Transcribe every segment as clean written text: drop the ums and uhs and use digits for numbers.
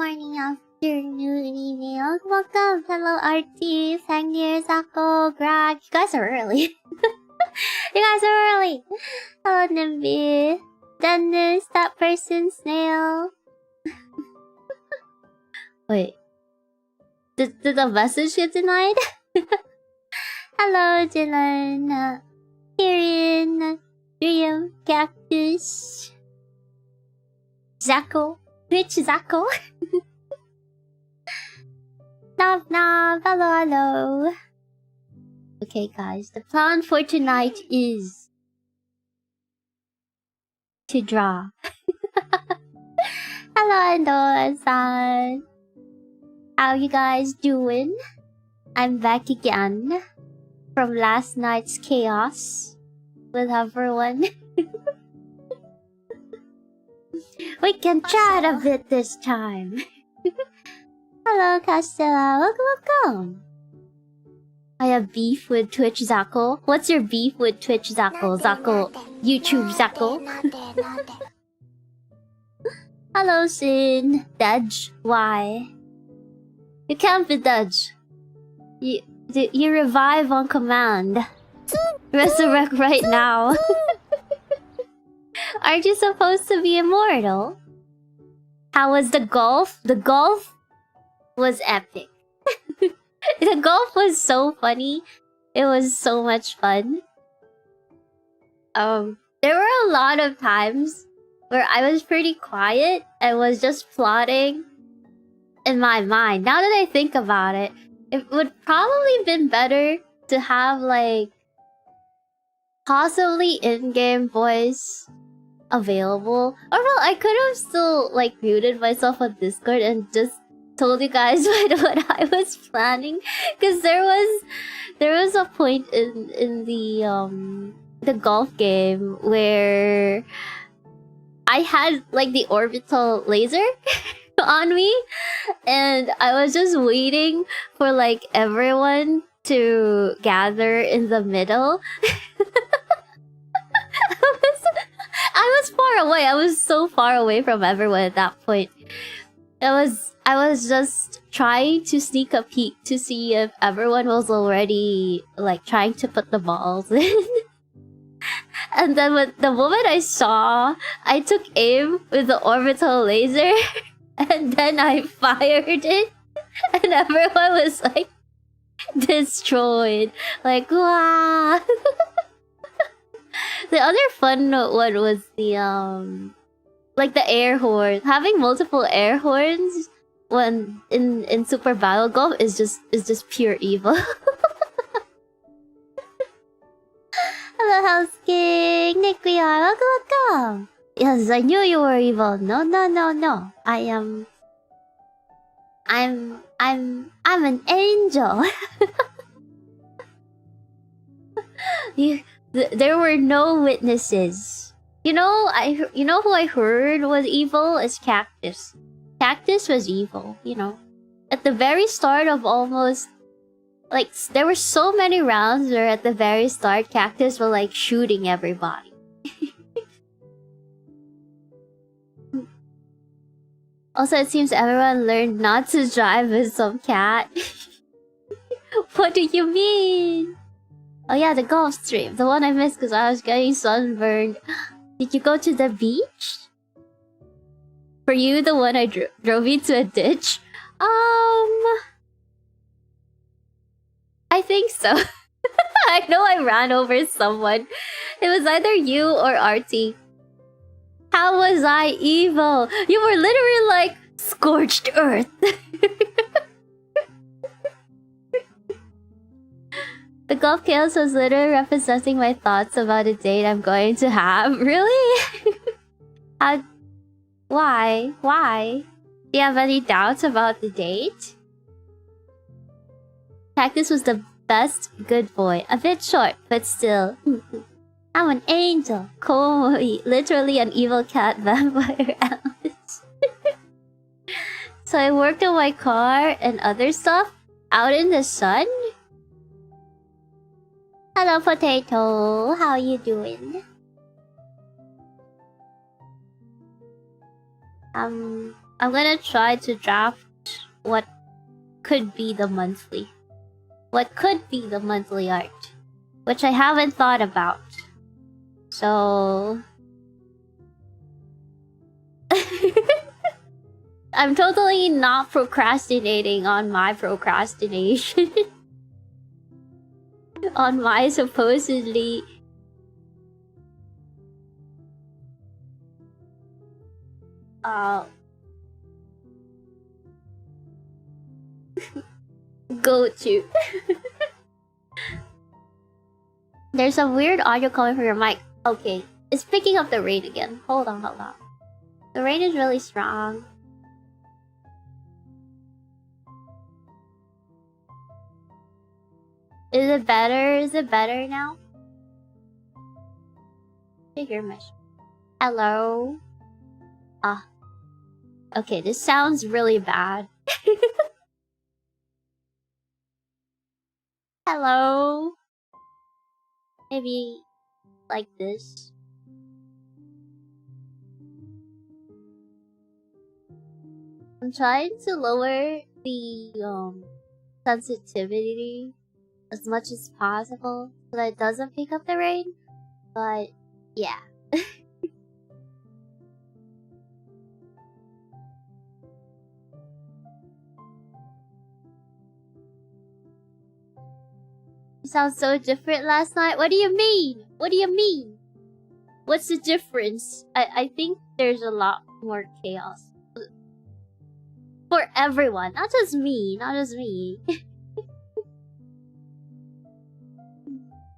morning, afternoon, evening. Welcome, fellow artists, Hangir, Sako, Greg. You guys are early. You guys are early. Hello, Nimby. Dennis, that person, Snail. Wait. Did the message get denied? Hello, Dylan. Kieran. Dream. Cactus. Zako. Rich Zako. Knob knob. Hello, hello. Okay, guys. The plan for tonight is to draw. Hello, Noah-san. How you guys doing? I'm back again from last night's chaos with everyone. We can chat a bit this time. Hello, Castella. Welcome. I have beef with Twitch Zako. What's your beef with Twitch Zako? Zako, YouTube Zako. Hello, Sin. Dudge. Why? You can't be Dudge. You revive on command. Resurrect right now. Aren't you supposed to be immortal? How was the golf? The golf was epic. The golf was so funny. It was so much fun. There were a lot of times where I was pretty quiet and was just plotting in my mind. Now that I think about it, it would probably been better to have like possibly in-game voice available. Or well, I could have still like muted myself on Discord and just told you guys what I was planning, because there was a point in the golf game where I had like the orbital laser on me, and I was just waiting for like everyone to gather in the middle. I was far away. I was so far away from everyone at that point. I was just trying to sneak a peek to see if everyone was already like trying to put the balls in. And then the moment I saw, I took aim with the orbital laser, and then I fired it, and everyone was like destroyed. Like, wow. The other fun one was the like the air horn. Having multiple air horns when in Super Battle Golf is just pure evil. Hello, House King. Nick, we are. Welcome. Yes, I knew you were evil. No. I'm an angel. There were no witnesses. You know who I heard was evil is Cactus. Cactus was evil, you know. At the very start of almost like there were so many rounds where at the very start Cactus was like shooting everybody. Also, it seems everyone learned not to drive with some cat. What do you mean? Oh yeah, the golf stream. The one I missed because I was getting sunburned. Did you go to the beach? For you, the one I drove you to a ditch? I think so. I know I ran over someone. It was either you or Artie. How was I evil? You were literally like scorched earth. The golf chaos was literally representing my thoughts about a date I'm going to have. Really? Why? Why? Do you have any doubts about the date? Cactus was the best good boy. A bit short, but still. I'm an angel. Komoi. Literally an evil cat vampire Alyss. So I worked on my car and other stuff out in the sun. Hello, Potato. How you doing? I'm gonna try to draft what could be the monthly. What could be the monthly art, which I haven't thought about. So I'm totally not procrastinating on my procrastination. On my supposedly go to. There's a weird audio coming from your mic. Okay, it's picking up the rain again. Hold on. The rain is really strong. Is it better? Is it better now? I hear my hello? Okay, this sounds really bad. Hello? Maybe like this. I'm trying to lower the sensitivity as much as possible so that it doesn't pick up the rain. But yeah. You sound so different last night. What do you mean? What do you mean? What's the difference? I think there's a lot more chaos. For everyone. Not just me. Not just me.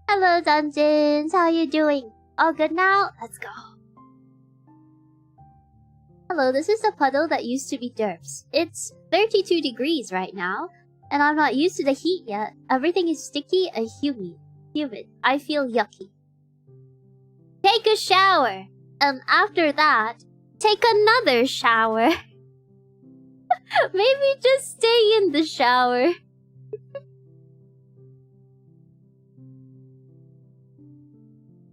Hello, Dungeons. How you doing? All good now? Let's go. Hello, this is a puddle that used to be derps. It's 32 degrees right now, and I'm not used to the heat yet. Everything is sticky and humid. I feel yucky. Take a shower, and after that, take another shower. Maybe just stay in the shower.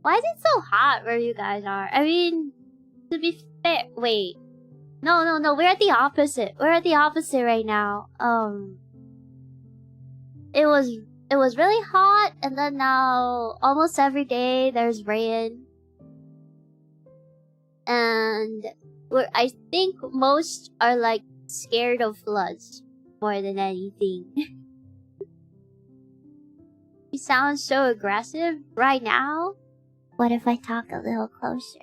Why is it so hot where you guys are? I mean, to be fair, wait. No, we're at the opposite. We're at the opposite right now. It was really hot, and then now almost every day there's rain. And I think most are like scared of floods more than anything. You sound so aggressive right now. What if I talk a little closer?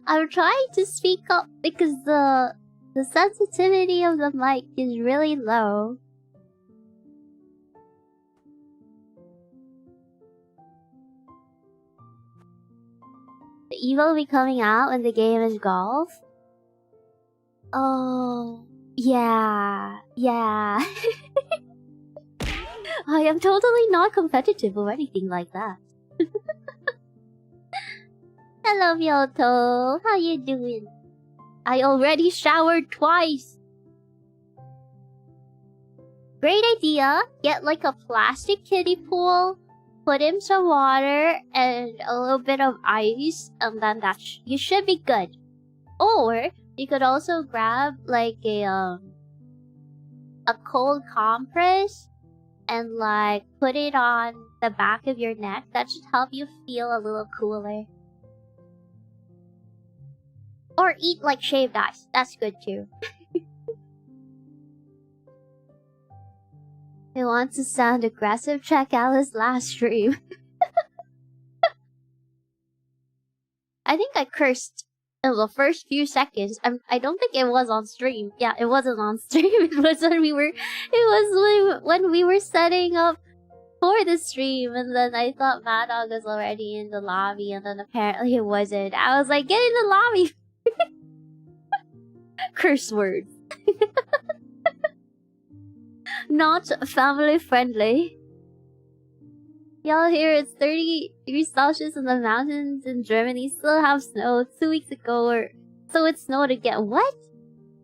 I'm trying to speak up because the sensitivity of the mic is really low. The evil will be coming out when the game is golf. Oh, yeah. I am totally not competitive or anything like that. Hello, Myoto. How you doing? I already showered twice. Great idea. Get like a plastic kiddie pool, put in some water and a little bit of ice, and then you should be good. Or you could also grab like a cold compress and like put it on the back of your neck. That should help you feel a little cooler. Or eat like shaved ice. That's good too. It wants to sound aggressive. Check Alyss' last stream. I think I cursed in the first few seconds. I don't think it was on stream. Yeah, it wasn't on stream. It was when we were setting up for the stream, and then I thought Mad Dog was already in the lobby, and then apparently it wasn't. I was like, get in the lobby. Curse words. Not family friendly. Y'all here, it's 30 degrees Celsius in the mountains in Germany. Still have snow 2 weeks ago, so it snowed again. What?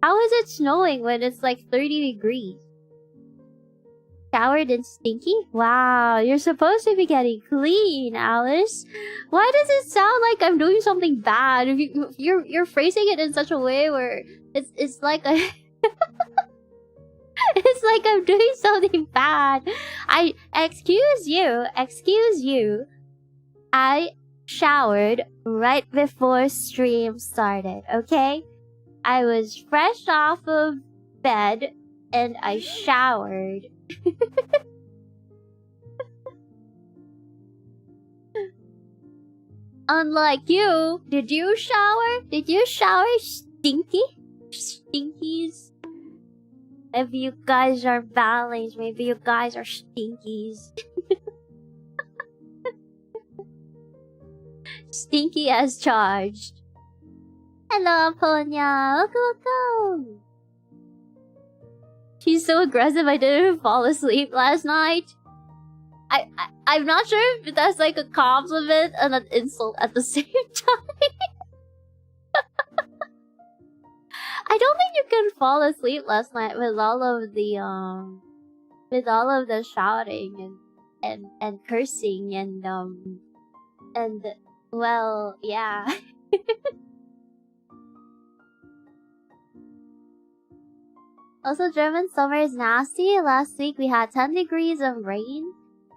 How is it snowing when it's like 30 degrees? Showered and stinky? Wow, you're supposed to be getting clean, Alyss. Why does it sound like I'm doing something bad? You're phrasing it in such a way where it's like I it's like I'm doing something bad. Excuse you. I showered right before stream started, okay? I was fresh off of bed and I showered. Unlike you, did you shower? Did you shower, stinky? Stinkies? Maybe you guys are valets, maybe you guys are stinkies. Stinky as charged. Hello, Ponya. Welcome. She's so aggressive I didn't fall asleep last night. I'm not sure if that's like a compliment and an insult at the same time. I don't think you can fall asleep last night with all of the shouting and cursing and well, yeah. Also, German summer is nasty. Last week we had 10 degrees of rain,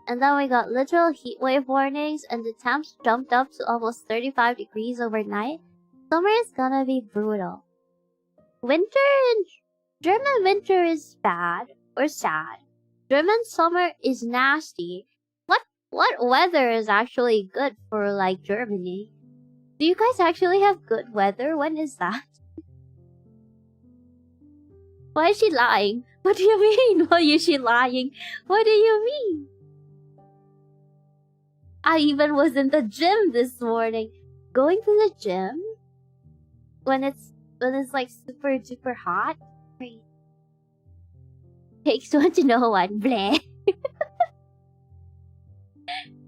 and then we got literal heatwave warnings, and the temps jumped up to almost 35 degrees overnight. Summer is gonna be brutal. German winter is bad or sad. German summer is nasty. What weather is actually good for like Germany? Do you guys actually have good weather? When is that? Why is she lying? What do you mean? Why is she lying? What do you mean? I even was in the gym this morning. Going to the gym when it's like super duper hot. Great. Takes one to know one. Bleh.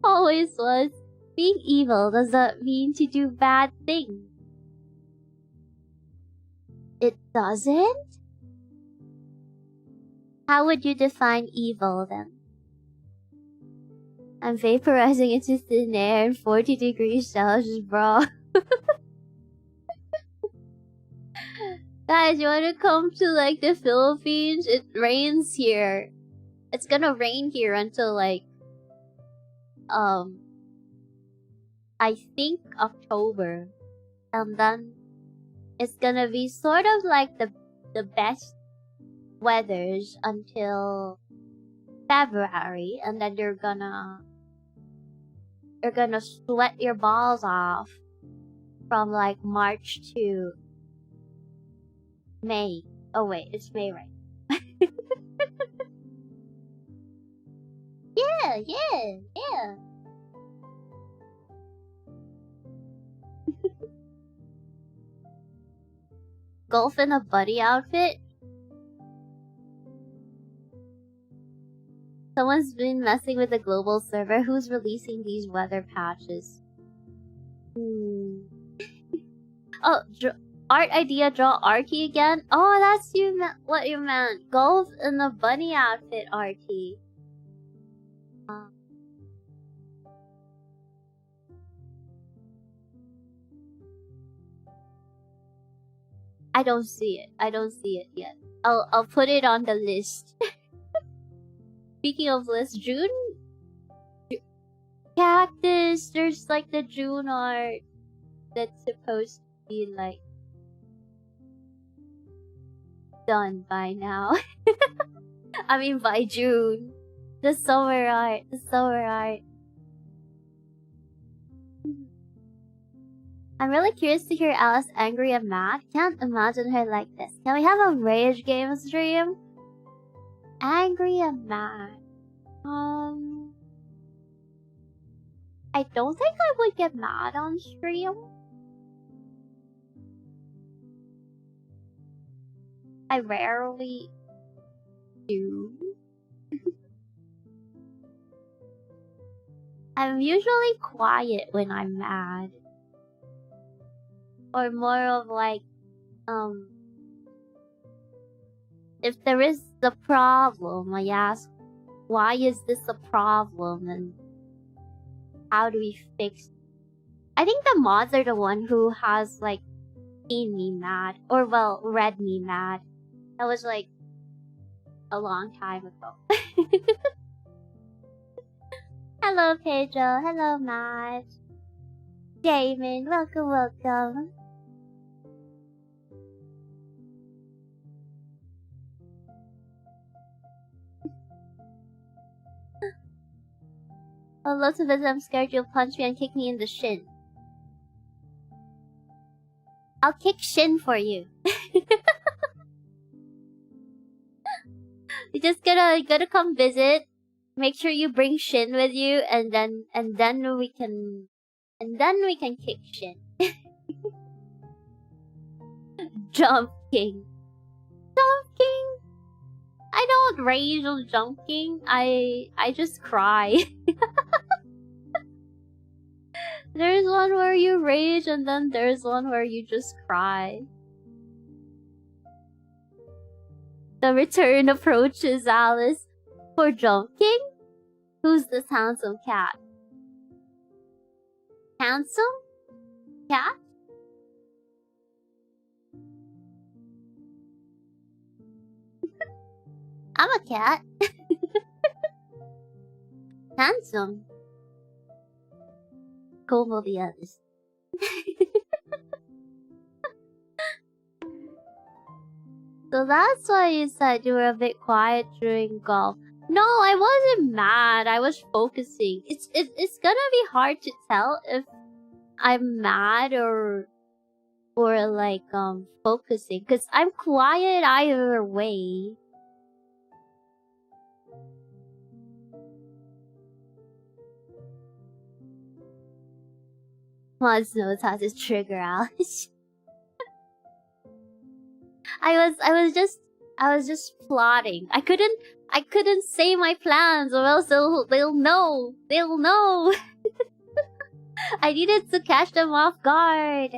Always was. Being evil does not mean to do bad things. It doesn't? How would you define evil then? I'm vaporizing into thin air in 40 degrees Celsius, bro. Guys, you wanna come to like the Philippines? It rains here. It's gonna rain here until like I think October. And then it's gonna be sort of like the best weathers until February, and then you're gonna sweat your balls off from like March to May. Oh wait, it's May, right? Yeah. Golf in a buddy outfit? Someone's been messing with the global server. Who's releasing these weather patches? Oh, art idea, draw Arky again? Oh, that's what you meant. Golf in a bunny outfit, Arky. I don't see it yet. I'll put it on the list. Speaking of list, June cactus. There's like the June art that's supposed to be like done by now. I mean by June. The summer art. I'm really curious to hear Alyss angry and mad. Can't imagine her like this. Can we have a rage game stream? Angry and mad. I don't think I would get mad on stream. I rarely do. I'm usually quiet when I'm mad. Or more of like, if there is the problem, I ask why is this a problem and how do we fix? I think the mods are the one who has like seen me mad, or well, read me mad. That was like a long time ago. Hello Pedro, hello Matt. Damon, welcome, welcome. Oh, lots of it, I'm scared you'll punch me and kick me in the shin. I'll kick shin for you. You just gotta come visit. Make sure you bring shin with you, and then we can kick shin. Jump king. Jump king. I don't rage on Jump King. I just cry. There's one where you rage, and then there's one where you just cry. The return approaches, Alyss. For Jump King? Who's this handsome cat? Handsome? Cat? I'm a cat. Handsome. Como the others. So that's why you said you were a bit quiet during golf. No, I wasn't mad. I was focusing. It's gonna be hard to tell if I'm mad or like focusing, because I'm quiet either way. Mods knows how to trigger Alyss. I was just plotting. I couldn't say my plans, or else they'll know. They'll know. I needed to catch them off guard.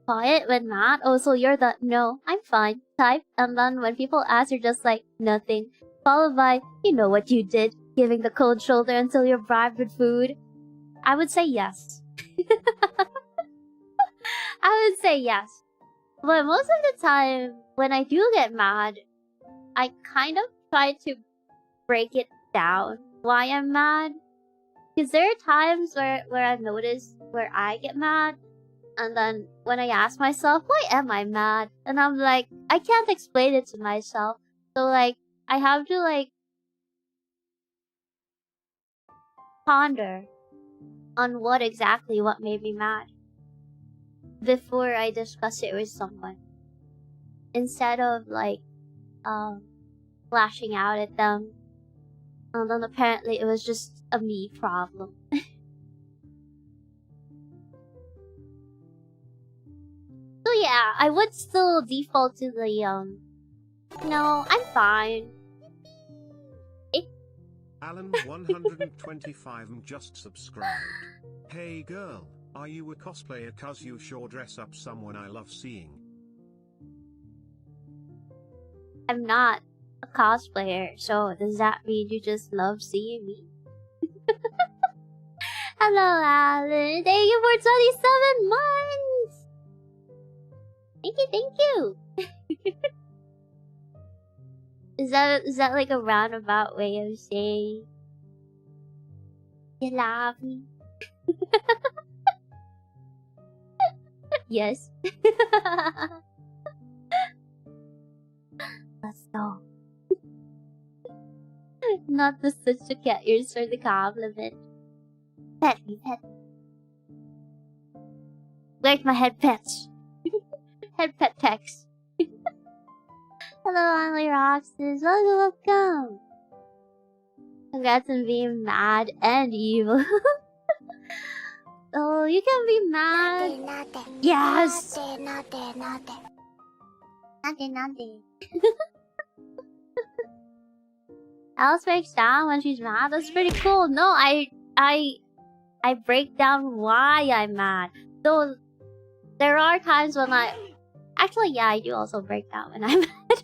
Quiet when mad? Oh, so you're the no, I'm fine type, and then when people ask, you're just like nothing, followed by you know what you did, giving the cold shoulder until you're bribed with food. I would say yes. I would say yes. But most of the time, when I do get mad, I kind of try to break it down why I'm mad. Because there are times where I've noticed where I get mad, and then when I ask myself, why am I mad? And I'm like, I can't explain it to myself. So like, I have to like ponder on what made me mad before I discuss it with someone, instead of like lashing out at them, and then apparently it was just a me problem. So yeah, I would still default to the no, I'm fine. Alan 125 just subscribed. Hey girl, are you a cosplayer? Cause you sure dress up someone I love seeing. I'm not a cosplayer, so does that mean you just love seeing me? Hello Alan, thank you for 27 months! Thank you! Is that like a roundabout way of saying you love me? Yes. Let's go. Not the such to get yours for the compliment. Pet me, pet me. Where's my head pets? Head pet text. Hello, Only Roxas. Welcome. Congrats on being mad and evil. Oh, you can be mad. Yes. Nade. Alice breaks down when she's mad. That's pretty cool. No, I break down why I'm mad. Though there are times when actually, yeah, I do also break down when I'm mad.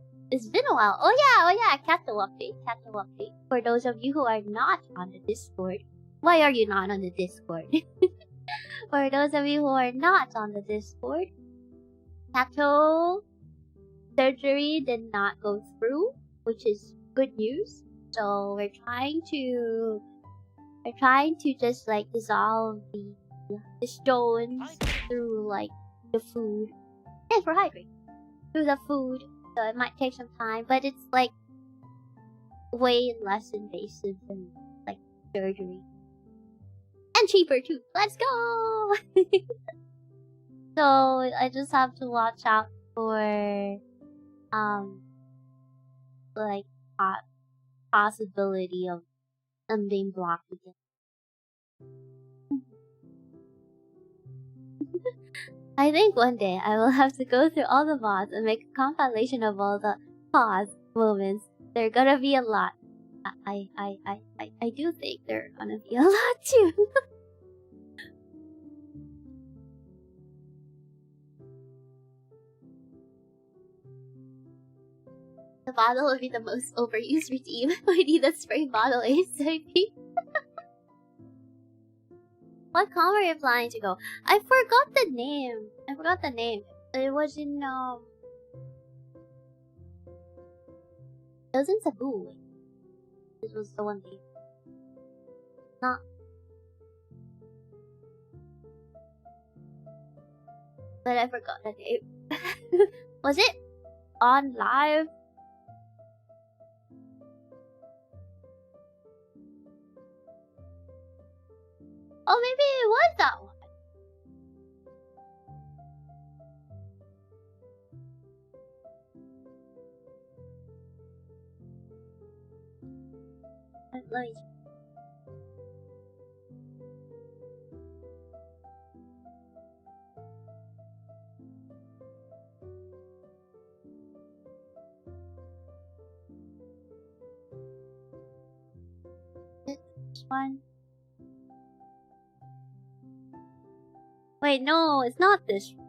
It's been a while. Oh yeah, Kato update. For those of you who are not on the Discord, why are you not on the Discord? For those of you who are not on the Discord, Kato surgery did not go through, which is good news. So we're trying to just like dissolve the stones through like the food and for hydrating through the food. So it might take some time, but it's like way less invasive than like surgery and cheaper too. Let's go. So I just have to watch out for like possibility of them being blocked again. I think one day I will have to go through all the VODs and make a compilation of all the pause moments. There are gonna be a lot. I do think there are gonna be a lot too. The bottle will be the most overused redeem. We need a spray bottle ASAP. What con were you planning to go? I forgot the name. It was in it was in Cebu. This was the one day. Not. But I forgot the name. Was it on live? Oh, maybe it was that one. Let me. This one. Wait, no, it's not this one.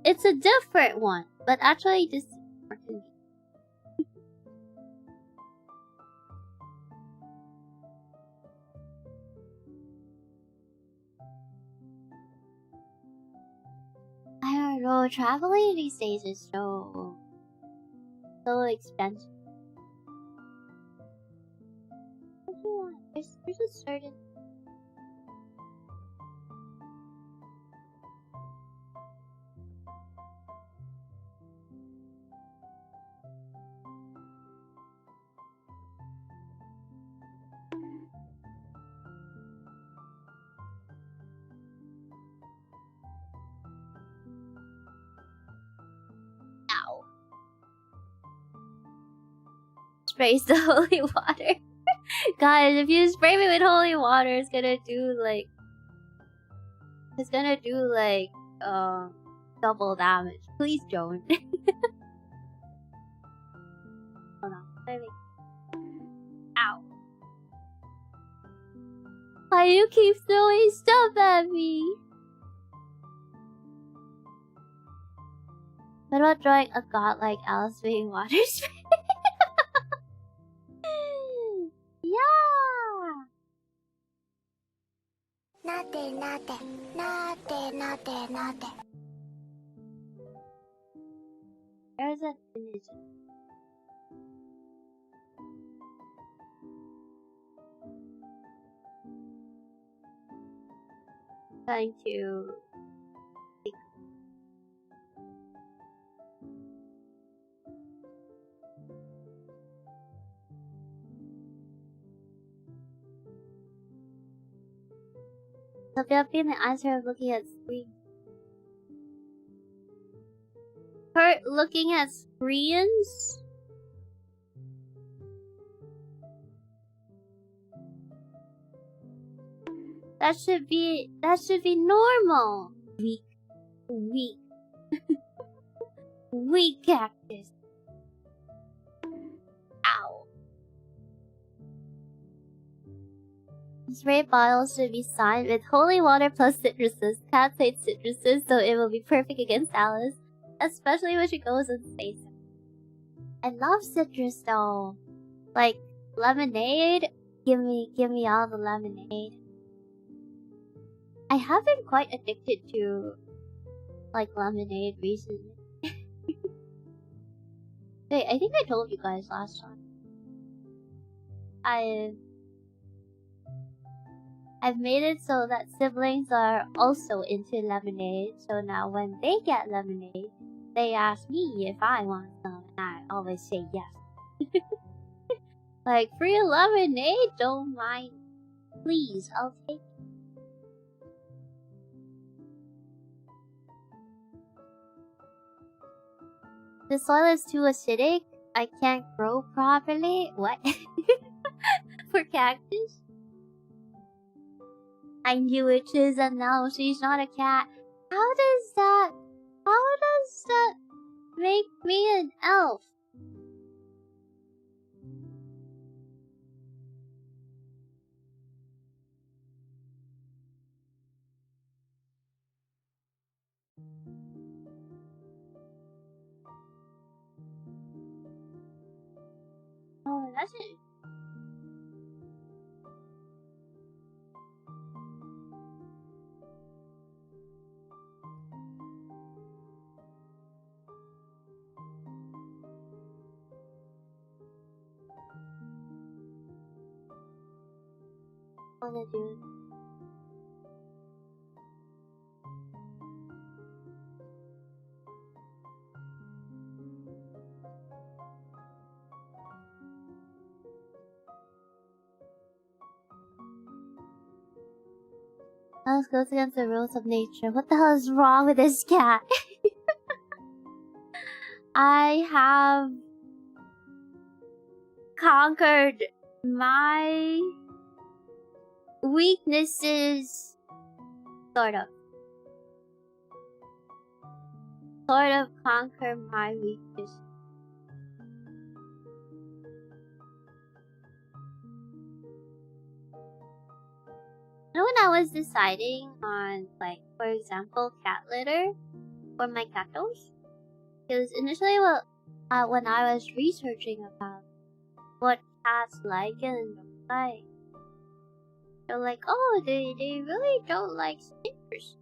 It's a different one, but actually this is more convenient. I don't know, traveling these days is so expensive. What do you want? There's a certain. Ow. Sprays the holy water. Guys, if you spray me with holy water, it's gonna do like double damage. Please don't. Hold on. Ow. Why do you keep throwing stuff at me? What about drawing a godlike Alyss being water spray? Yeah! There's an image. Trying to... So Philippine, the answer of looking at screen. Her looking at screens? That should be normal. Weak. Weak cactus. Ow. Spray bottles should be signed with holy water plus citruses. Cats hate citruses, so it will be perfect against Alyss. Especially when she goes in space. I love citrus though. Like lemonade. Give me all the lemonade. I have been quite addicted to like lemonade recently. Wait, I think I told you guys last time. I've made it so that siblings are also into lemonade, so now when they get lemonade, they ask me if I want some, and I always say yes. Like, free lemonade? Don't mind. Please, I'll take it. The soil is too acidic. I can't grow properly. What? For cactus? I knew witches and now she's not a cat. How does that make me an elf? Oh, that's it. Wanna do. That goes against the rules of nature. What the hell is wrong with this cat? I have conquered my weaknesses. Sort of conquer my weaknesses. You know, when I was deciding on, like, for example, cat litter for my catos? Because initially, when I was researching about what cats like and don't like, they're like, oh, they really don't like stickers.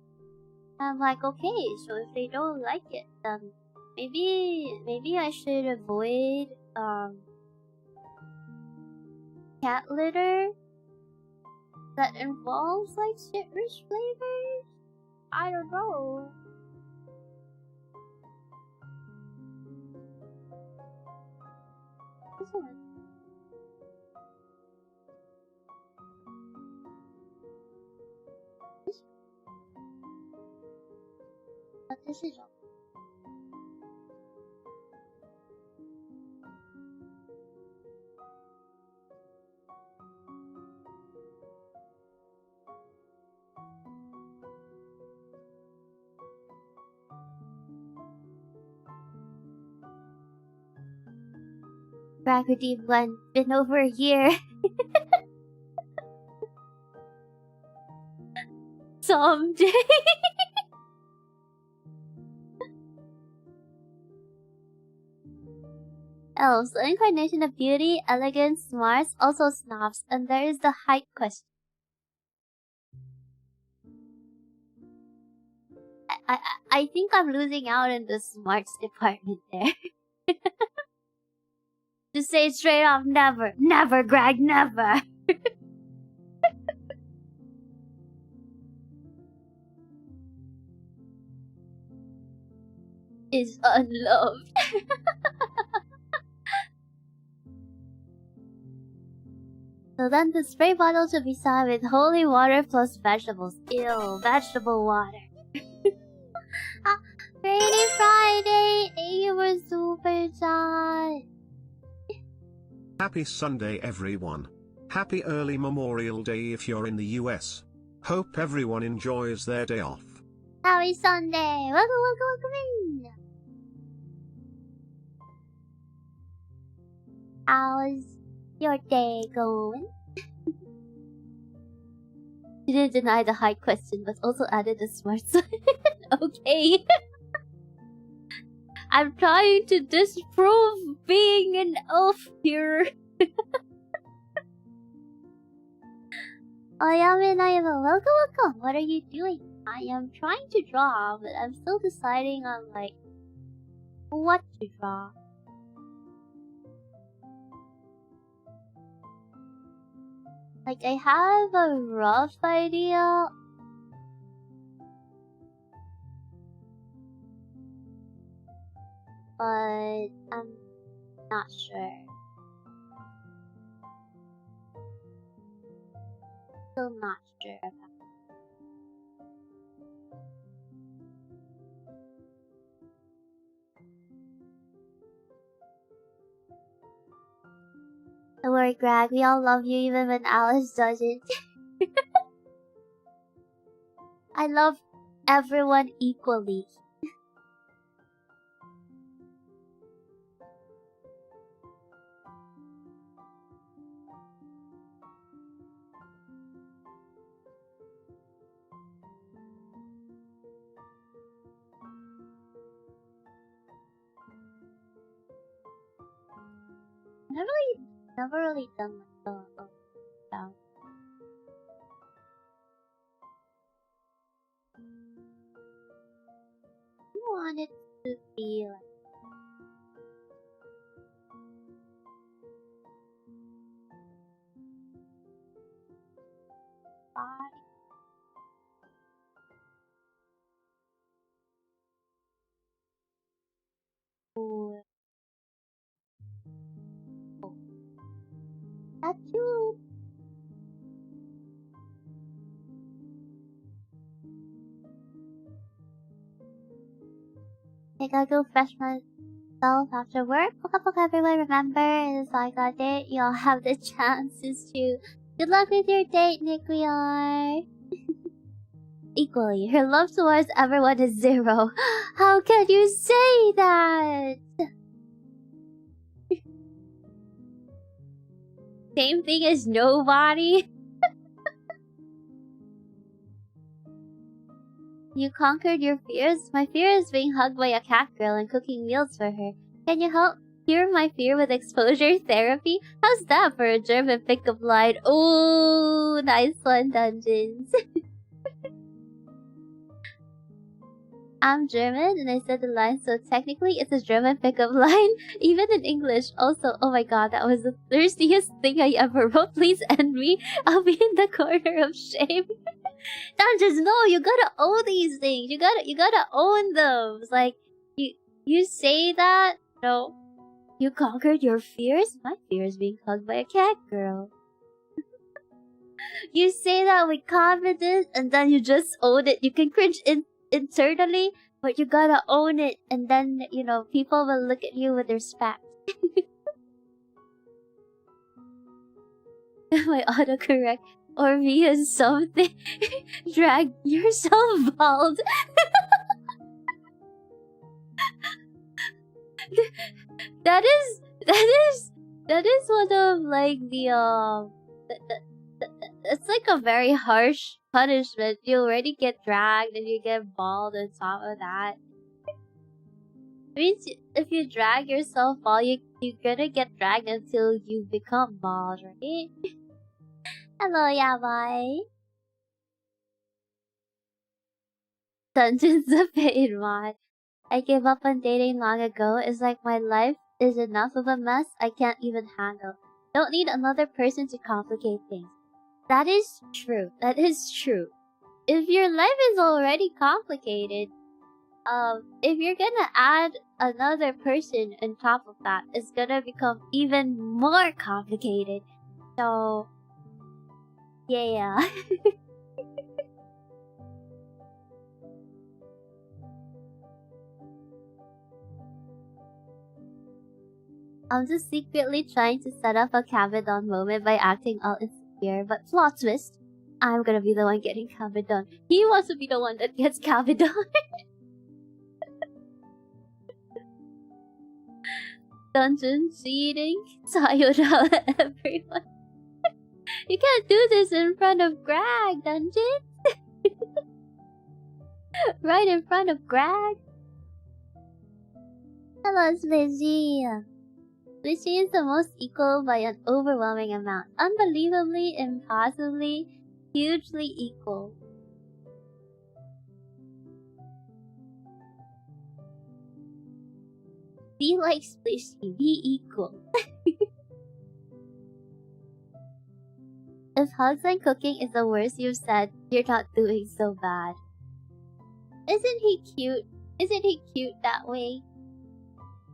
I'm like, okay, so if they don't like it, then maybe I should avoid cat litter that involves like citrus flavors. I don't know. This is all. Prakriti blend been over a year. Someday. Elves, the incarnation of beauty, elegance, smarts, also snobs, and there is the height question. I think I'm losing out in the smarts department there. To say straight off, never, never, Greg, never. Is unloved. So then the spray bottle should be signed with holy water plus vegetables. Ew, vegetable water. Rainy Friday! Thank you for super chat. Happy Sunday everyone. Happy early Memorial Day if you're in the US. Hope everyone enjoys their day off. Happy Sunday! Welcome in! How's your day going? She didn't deny the high question, but also added the smart side. Okay. I'm trying to disprove being an elf here. Welcome. What are you doing? I am trying to draw, but I'm still deciding on like what to draw. Like I have a rough idea. But I'm not sure. Still not sure about it. Don't worry, Greg. We all love you even when Alyss doesn't. I love everyone equally. Never really done like down. I want it to be like five. Or that's you. I gotta go fresh myself after work. Poka everyone, remember, it's like a date. You all have the chances to. Good luck with your date, Nick. We are equally. Her love towards everyone is 0. How can you say that? Same thing as nobody. You conquered your fears? My fear is being hugged by a cat girl and cooking meals for her. Can you help cure my fear with exposure therapy? How's that for a German pickup line? Oh, nice one, Dungeons. I'm German and I said the line, so technically it's a German pickup line, even in English. Also, oh my god, that was the thirstiest thing I ever wrote. Please end me. I'll be in the corner of shame. Dungeons, no, you gotta own these things. You gotta own those. Like, you say that, no, you conquered your fears? My fear is being hugged by a cat girl. You say that with confidence and then you just own it. You can cringe internally, but you gotta own it, and then, you know, people will look at you with respect. My autocorrect or me is something. Drag yourself bald. that is one of like the it's like a very harsh punishment. You already get dragged and you get bald on top of that. Means if you drag yourself bald, you're gonna get dragged until you become bald, right? Hello, Yabai. Dungeons of Pain mod. I gave up on dating long ago. It's like my life is enough of a mess I can't even handle. Don't need another person to complicate things. That is true. That is true. If your life is already complicated, if you're gonna add another person on top of that, it's gonna become even more complicated. So, yeah. I'm just secretly trying to set up a Cabadon moment by acting all insecure, but plot twist, I'm gonna be the one getting Cabadon. He wants to be the one that gets Cabadon. Dungeon cheating. Sayonara, everyone. You can't do this in front of Greg, Dungeon! Right in front of Greg! Hello, Smithy! Smithy is the most equal by an overwhelming amount. Unbelievably, impossibly, hugely equal. Be like Splitty, be equal. If hugs and cooking is the worst you've said, you're not doing so bad. Isn't he cute? Isn't he cute that way?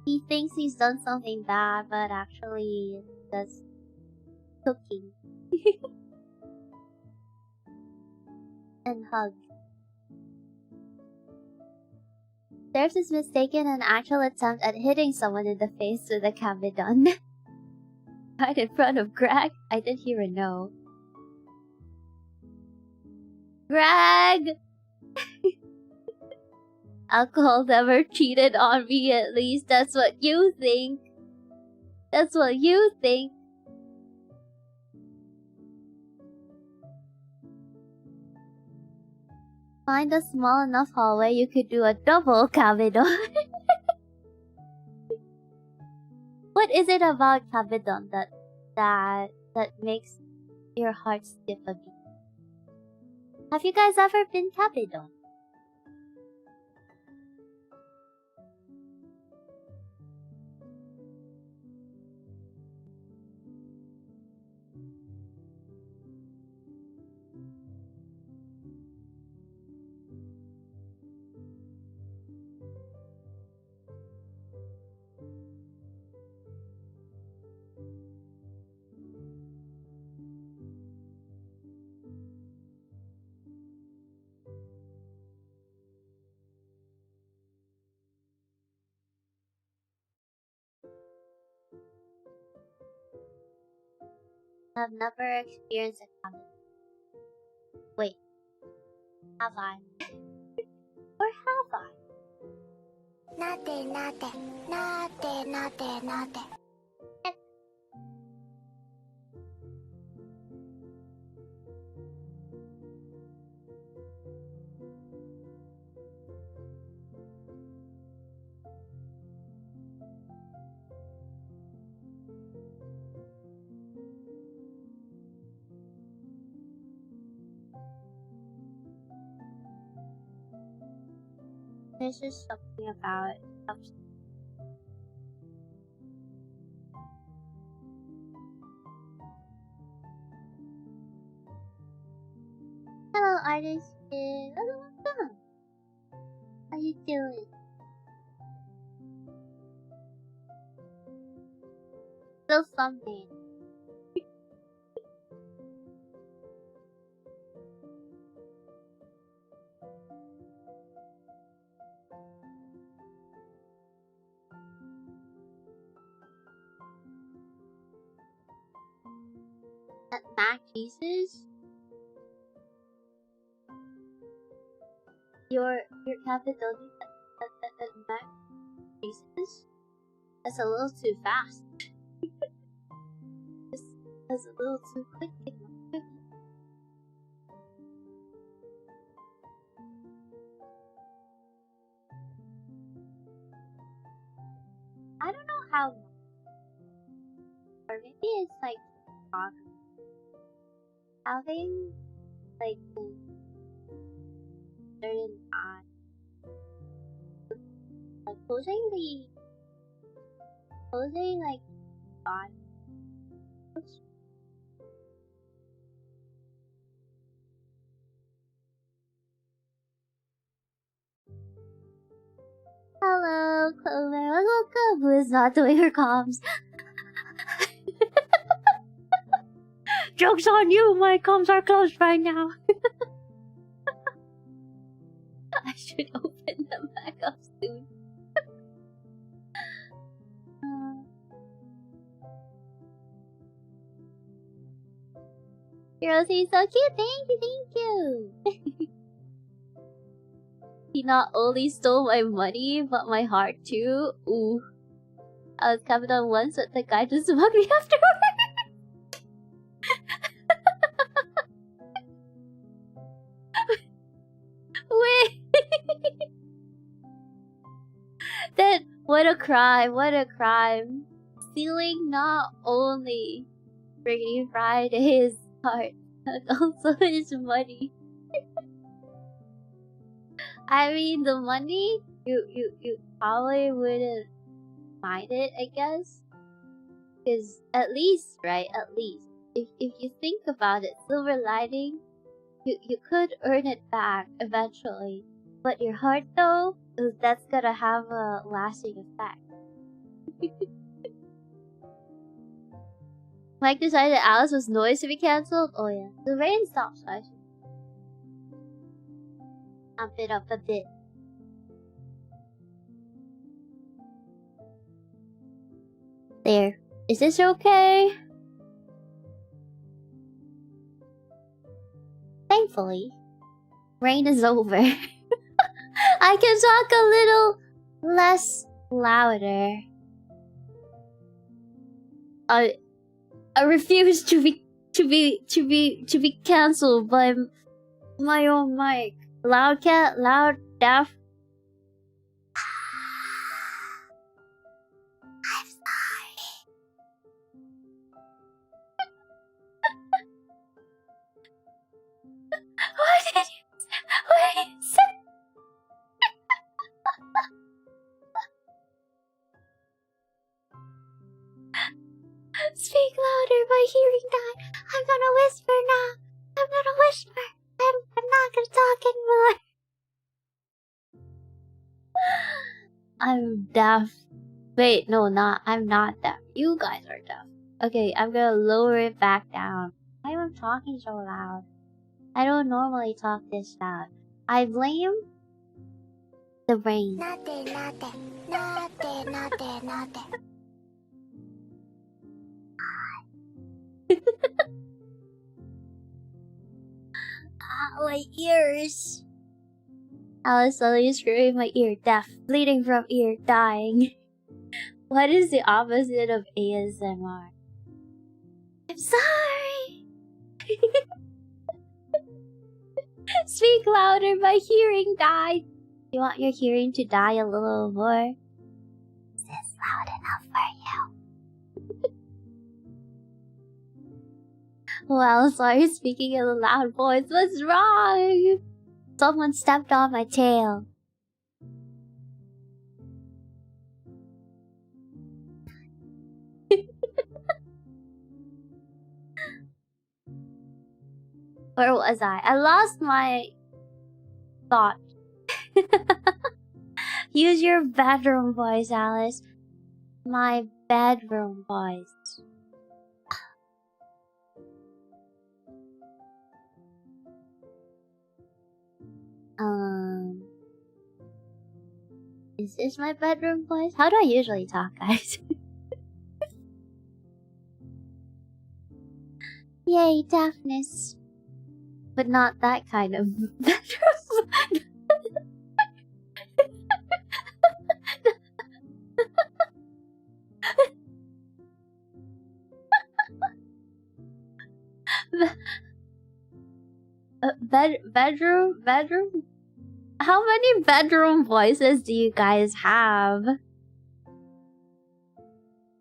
He thinks he's done something bad, but actually does cooking. And hugs. Theirs is mistaken an actual attempt at hitting someone in the face with a kabedon. Right in front of Greg? I didn't hear a no. Greg! Alcohol never cheated on me, at least. That's what you think. That's what you think. Find a small enough hallway you could do a double kabedon. What is it about kabedon that makes your heart skip a beat? Have you guys ever been kabedon? I've never experienced a kabedon. Wait, have I? Or have I? Nate, nate, nate, nate, nate. There's just something about Hello, artist. Welcome. How you doing? Still something. At Mac Jesus? Your capability at Mac Jesus? That's a little too fast. That's a little too quick. I don't know how, or maybe it's like having like certain like closing like on. Hello, Clover. Welcome. Who is not doing her comms? Joke's on you. My comms are closed right now. I should open them back up soon. Rosie, so cute. Thank you. He not only stole my money, but my heart too. Ooh. I was coming on once, but the guy just mugged me afterwards. Then what a crime! What a crime! Stealing not only Freaky Friday's heart, but also his money. I mean, the money, you probably wouldn't mind it, I guess. Because at least, right, at least, if you think about it, silver lining, you could earn it back eventually. But your heart, though, that's gonna have a lasting effect. Mike decided Alyss was noise to be cancelled? Oh yeah. The rain stops, so I should amp it up a bit. There. Is this okay? Thankfully, rain is over. I can talk a little less louder. I refuse to be cancelled by my own mic. Loud cat, loud, deaf. I'm sorry. What did you say? Speak louder, my hearing died. I'm gonna whisper now. I'm gonna whisper. I'm not gonna talk anymore. I'm deaf. Wait, no, I'm not deaf. You guys are deaf. Okay, I'm gonna lower it back down. Why am I talking so loud? I don't normally talk this loud. I blame the rain. なでなでなでなでなで My ears. Alyss suddenly screwing my ear, deaf, bleeding from ear, dying. What is the opposite of ASMR? I'm sorry. Speak louder, my hearing died. You want your hearing to die a little more? Is this loud enough for you? Well, sorry, speaking in a loud voice. What's wrong? Someone stepped on my tail. Where was I? I lost my thought. Use your bedroom voice, Alyss. My bedroom voice. Is this my bedroom voice? How do I usually talk, guys? Yay, deafness. But not that kind of bedroom. Bedroom? How many bedroom voices do you guys have?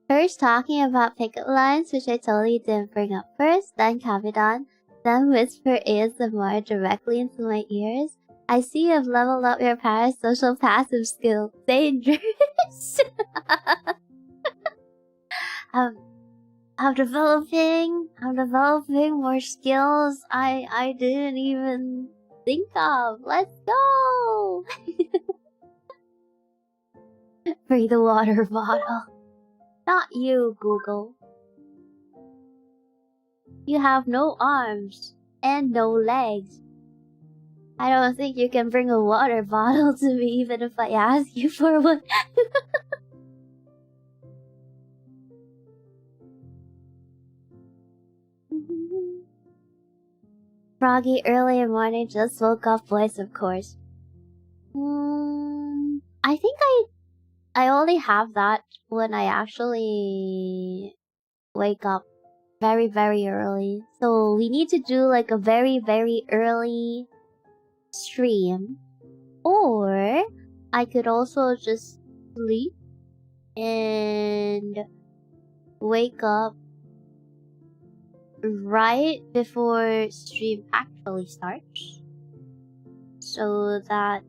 First talking about pickup lines, which I totally didn't bring up first, then Capitan, then whisper ASMR directly into my ears. I see you've leveled up your parasocial passive skill. Dangerous! I'm developing more skills I didn't even think of. Let's go! Bring the water bottle. Not you, Google. You have no arms and no legs. I don't think you can bring a water bottle to me even if I ask you for one. Froggy early morning, just woke up voice, of course. I think I only have that when I actually wake up very, very early. So we need to do like a very, very early stream. Or I could also just sleep and wake up right before stream actually starts so that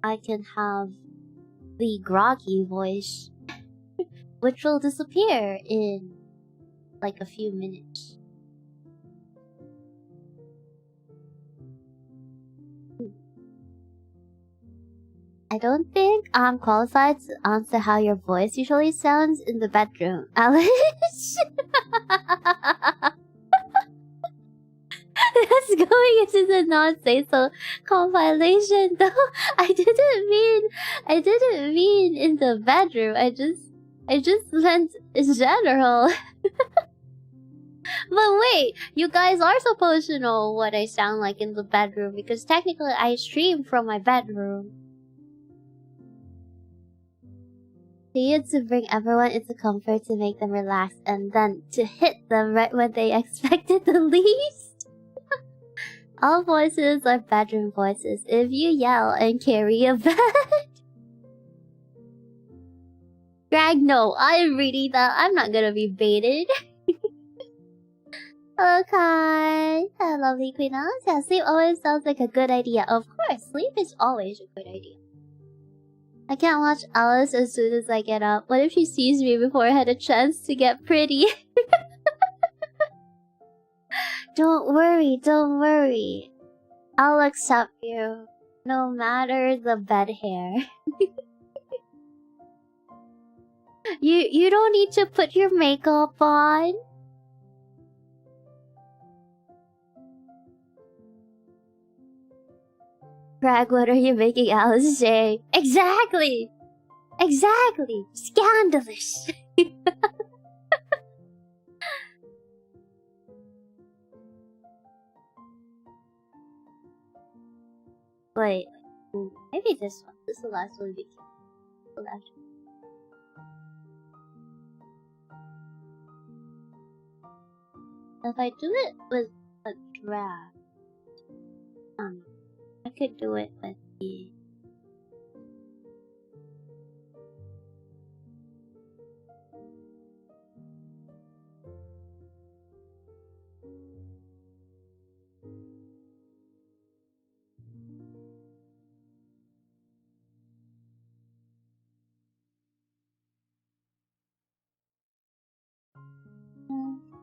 I can have the groggy voice, which will disappear in like a few minutes. I don't think I'm qualified to answer how your voice usually sounds in the bedroom, Alyss. That's going into the non-say-so compilation, though. I didn't mean in the bedroom. I just meant in general. But wait, you guys are supposed to know what I sound like in the bedroom because technically I stream from my bedroom. See, it's to bring everyone into comfort, to make them relax, and then to hit them right when they expect it the least. All voices are bedroom voices if you yell and carry a bed. Greg, no, I'm reading that. I'm not gonna be baited. Okay. Hello, lovely Queen Alice. Yeah, sleep always sounds like a good idea. Of course, sleep is always a good idea. I can't watch Alyss as soon as I get up. What if she sees me before I had a chance to get pretty? Don't worry, don't worry. I'll accept you, no matter the bed hair. You don't need to put your makeup on. Greg, what are you making Alyss say? Exactly! Exactly! Scandalous! Wait, maybe this one. This is the last one. The last one. If I do it with a draft, I could do it with the...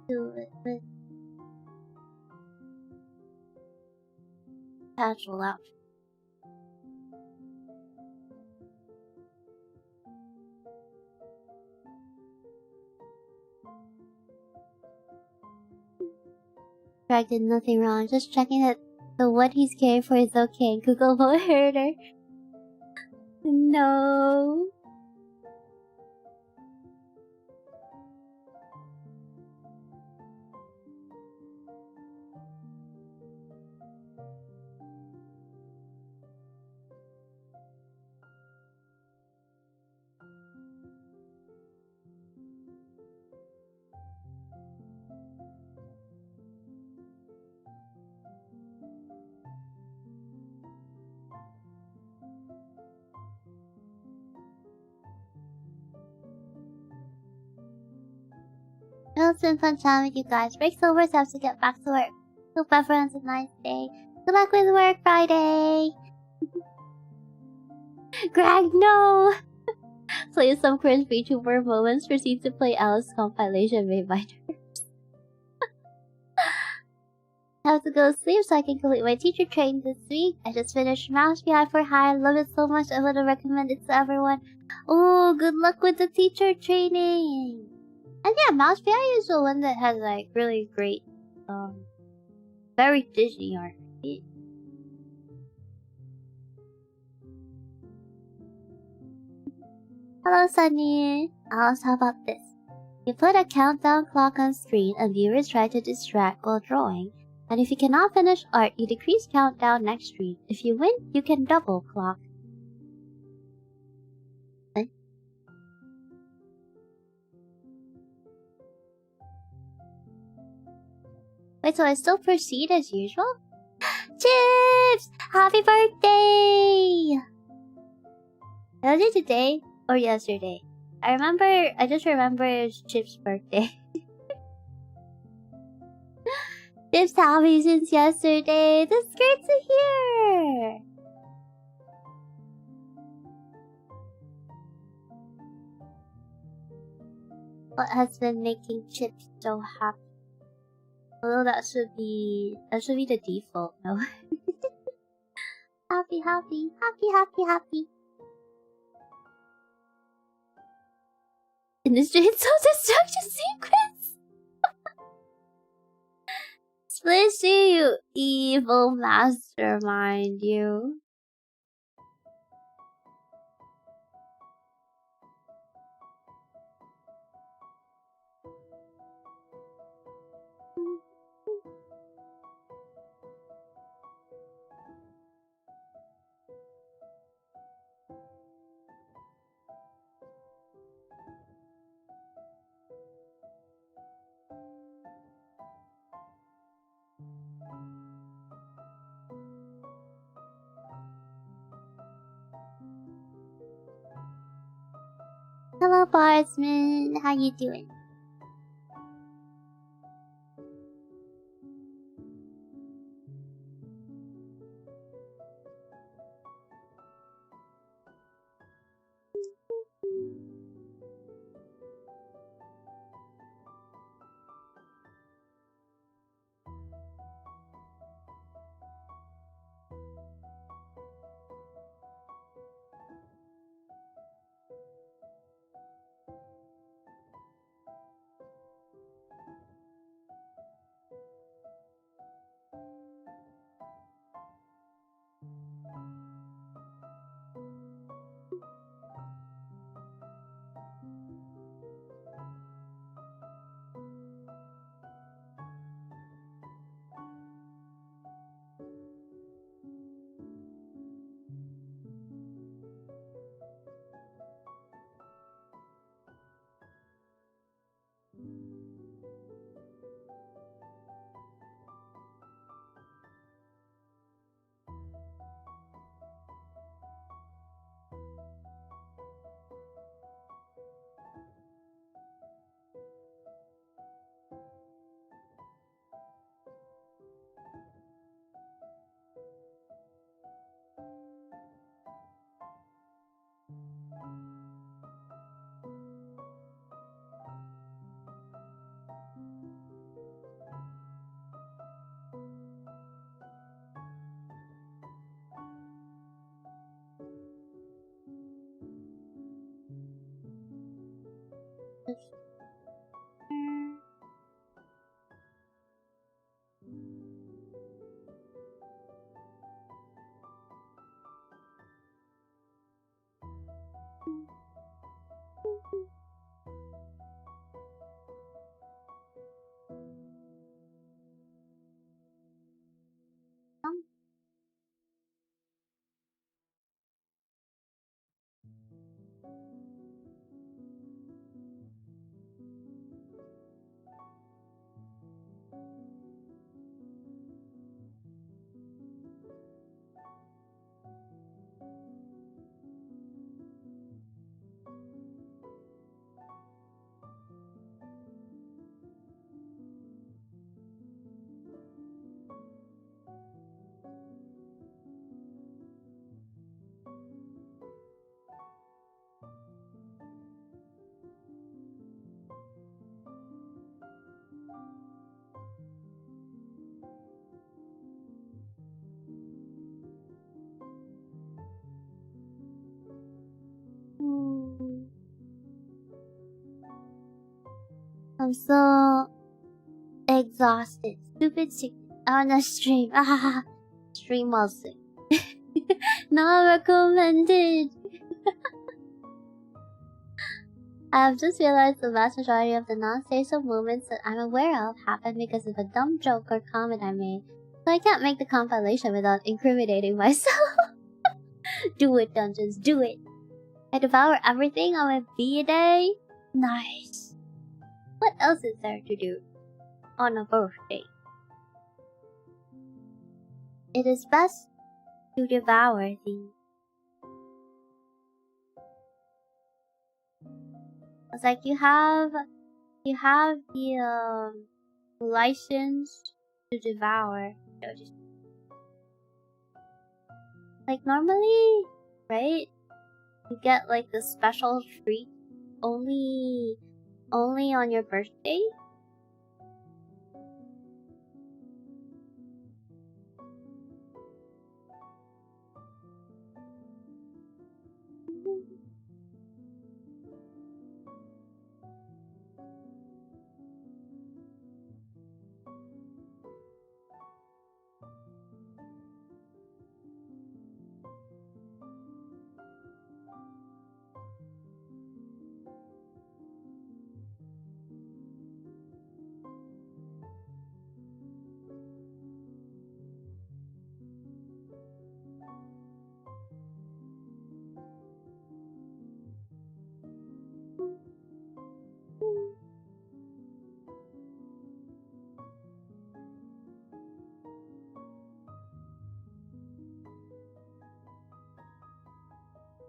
do it with casual outfit. Greg did nothing wrong, just checking that the what he's caring for is okay and Google won't hurt her. No. Well, it's been fun chatting with you guys. Break's over, so I have to get back to work. Hope everyone's a nice day. Good luck with work Friday! Greg, no! Play some cringe VTuber moments. Proceed to play Alyss compilation made by nerds. I have to go to sleep so I can complete my teacher training this week. I just finished Mouse BI for Hire. I love it so much. I want to recommend it to everyone. Oh, good luck with the teacher training! And yeah, Mouse BI is the one that has like really great, very Disney art. Hello, Sunny. Alice, how about this? You put a countdown clock on screen and viewers try to distract while drawing. And if you cannot finish art, you decrease countdown next screen. If you win, you can double clock. Wait, so I still proceed as usual? Chips! Happy birthday! Earlier today, Or yesterday. I just remember it's Chip's birthday. Chip's happy since yesterday. That's great to hear. What has been making Chips so happy? Although that should be the default, no? Happy, happy, happy, happy, happy. In the streets of destruction sequence. Splishy, you evil mastermind, you. Hello, Barsman. How you doing? I'm so exhausted. Stupid sickness on a stream. Ah, stream also. Not recommended. I've just realized the vast majority of the non-station moments that I'm aware of happen because of a dumb joke or comment I made. So I can't make the compilation without incriminating myself. Do it, Dungeons, do it. I devour everything on a B-day. Nice. What else is there to do on a birthday? It is best to devour things. It's like you have the license to devour. So just like normally, right? You get like the special treat only on your birthday.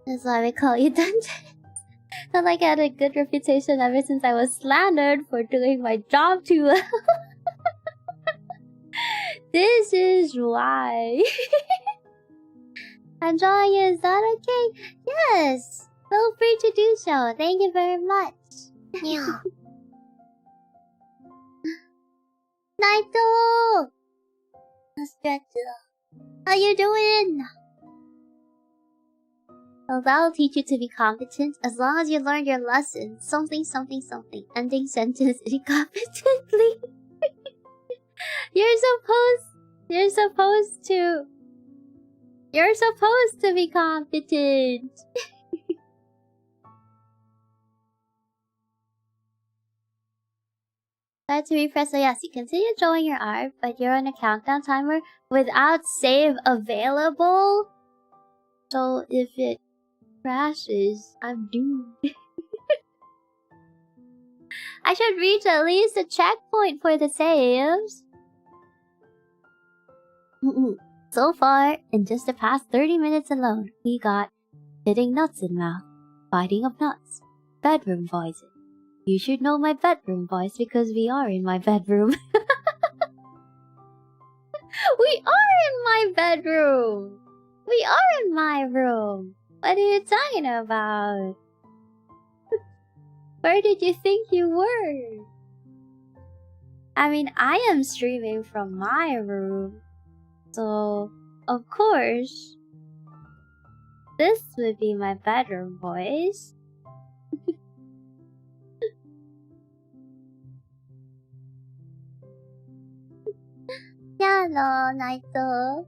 That's why we call you Dungeon. Not like I had a good reputation ever since I was slandered for doing my job too well. This is why. Andrea, is that okay? Yes! Feel free to do so. Thank you very much. Yeah. Naito! How you doing? Well, that'll teach you to be competent as long as you learn your lesson. Something, something, something. Ending sentence incompetently. You're supposed to be competent. Try to refresh. So yes, you continue drawing your art, but you're on a countdown timer without save available. So if it crashes, I'm doomed. I should reach at least a checkpoint for the saves. So far, in just the past 30 minutes alone, we got hitting nuts in mouth, biting of nuts, bedroom voices. You should know my bedroom voice because we are in my bedroom. We are in my bedroom! We are in my room! What are you talking about? Where did you think you were? I mean, I am streaming from my room. So, of course, this would be my bedroom voice. Hello, Naito.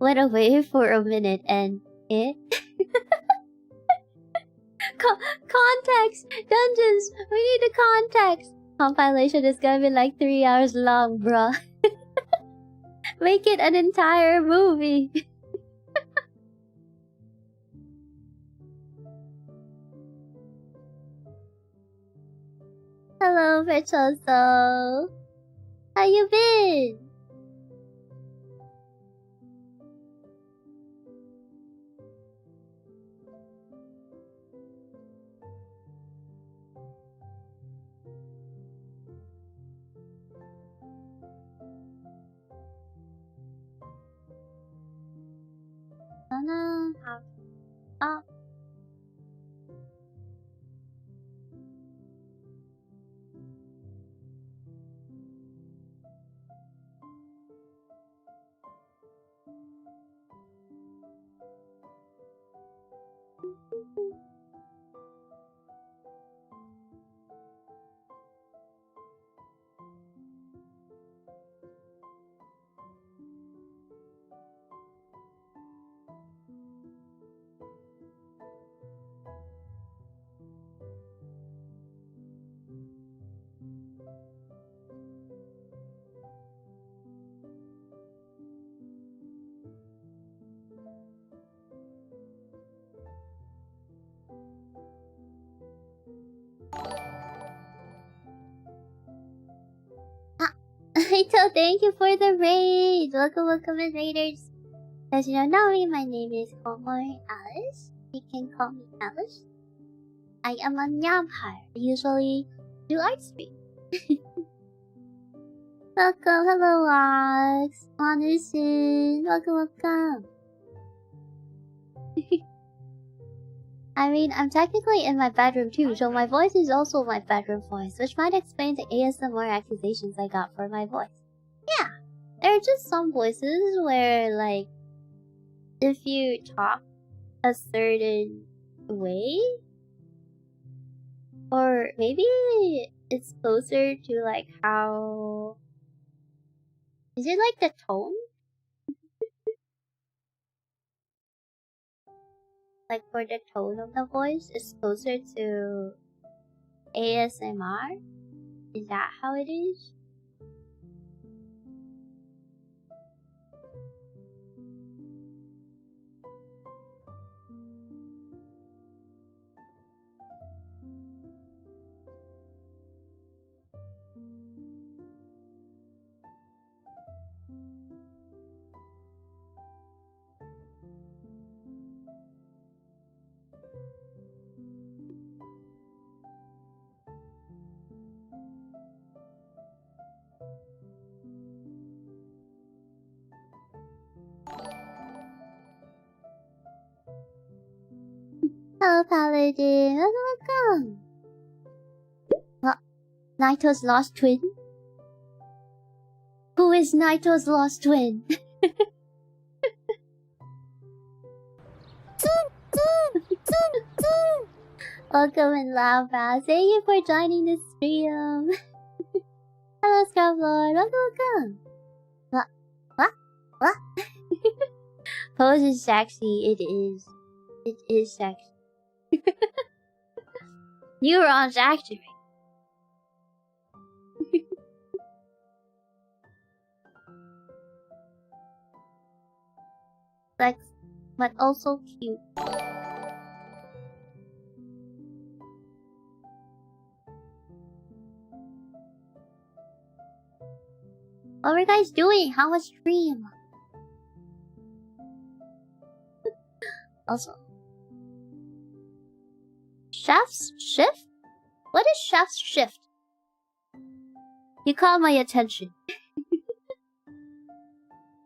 Went away for a minute and it... Context! Dungeons! We need a context! Compilation is gonna be like 3 hours long, bruh. Make it an entire movie. Hello, Virtuoso. How you been? Gonna have up. Aito, thank you for the raid. Welcome, invaders. As you don't know me, my name is Komori Alyss. You can call me Alyss. I am a vampire. I usually do live stream. Welcome, hello Wax. Anderson, welcome. I mean, I'm technically in my bedroom too, so my voice is also my bedroom voice, which might explain the ASMR accusations I got for my voice. Yeah, there are just some voices where, like, if you talk a certain way, or maybe it's closer to, like, how... Is it like the tone? Like, for the tone of the voice, it's closer to ASMR? Is that how it is? Hello, Paladin. Welcome. What? Naito's lost twin? Who is Naito's lost twin? Welcome in Lava. Thank you for joining the stream. Hello, Scrublord. Welcome. What? Pose is sexy. It is. It is sexy. Neurons activate. Flex, but also cute. What were you guys doing? How was stream? Also, chef's shift? What is chef's shift? You caught my attention.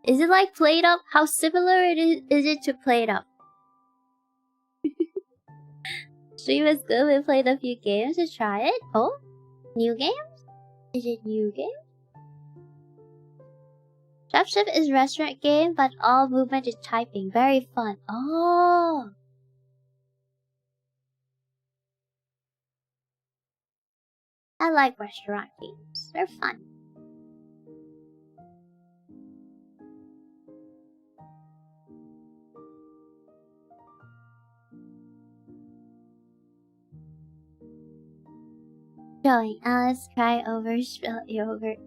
Is it like Played Up? How similar is it to Played Up? Stream is good. We played a few games to try it. Oh? New games? Is it new games? Chef Shift is restaurant game, but all movement is typing. Very fun. Oh! I like restaurant games. They're fun. Showing Alyss cry over spilled yogurt.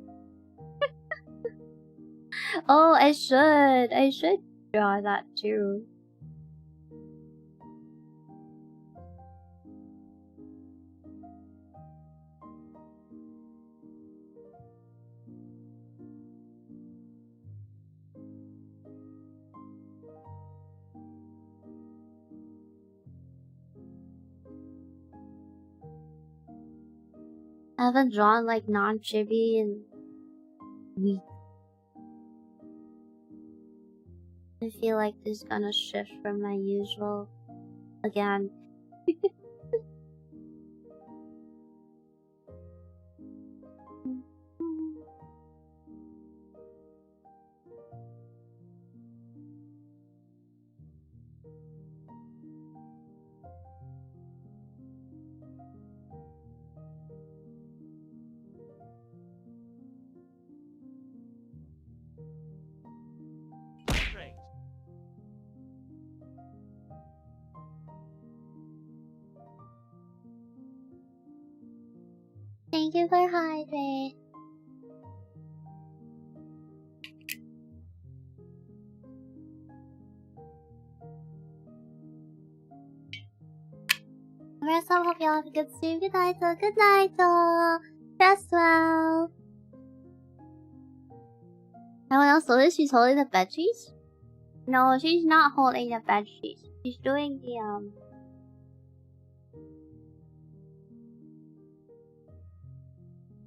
Oh, I should draw that too. I haven't drawn like non-chibi in weeks. I feel like this is gonna shift from my usual again. Thank you for hydrate. Rest up, hope y'all have a good stream. Good night, all. Good night, all. Rest well. Anyone else notice she's holding the bed sheets? No, she's not holding the bed sheets. She's doing the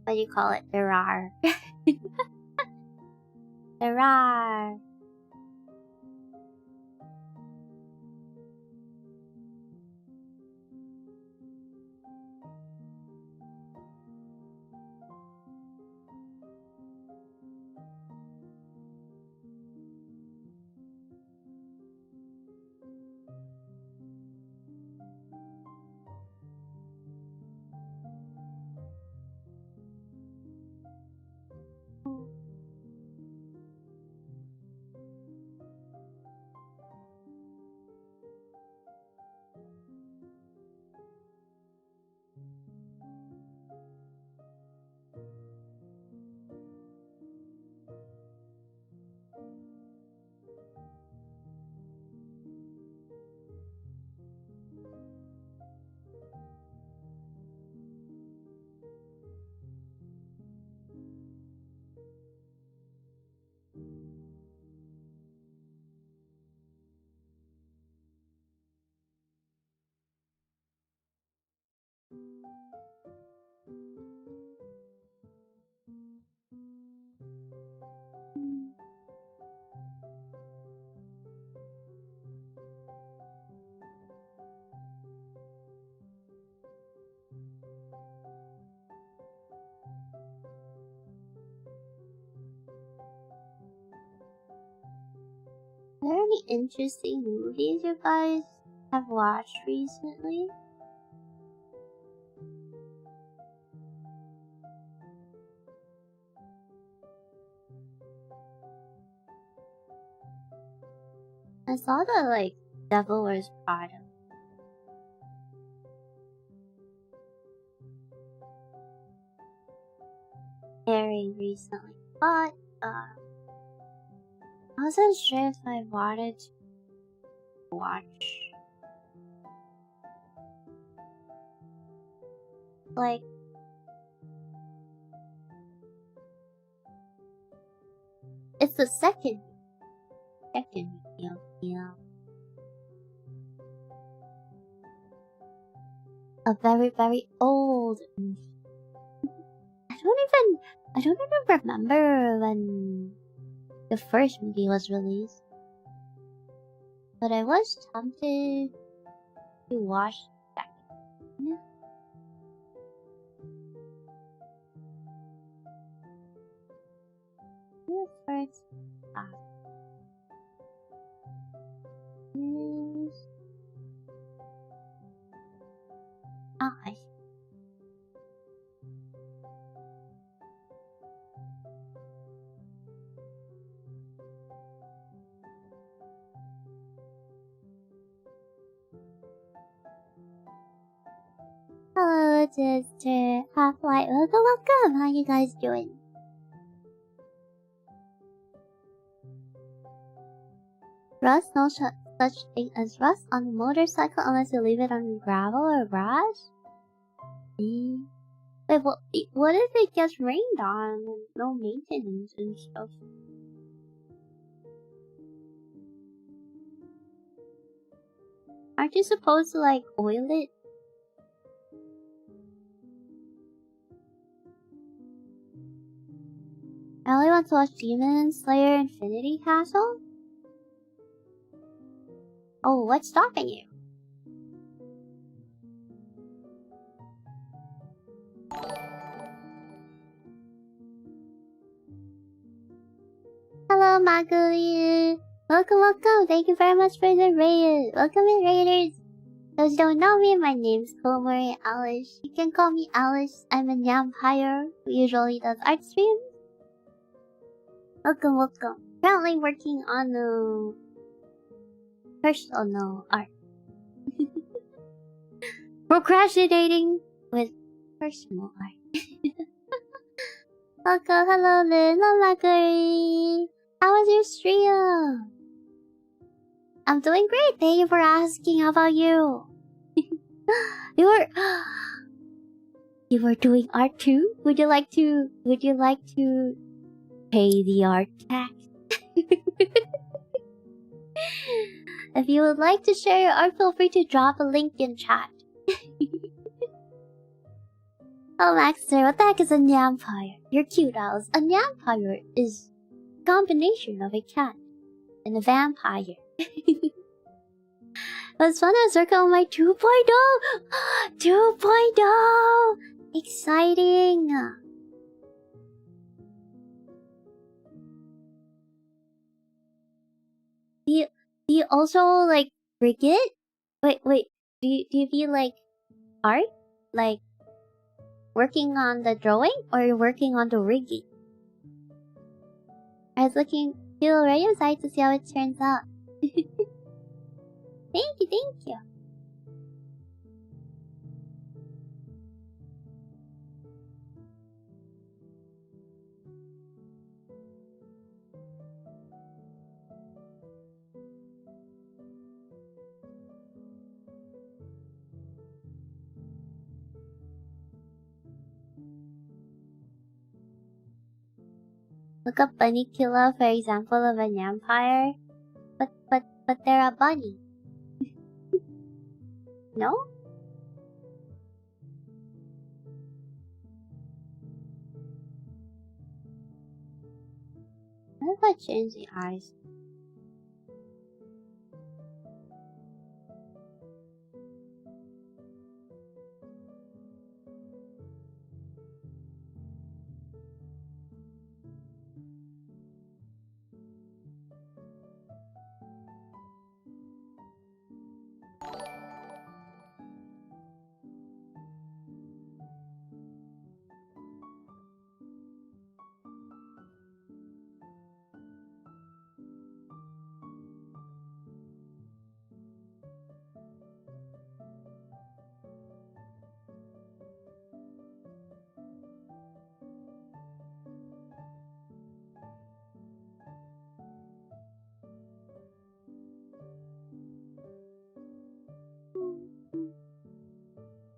what do you call it? There are. There are. Are there any interesting movies you guys have watched recently? I saw that like Devil Wears Prada. Airing recently, but I wasn't sure if I wanted to watch. Like, it's the second video. Yeah. A very, very old movie. I don't even remember when the first movie was released. But I was tempted to watch the second. The first is... Oh, I see. Hello, Sister Half-Light. Welcome. How you guys doing? Rust? No such thing as rust on a motorcycle unless you leave it on gravel or grass? Wait, what if it gets rained on and no maintenance and stuff? Aren't you supposed to like oil it? I only want to watch Demon Slayer Infinity Castle? Oh, what's stopping you? Hello, Maguli. Welcome. Thank you very much for the raid. Welcome in, Raiders. Those who don't know me, my name's Komori Alyss. You can call me Alyss. I'm a vampire who usually does art streams. Welcome. Currently working on personal art. Procrastinating with personal art. Welcome, hello Lynn, hello Maguri. How was your stream? I'm doing great, thank you for asking. How about you? You were doing art too? Would you like to pay the art tax? If you would like to share your art, feel free to drop a link in chat. Oh, Maxter, what the heck is a nyampire? You're cute, Alice. A nyampire is a combination of a cat and a vampire. It was fun to circle on my 2.0! 2.0! Exciting! Do you also, like, rig it? Wait. Do you feel like art? Like, working on the drawing or working on the rigging? I was feel very excited to see how it turns out. Thank you. Look up bunny killer for example of a vampire. But they're a bunny. No? What if I change the eyes?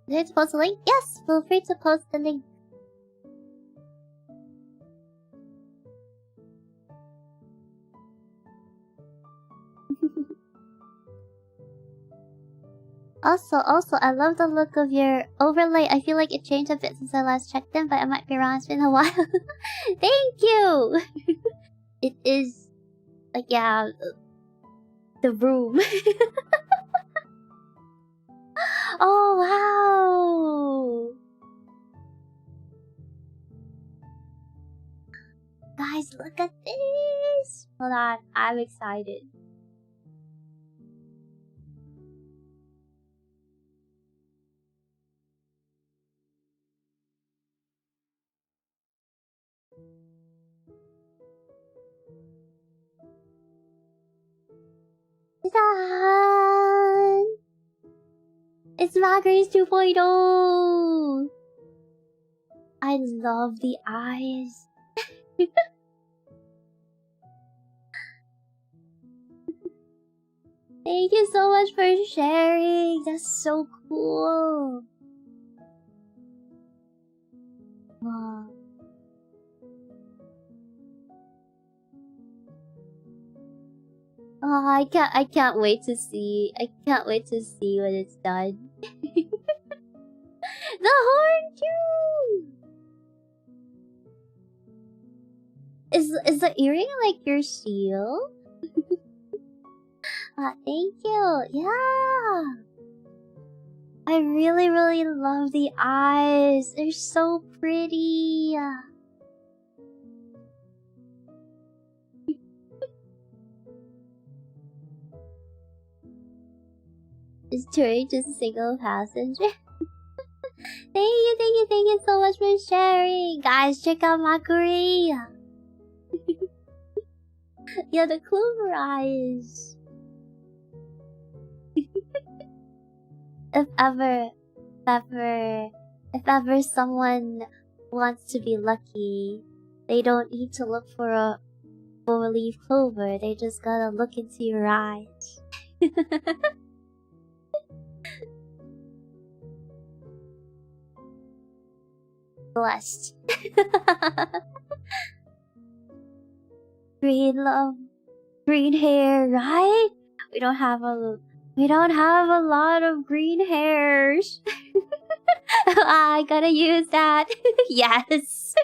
Did I post the link? Yes! Feel free to post the link. Also, I love the look of your overlay. I feel like it changed a bit since I last checked in, but I might be wrong. It's been a while. Thank you! It is, like, yeah, the room. Oh, wow! Guys, look at this! Hold on, I'm excited. Ta-da! It's Macrae's 2.0! I love the eyes. Thank you so much for sharing. That's so cool. Wow. Oh, I can't wait to see. I can't wait to see when it's done. The horn too. Is the earring like your seal? Thank you. Yeah. I really love the eyes. They're so pretty. Is Turing just a single passenger? Thank you so much for sharing. Guys, check out Macrae. Yeah, the clover eyes. If ever someone wants to be lucky, they don't need to look for a four-leaf clover. They just gotta look into your eyes. Blessed. Green love, green hair, right? We don't have a lot of green hairs. I gotta use that. Yes.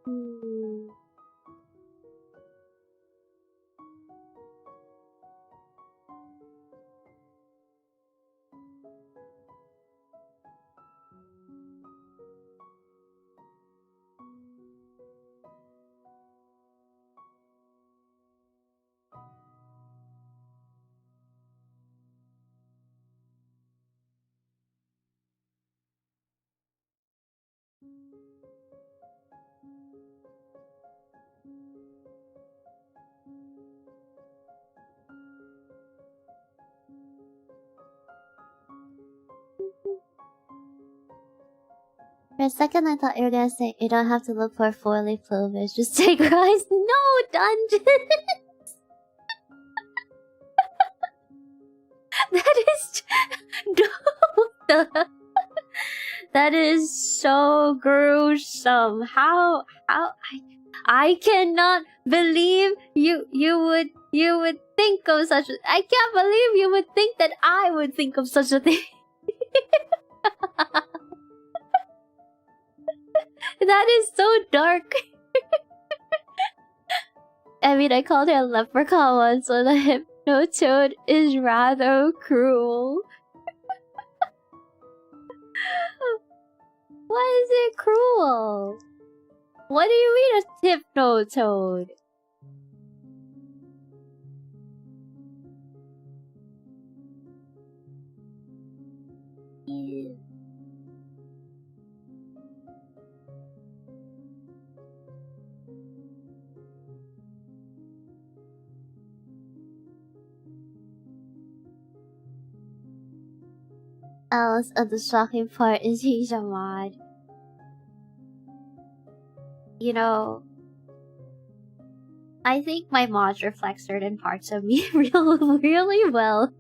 Hmm. For a second, I thought you were gonna say you don't have to look for 4-leaf clovers. Just take rice. No, dungeon. That is no. That is so gruesome. How I cannot believe you would think of such a, I can't believe you would think that I would think of such a thing. That is so dark. I mean, I called her a leprechaun once, so the hypnotoad is rather cruel. Why is it cruel? What do you mean a hypnotoad? Else, the shocking part is he's a mod. You know, I think my mods reflect certain parts of me really well.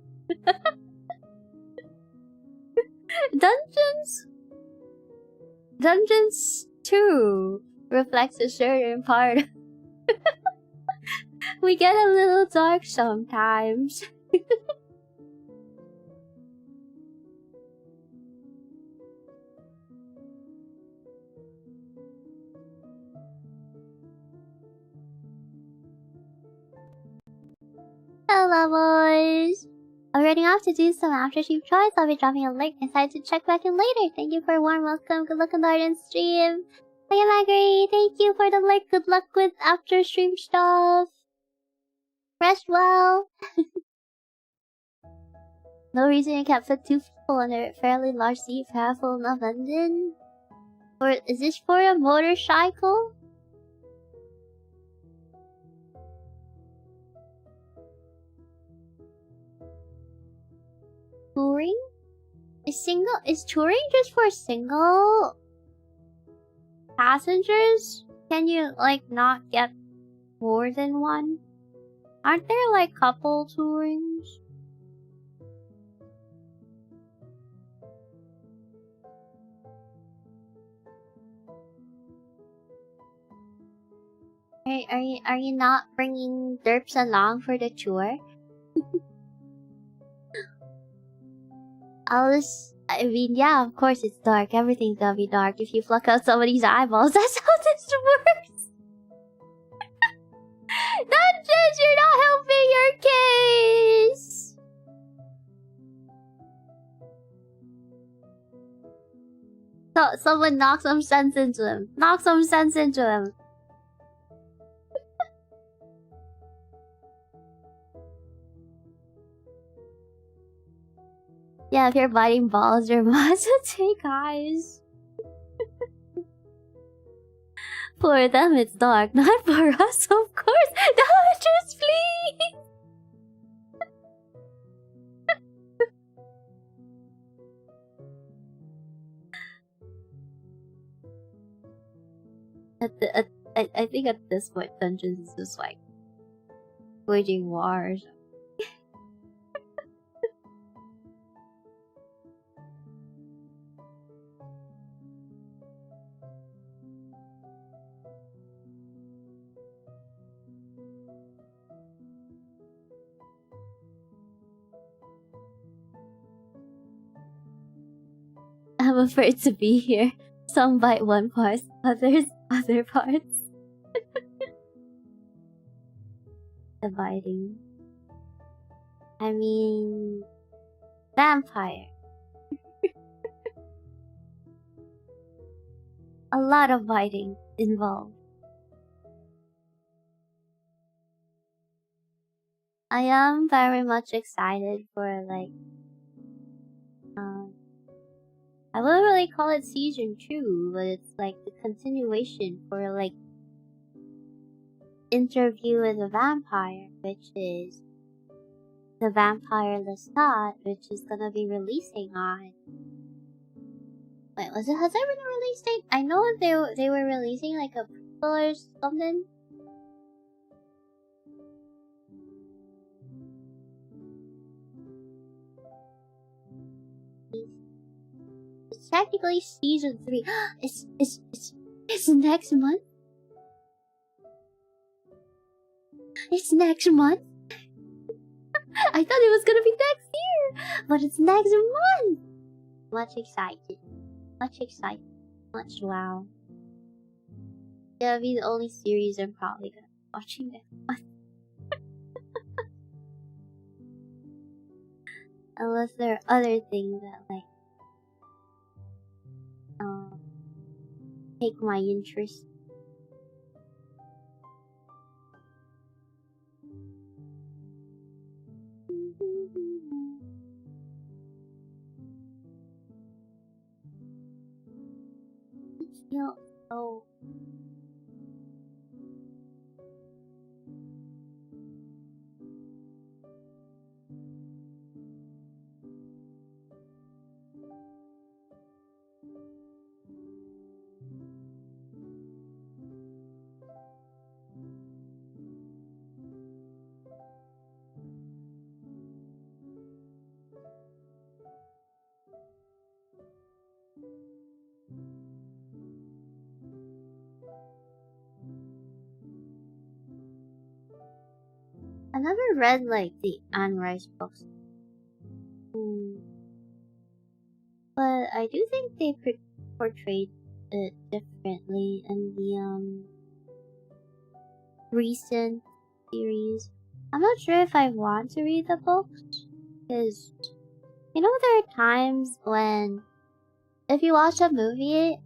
Dungeons 2 reflects a certain part. We get a little dark sometimes. Hello, boys! I'm running off to do some aftershave chores. I'll be dropping a link inside to check back in later. Thank you for a warm welcome. Good luck on the art and stream. Hiya, Magri. Thank you for the like. Good luck with after stream stuff. Rest well. No reason you can't fit 2 people on a fairly large seat for half full enough engine? Or is this for a motorcycle? Touring? Is touring just for single passengers? Can you, like, not get more than one? Aren't there, like, couple tourings? Are you not bringing derps along for the tour? Alyss, I mean, yeah, of course it's dark. Everything's gonna be dark if you pluck out somebody's eyeballs. That's how this works! Dungeons, you're not helping your case! So, someone knock some sense into him. Knock some sense into him. Yeah, if you're biting balls, your must take eyes. For them, it's dark. Not for us, of course. Dodgers, please! I think at this point, Dungeons is just like waging wars. I'm afraid to be here. Some bite one part, others other parts. The biting. I mean, vampire. A lot of biting involved. I am very much excited for like I wouldn't really call it season 2, but it's like the continuation for like Interview with a Vampire, which is the Vampire Lestat, which is gonna be releasing on. Wait, has there been a release date? I know they were releasing like a prequel or something. It's technically season 3. It's next month. It's next month. I thought it was gonna be next year, but it's next month. Much excited. Much wow. That'll be the only series I'm probably gonna be watching next month. Unless there are other things that like take my interest. It feels so I never read like the Anne Rice books. But I do think they portrayed it differently in the recent series. I'm not sure if I want to read the books, because you know there are times when if you watch a movie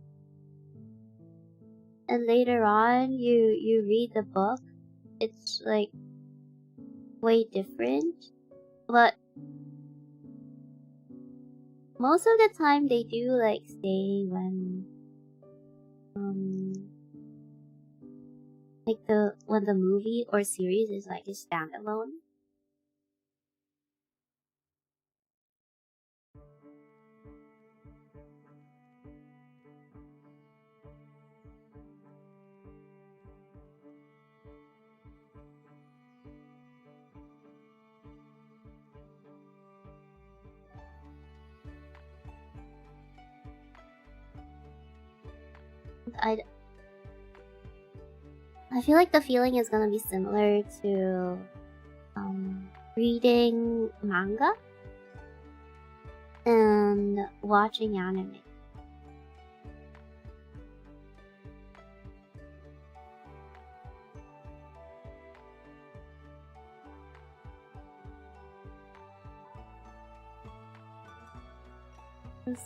and later on you read the book, it's like way different. But most of the time they do like say when like when the movie or series is like a standalone. I feel like the feeling is gonna be similar to reading manga and watching anime.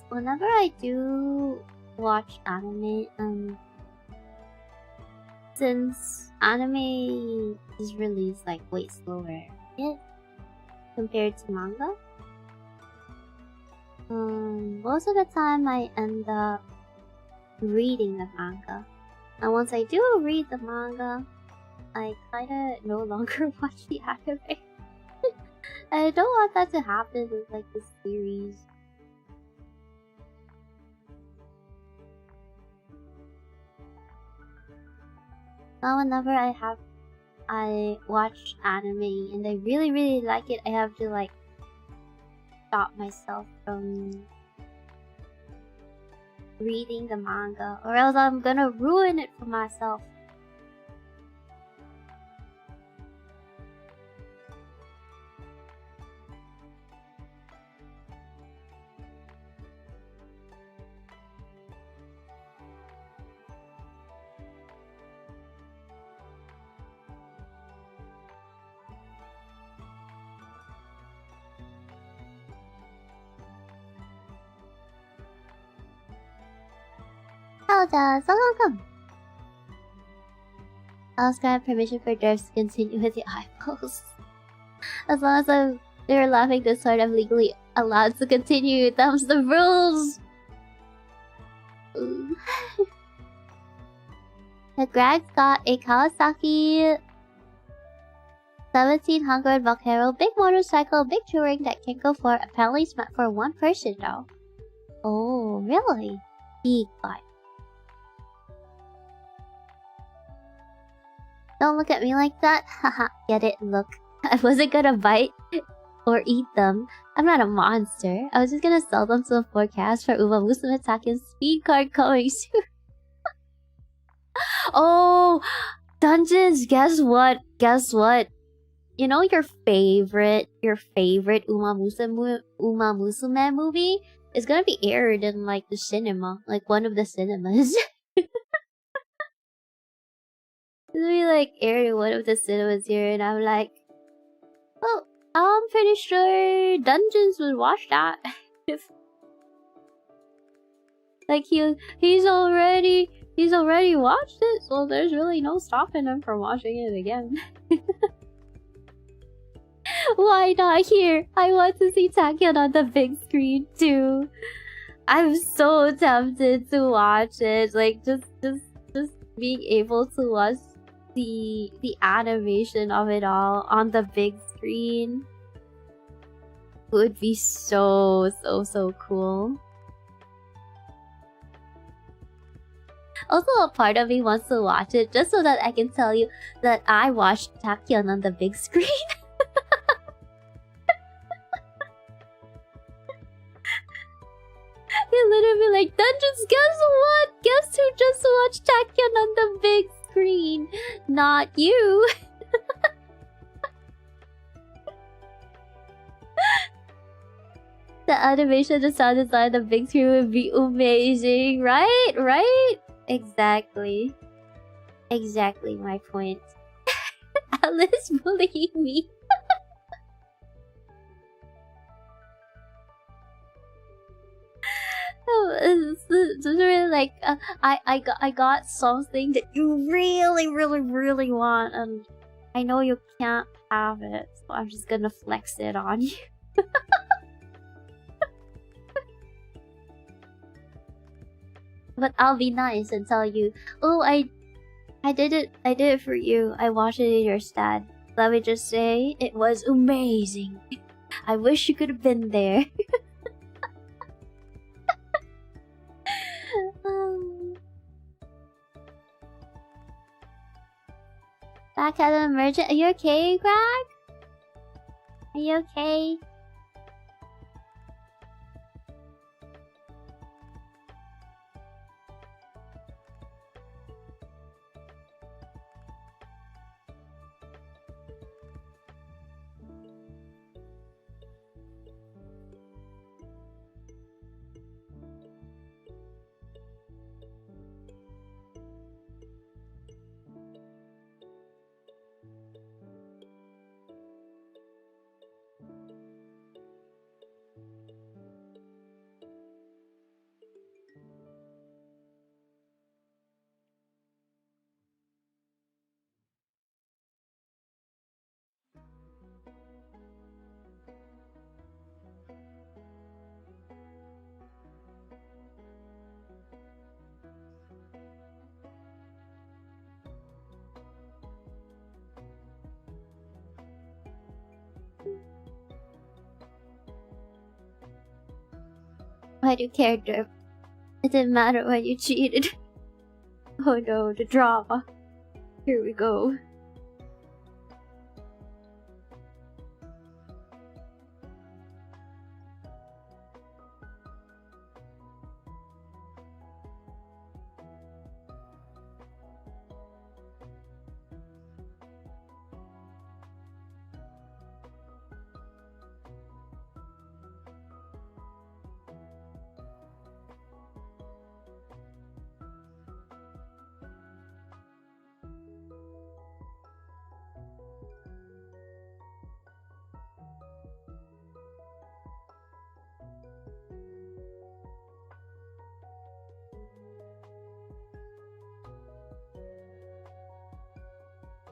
Whenever I do watch anime, since anime is released like way slower compared to manga, most of the time I end up reading the manga. And once I do read the manga, I kinda no longer watch the anime. I don't want that to happen with like the series. Now whenever I watch anime and I really like it, I have to like stop myself from reading the manga, or else I'm gonna ruin it for myself. apologize. Welcome. I'll grant permission for devs to continue with the eyeballs. As long as they're laughing this hard, I'm legally allowed to continue. Them's the rules. The Greg's got a Kawasaki 1700 Volcano, big motorcycle, big touring that can go for. Apparently it's meant for one person though. Oh, really? Big bike. Don't look at me like that. Haha, get it? Look. I wasn't gonna bite or eat them. I'm not a monster. I was just gonna sell them to the forecast for Uma Musume Taken's speed card coming soon. Oh, Dungeons, guess what? Guess what? You know your favorite Uma Musume movie is gonna be aired in like the cinema, like one of the cinemas. It's gonna be like aired in one of the cinemas here, and I'm like, well, I'm pretty sure Dungeons would watch that. Like he's already watched it, so there's really no stopping him from watching it again. Why not here? I want to see Tachyon on the big screen too. I'm so tempted to watch it. Like just being able to watch the animation of it all on the big screen would be so cool. Also, a part of me wants to watch it just so that I can tell you that I watched Tachyon on the big screen. He'll literally be like, Dungeons, guess what? Guess who just watched Tachyon on the big screen? Not you. The animation, the sound design, the big screen would be amazing, right? Right? Exactly my point. Alyss bullying me. It's really like I got something that you really want, and I know you can't have it, so I'm just gonna flex it on you. But I'll be nice and tell you, oh, I did it for you. I watched it in your stead. Let me just say, it was amazing. I wish you could have been there. Back at an emergent. Are you okay, Greg? Are you okay? Why do you care, Derp? It didn't matter when you cheated. Oh no, the drama. Here we go.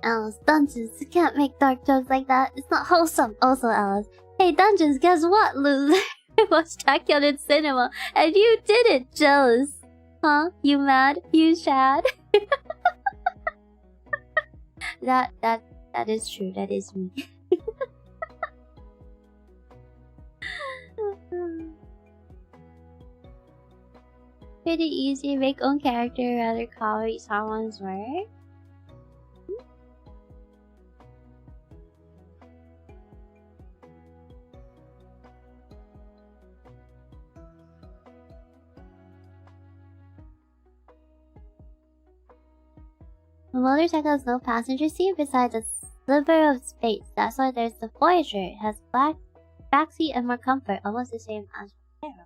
Alice, Dungeons, you can't make dark jokes like that. It's not wholesome. Also, Alice. Hey, Dungeons, guess what, loser? I watched Dracula in cinema, and you didn't. Jealous. Huh? You mad? You sad? That is true. That is me. Pretty easy. Make own character, rather copy someone's work. The motorcycle has no passenger seat besides a sliver of space. That's why there's the Voyager. It has back seat and more comfort, almost the same as Aero.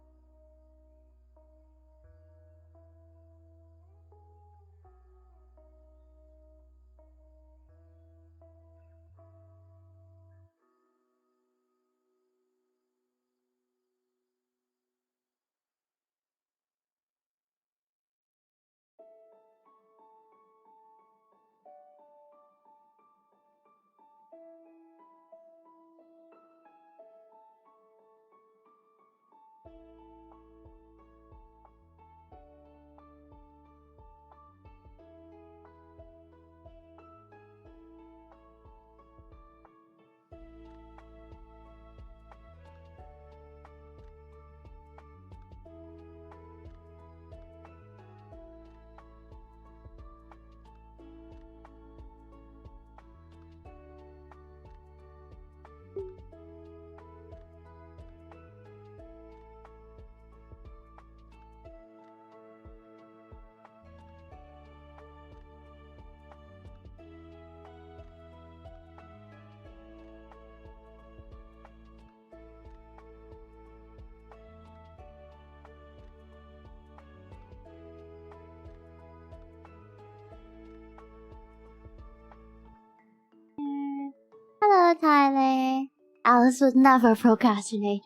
Hello, Tyler. Alice would never procrastinate.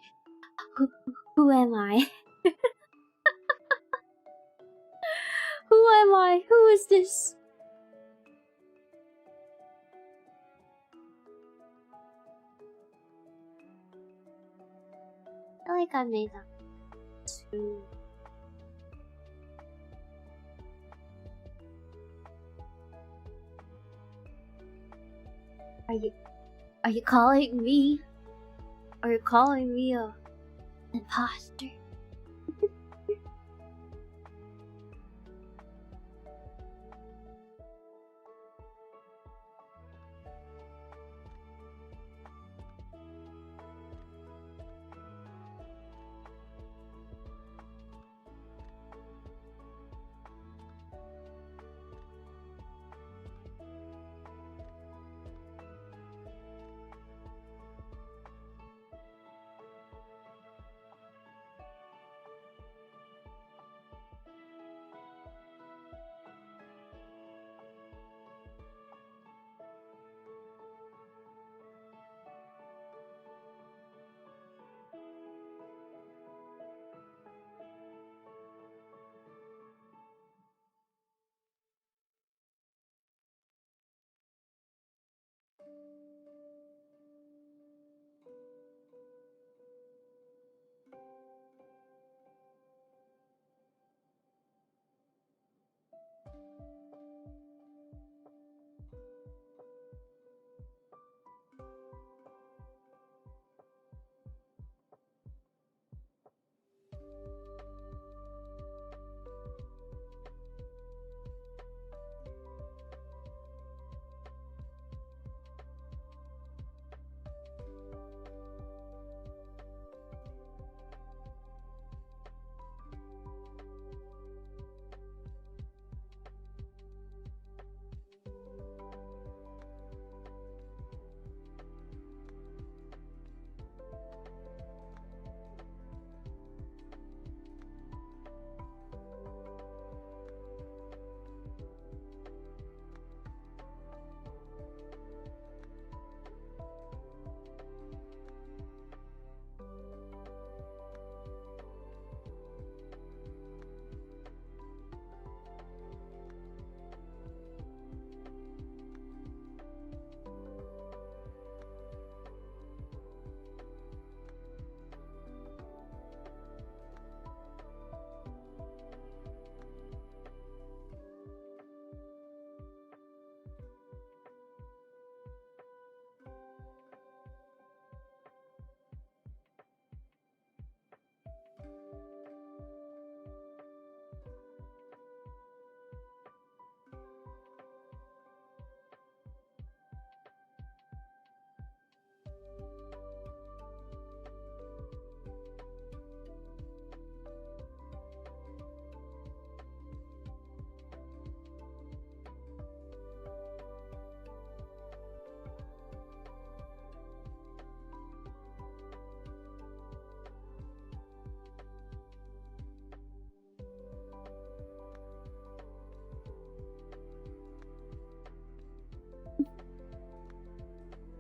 Who am I? Who am I? Who is this? I feel like I made that too. Are you calling me? Are you calling me a imposter?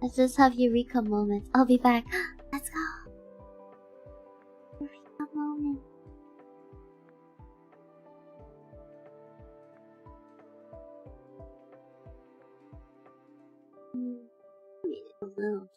Let's just have Eureka moment. I'll be back. Let's go. Eureka moment. A little.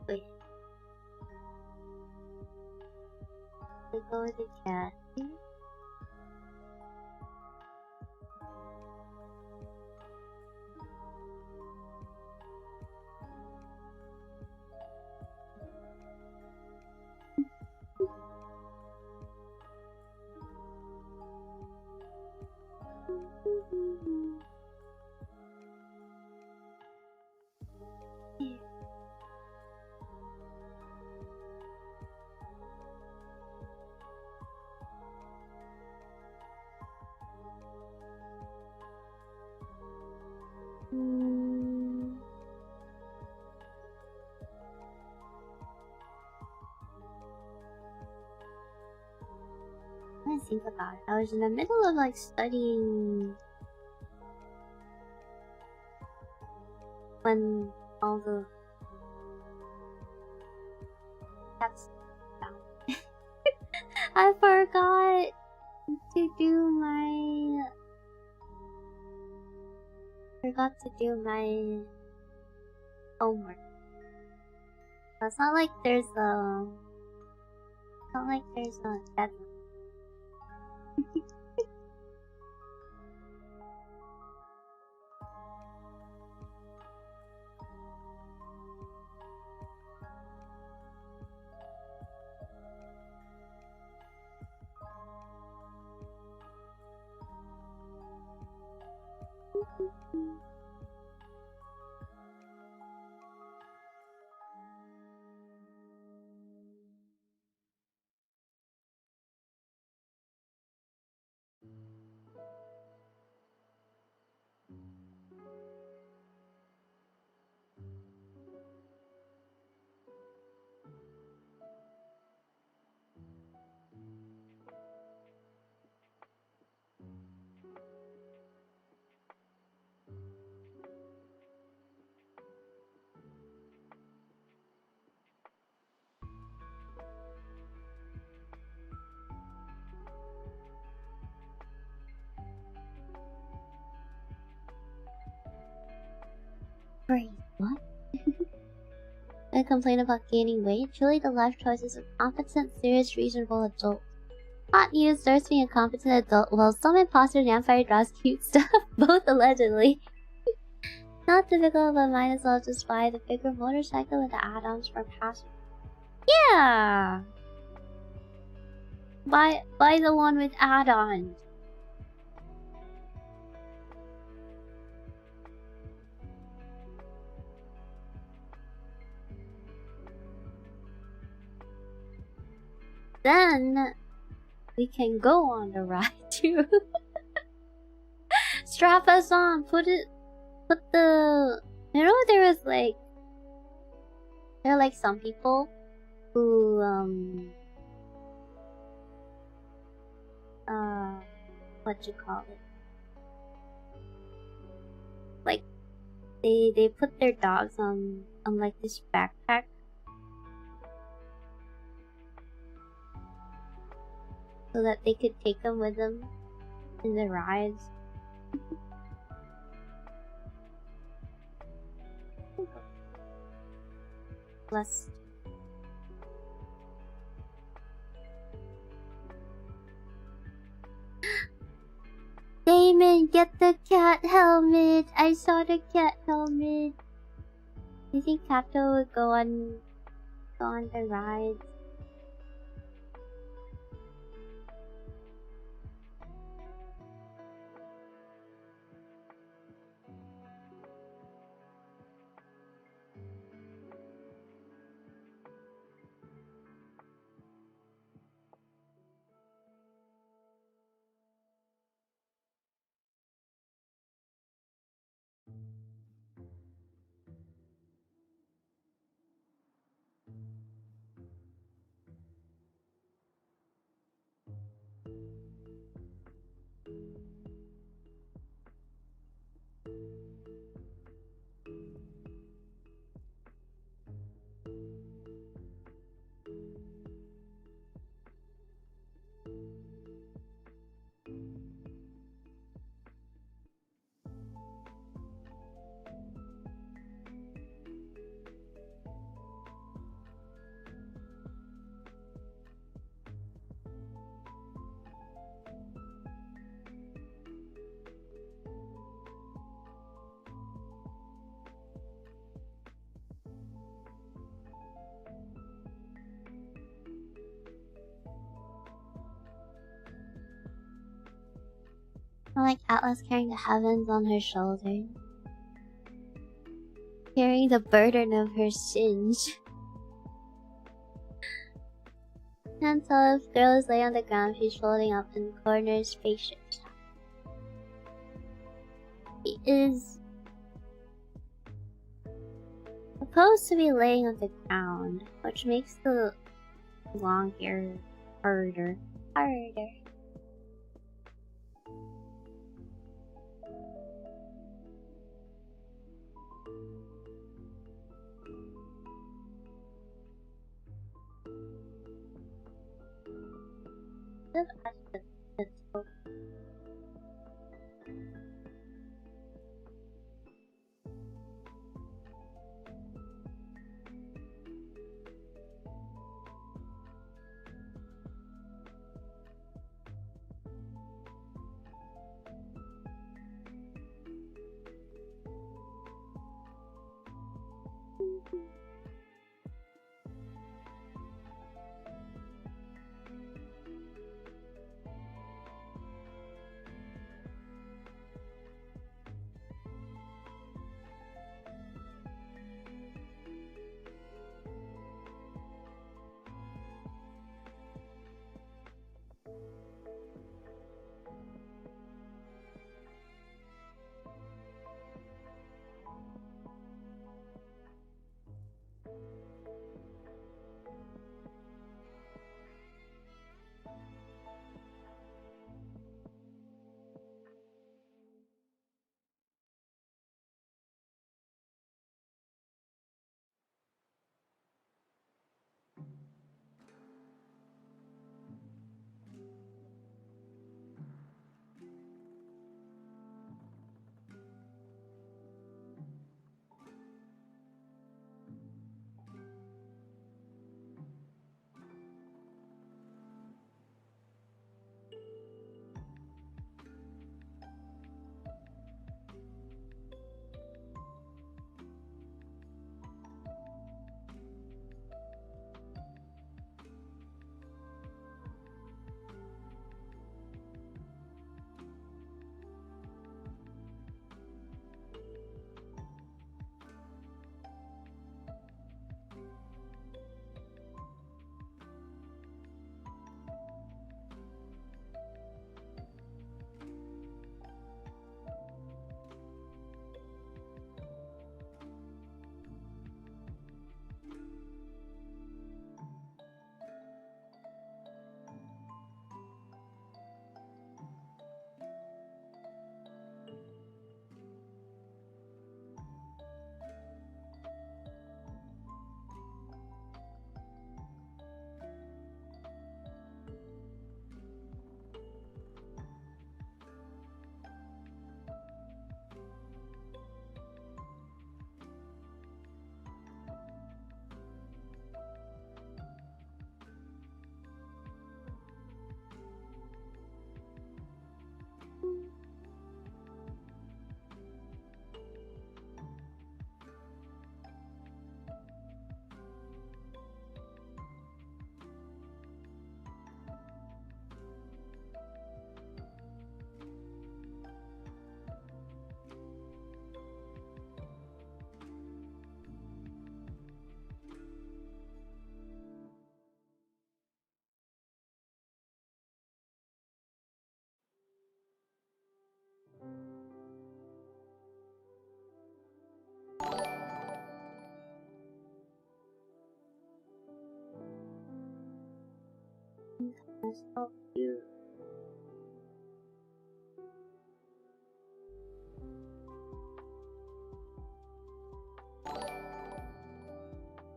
Wait. I go with the cat. I didn't think about it. I was in the middle of like studying when all the cats found. I forgot to do my homework. It's not like there's a deadline. Great. What? I complain about gaining weight. Truly, the life choices of competent, serious, reasonable adult. Hot news starts being a competent adult, while some imposter vampire draws cute stuff, both allegedly. Not difficult, but might as well just buy the bigger motorcycle with the add-ons for pass. Yeah! Buy the one with add-ons. Then we can go on the ride too. Strap us on. Put the. You know, there was like. There are like some people who what you call it? Like they put their dogs on like this backpack. So that they could take them with them in the rides. Plus, Damon, get the cat helmet. I saw the cat helmet. Do you think Kato would go on the rides? I like Atlas carrying the heavens on her shoulders, carrying the burden of her sins. Can't tell if girl is laying on the ground, she's folding up in the corner, spaceship. She is supposed to be laying on the ground, which makes the long hair harder. That's so cute.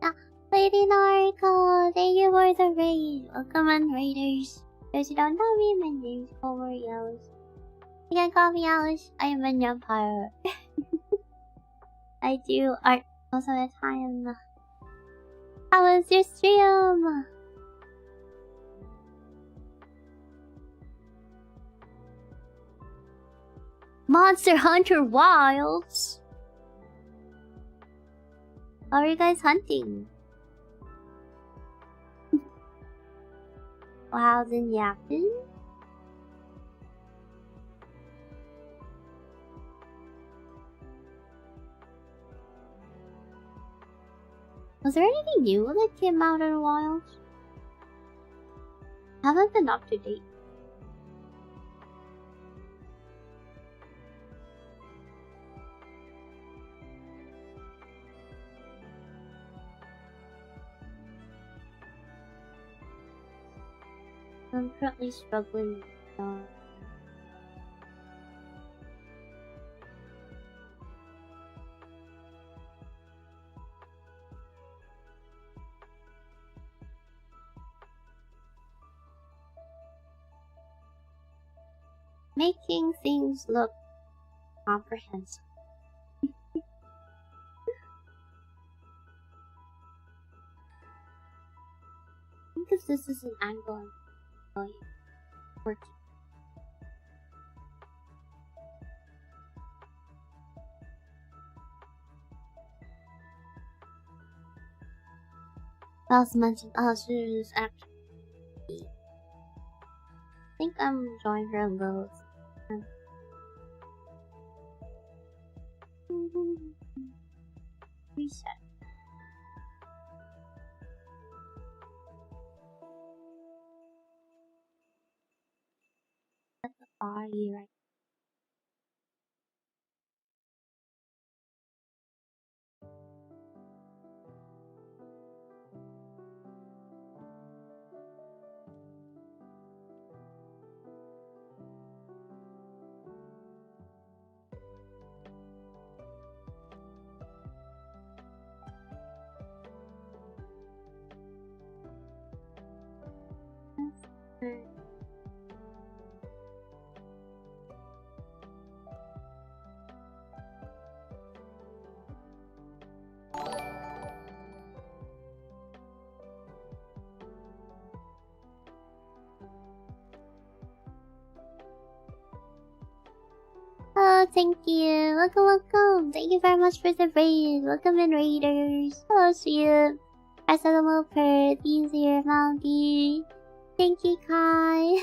Ah, Lady Narco, thank you for the raid. Welcome on Raiders. Those who don't know me, my name's Homer Alyss. You can call me Alyss. I am a vampire. I do art most of the time. How was your stream? Monster Hunter Wilds. How are you guys hunting? Wilds and yapping? Was there anything new that came out in Wilds? Haven't been up to date. I'm currently struggling with making things look comprehensive. I think if this is an angle, I'm going working. Else mentioned Alyss actually. I think I'm enjoying her lows. Reset. Set the body right. Oh, thank you. Welcome, welcome. Thank you very much for the raid. Welcome in, Raiders. Hello, Sweet. Arsenal Pert, Easier, Mounty. Thank you, Kai.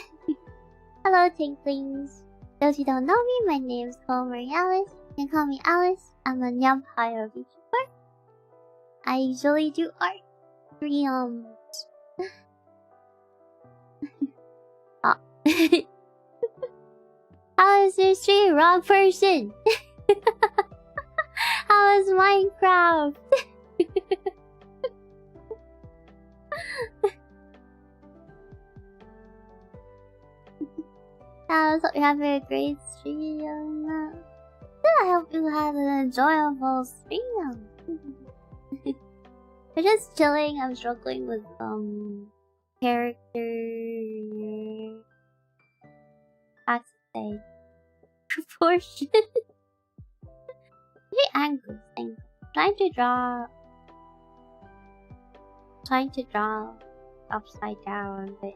Hello, Tinklings. Those who don't know me, my name's Homer Alyss. You can call me Alyss. I'm a vampire VTuber. I usually do art streams. Oh. How is your stream? Wrong person. How is Minecraft? I hope you're having a great stream. I hope you had an enjoyable stream. We're just chilling. I'm struggling with character. How to say proportion. Maybe angles. Trying to draw upside down, but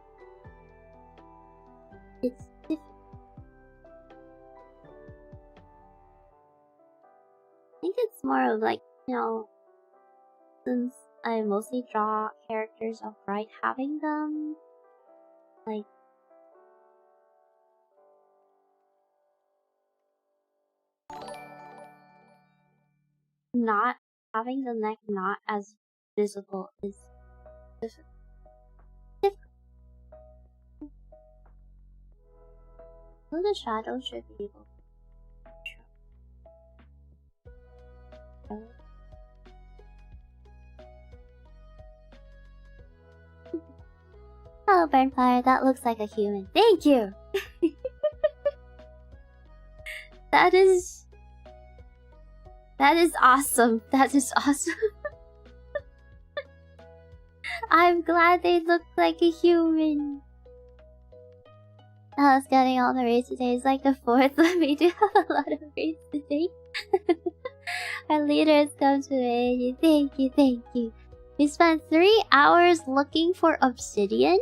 it's difficult. I think it's more of like, since I mostly draw characters upright, having them like not having the neck not as visible is difficult. So the shadow should be able to show. Hello, Burnfire. That looks like a human. Thank you! That is awesome. That is awesome. I'm glad they look like a human. I was getting all the raids today. It's like the 4th, but we do have a lot of raids today. Our leaders come to raid. Thank you, thank you. We spent 3 hours looking for obsidian.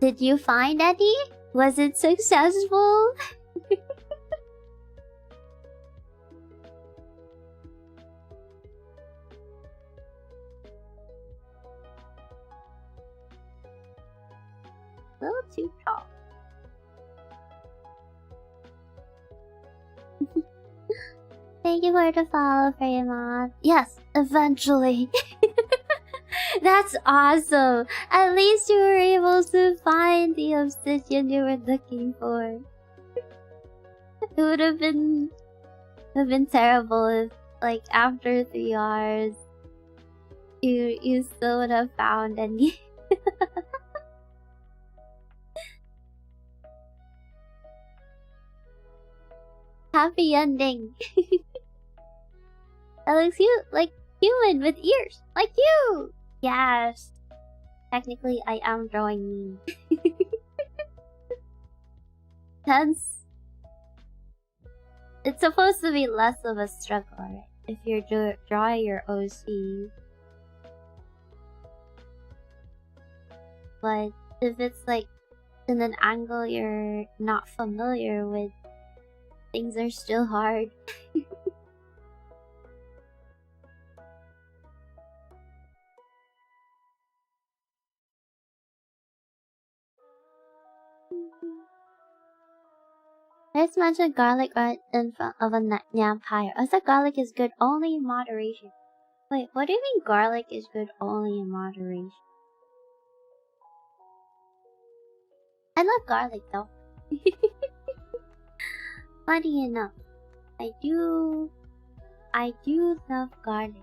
Did you find any? Was it successful? A little too tall. Thank you for the follow, Fremont. Yes, eventually. That's awesome. At least you were able to find the obsidian you were looking for. It would have been terrible if, like, after 3 hours, you still would have found any. Happy ending. That looks like human with ears, like you. Yes. Technically, I am drawing me. Hence, it's supposed to be less of a struggle, right? If you're drawing your OC. But if it's like in an angle you're not familiar with, things are still hard. Let's mention garlic right in front of a vampire. I said garlic is good only in moderation. Wait, what do you mean garlic is good only in moderation? I love garlic though. Funny enough, I do love garlic.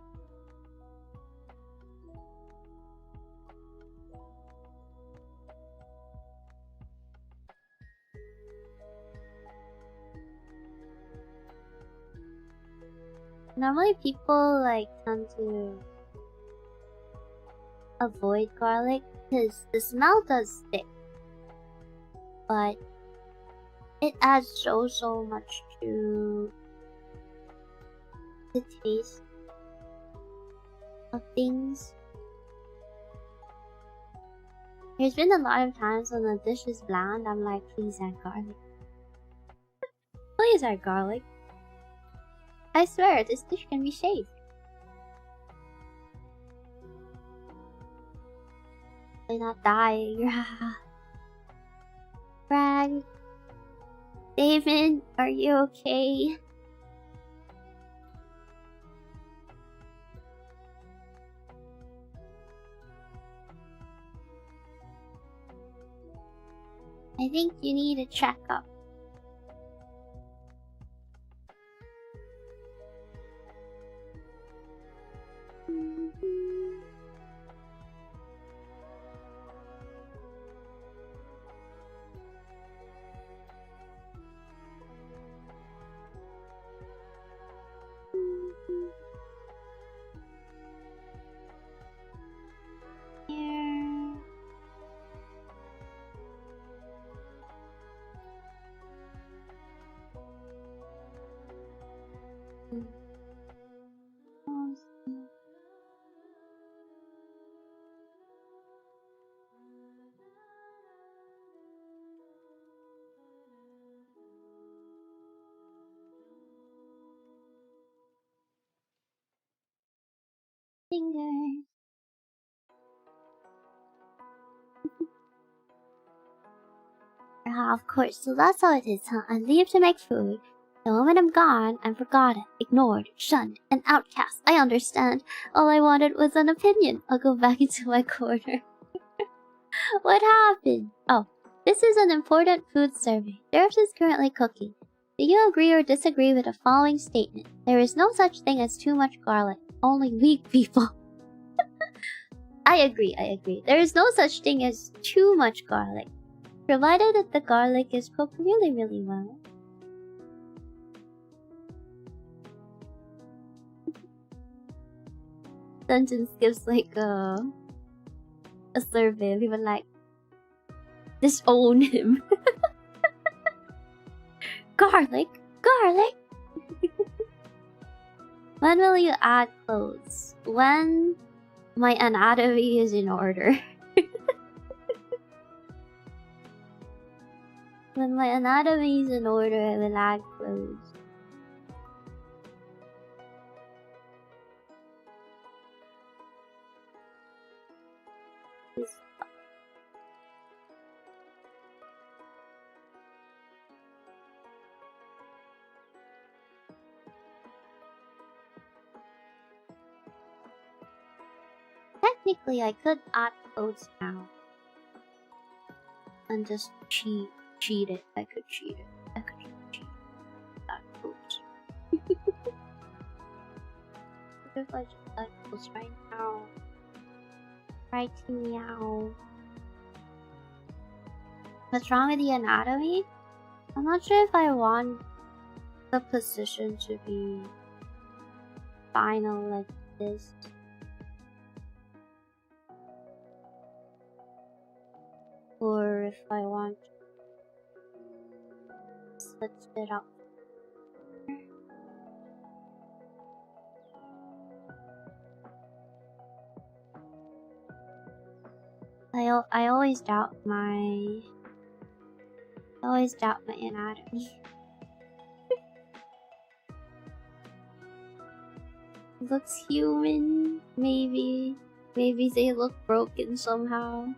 Normally people like tend to avoid garlic because the smell does stick. But it adds so much to the taste of things. There's been a lot of times when the dish is bland, I'm like, please add garlic. Please add garlic. I swear, this dish can be saved. They're not dying. Brag. David, are you okay? I think you need a checkup. Fingers. Of course, so that's how it is, huh? I leave to make food. The moment I'm gone, I'm forgotten, ignored, shunned, an outcast. I understand. All I wanted was an opinion. I'll go back into my corner. What happened? Oh, this is an important food survey. Sheriff is currently cooking. Do you agree or disagree with the following statement? There is no such thing as too much garlic. Only weak people. I agree, I agree. There is no such thing as too much garlic, provided that the garlic is cooked really, really well. Dungeons gives like a survey. We were like, disown him. Garlic, garlic. When will you add clothes? When my anatomy is in order. When my anatomy is in order, I will add clothes. Technically, I could add clothes now. And just cheat it. I could cheat it. I could cheat it. Add clothes. What if I just add clothes right now? Right meow. What's wrong with the anatomy? I'm not sure if I want the position to be final like this. Or if I want to switch it up. I always doubt my anatomy. Looks human, maybe they look broken somehow.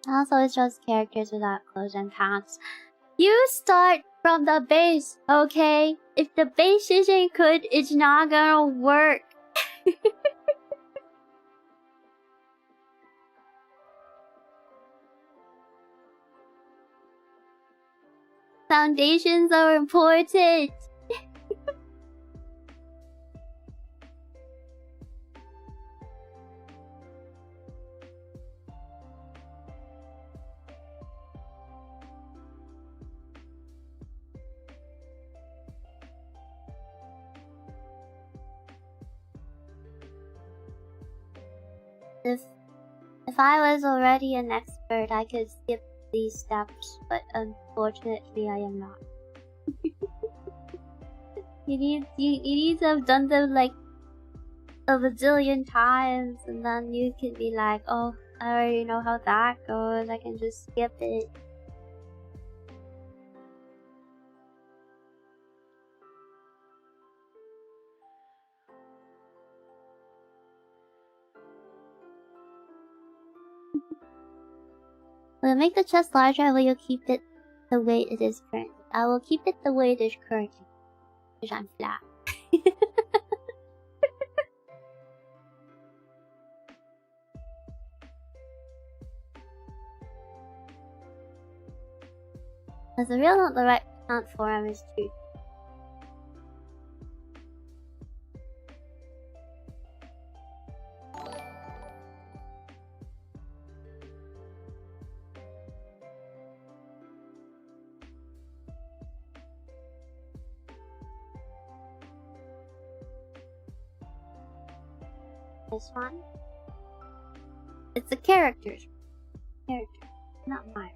Also, it's just characters without clothes and pants. You start from the base, okay? If the base isn't good, it's not gonna work. Foundations are important. If I was already an expert, I could skip these steps, but unfortunately I am not. you need to have done them like a bazillion times, and then you can be like, oh, I already know how that goes, I can just skip it. Will you make the chest larger, or will you keep it the way it is currently? I will keep it the way it is currently, because I'm flat. As the real, not the right plant form is true. This one? It's the character's character, not mine.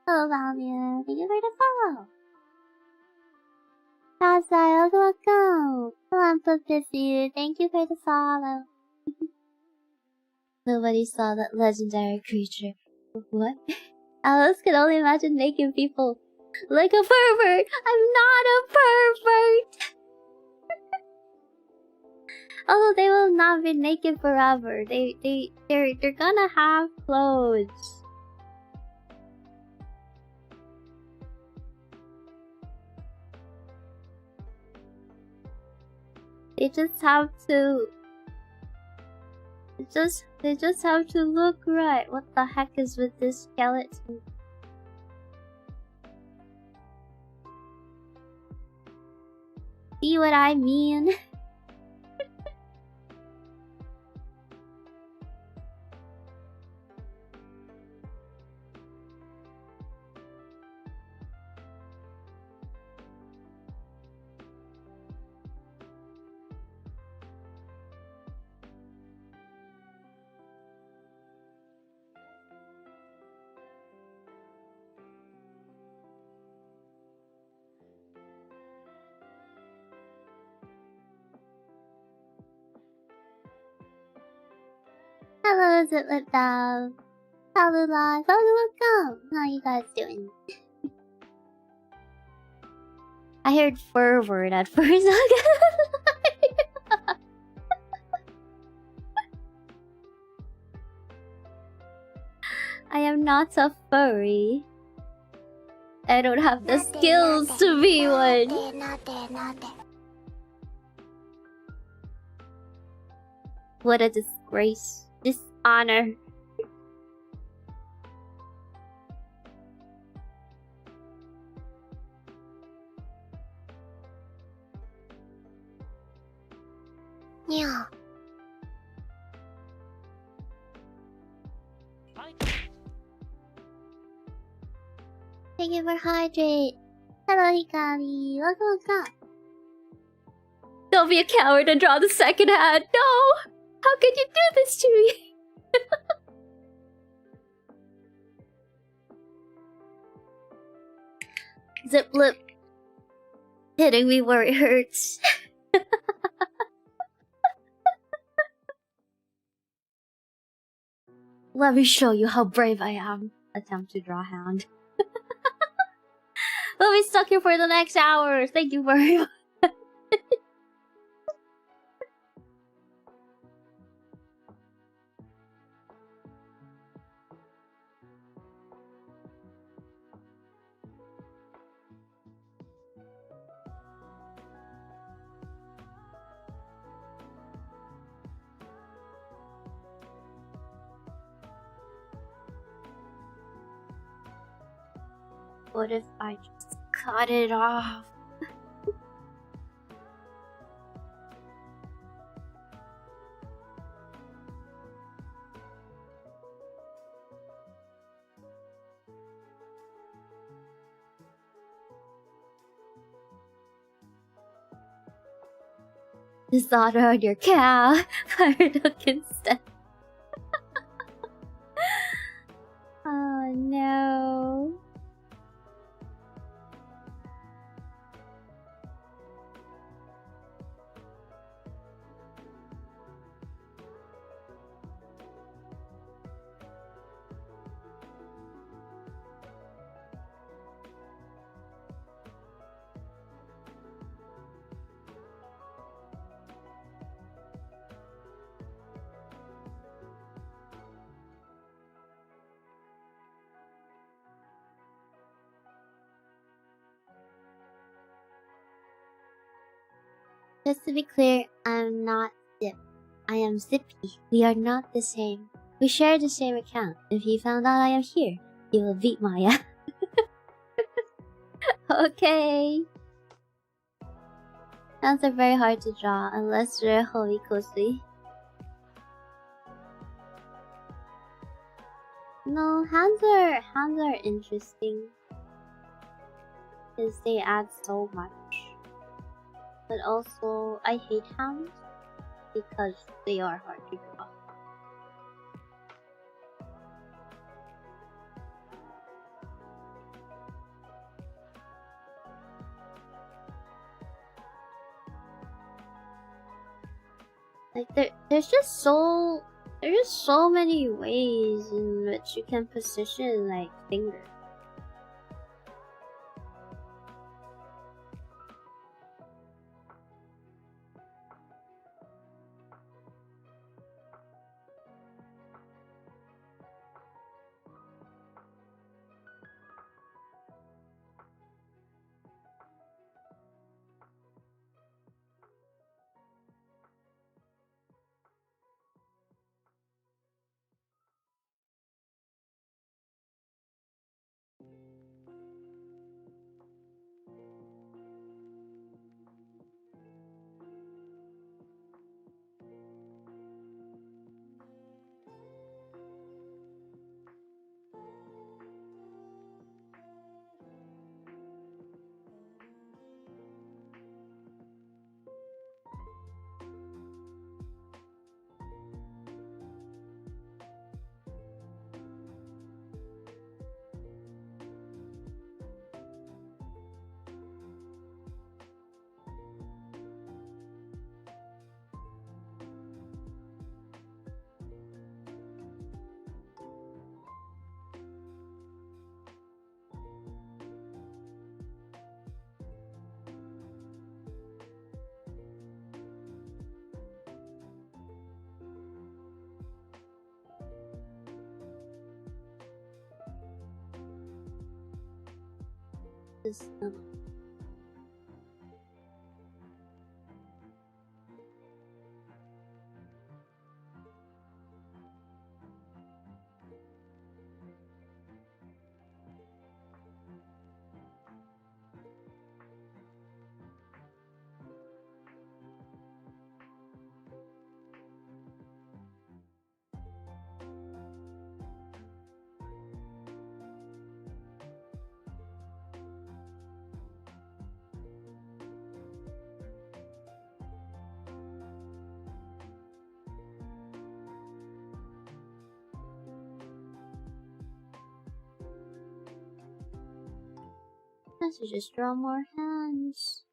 Hello, Valia. Thank you for the follow. Rafael, welcome. Hello, Pissy. Thank you for the follow. Nobody saw that legendary creature. What? Alice can only imagine making people like a pervert. I'm not a pervert. Although they will not be naked forever. They're gonna have clothes. They just have to. They just have to look right. What the heck is with this skeleton? See what I mean? Hello, Ziplet Dove. Hello, Live. Welcome. How you guys doing? I heard pervert at first. I am not a furry. I don't have the skills to be one. What a disgrace. Dishonor. Yeah. Thank you for hydrate. Hello, Hikari. Welcome. Don't be a coward and draw the second hand. No! How could you do this to me? Zip lip. Hitting me where it hurts. Let me show you how brave I am. Attempt to draw hand. We'll be stuck here for the next hour. Thank you very much. What if I just cut it off? Dishonor on your cow. Paradox instead. Oh no. Just to be clear, I'm not Zip. I am Zippy. We are not the same. We share the same account. If he found out I am here, he will beat my ass. Okay. Hands are very hard to draw unless you're holy closely. No, hands are interesting. Because they add so much. But also, I hate hands because they are hard to draw. Like there's just so There's just so many ways in which you can position like finger. This Let's just draw more hands.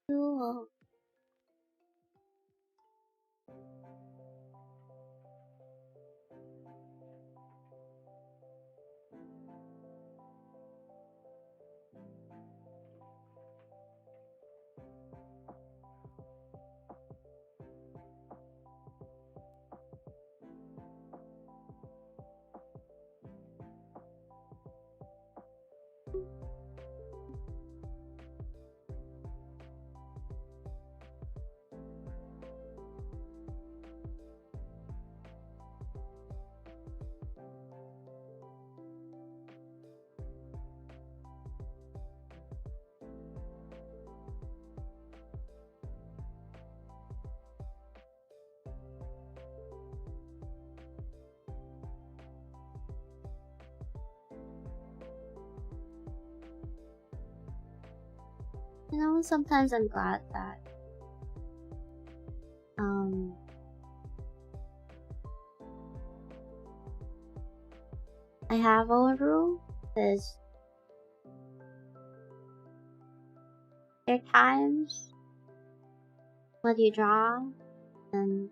Cool. You know, sometimes I'm glad that I have a rule, because there are times when you draw and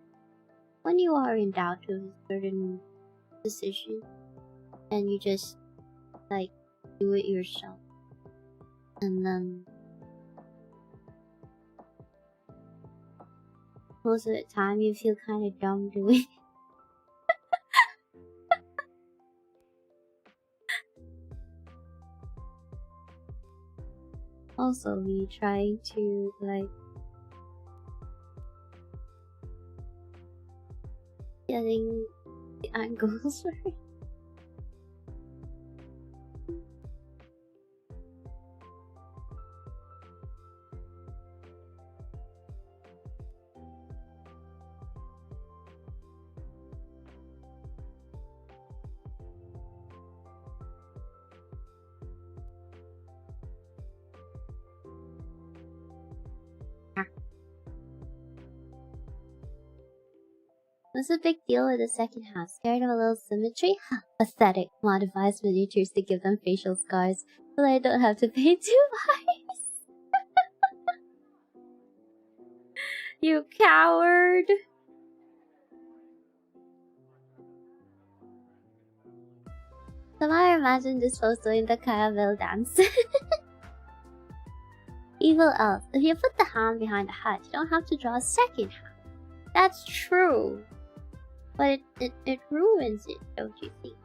when you are in doubt of a certain decision and you just like do it yourself, and then most of the time you feel kind of dumb doing it. Also me trying to like getting the angles right. What's the big deal with the second half? Scared of a little symmetry? Ha! Pathetic. Modifies miniatures to give them facial scars, but I don't have to pay 2 eyes. You coward! Somehow imagine this post doing the caramel dance. Evil elf. If you put the hand behind the hat, you don't have to draw a second hand. That's true. But it ruins it, don't you think?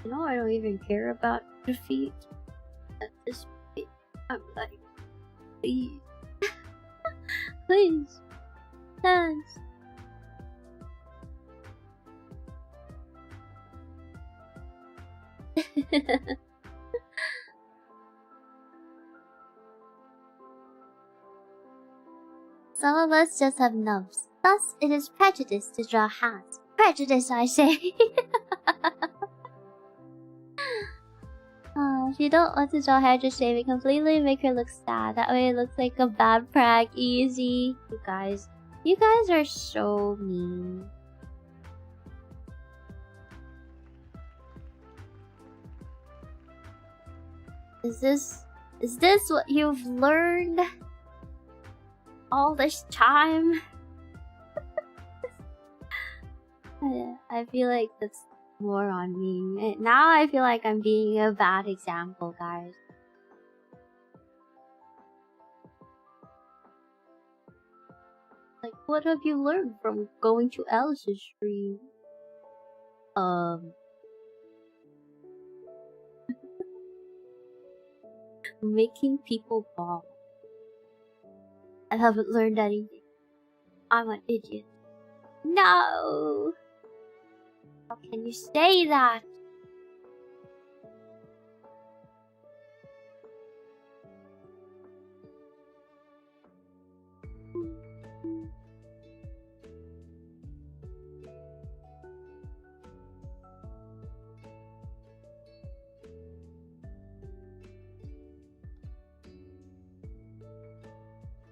You know, I don't even care about defeat at this point. I'm like, please. Please. Thanks. Some of us just have nubs. Thus, it is prejudice to draw hands. Prejudice, I say. If you don't want to draw hair, just shave it completely and make her look sad. That way it looks like a bad prank. Easy. You guys are so mean. Is this what you've learned all this time? I feel like that's more on me. Now I feel like I'm being a bad example, guys. Like, what have you learned from going to Alyss's stream? Making people ball. I haven't learned anything. I'm an idiot. No! How can you say that?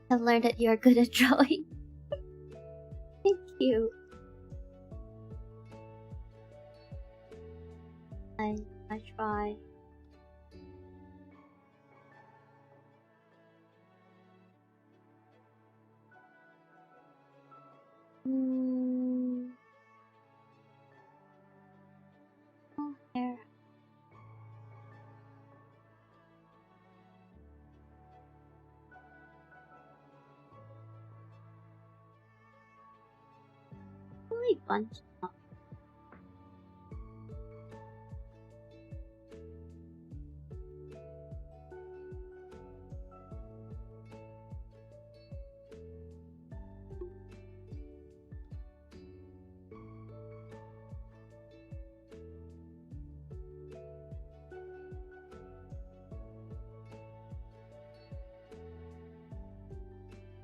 I've learned that you're good at drawing. Thank you. I try. Oh, hair. Really bunch up.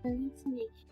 I need to make sure.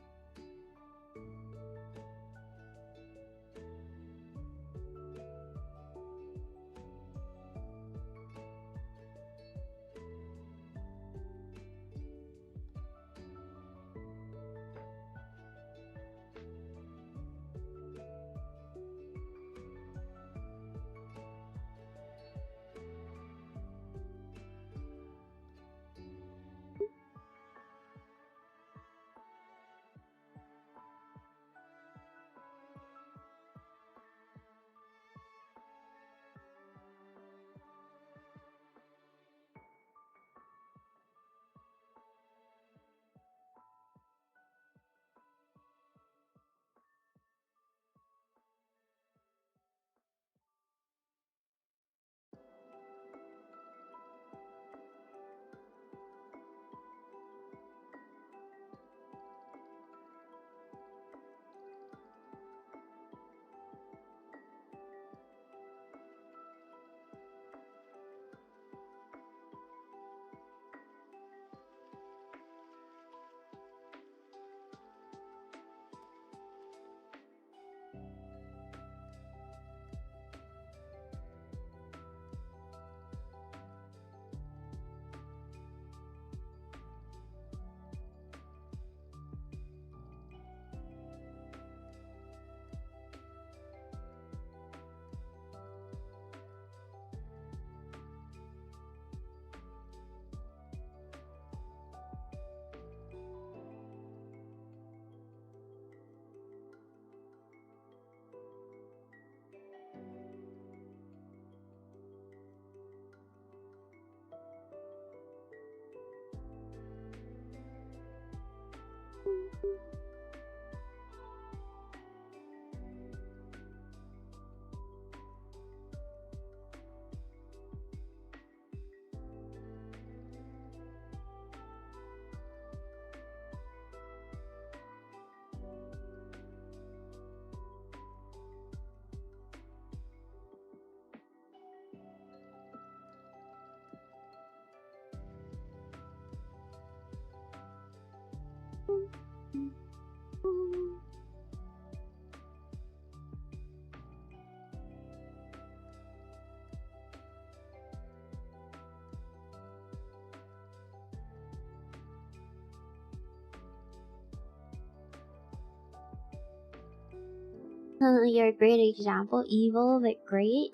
You're a great example. Evil but great.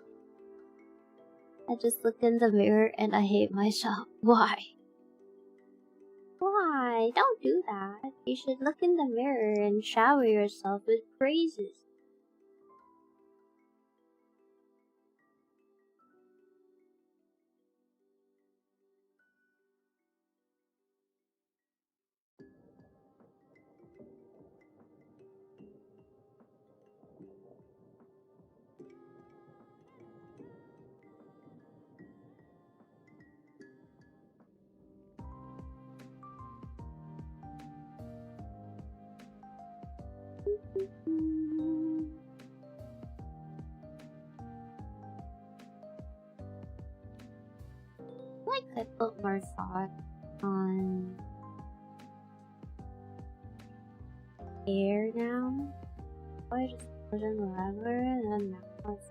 I just look in the mirror and I hate myself. Why? Why? Don't do that. You should look in the mirror and shower yourself with praises. Like I put more thought on hair now. I just put in whatever and now it's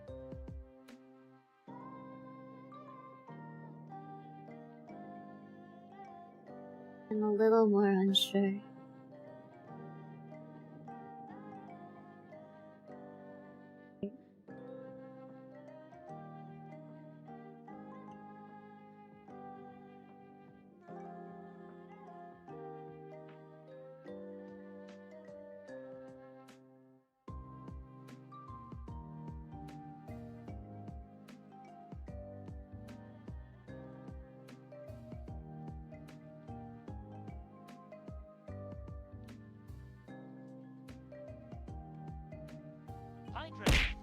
I'm a little more unsure. Hydrate.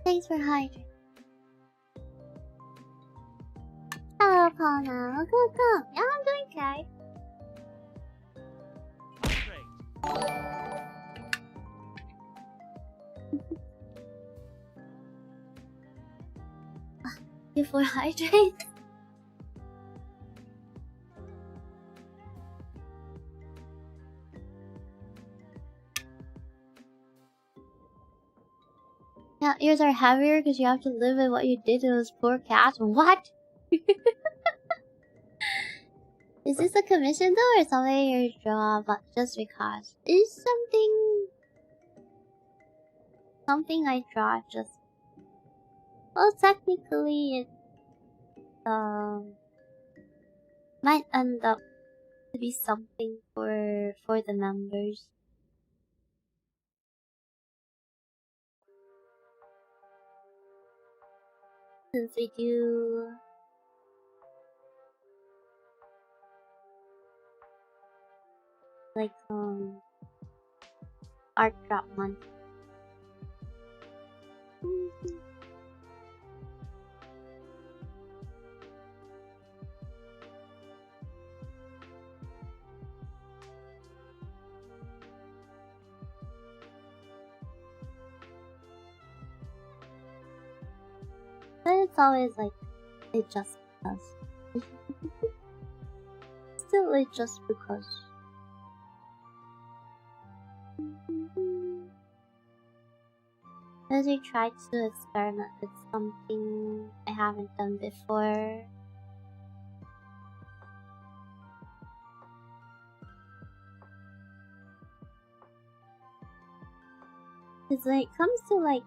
Thanks for hydrating. Hello, Paula. Welcome. Yeah, I'm doing okay. Hydrate. Before hydrate. Yeah, ears are heavier because you have to live with what you did to those poor cats. What? Is this a commission though, or something you draw but just because? Is something I draw just well technically it might end up to be something for the members. Since we do like art drop month. But it's always like it just because. Still it just because. As we try to experiment with something I haven't done before. Cause when it comes to like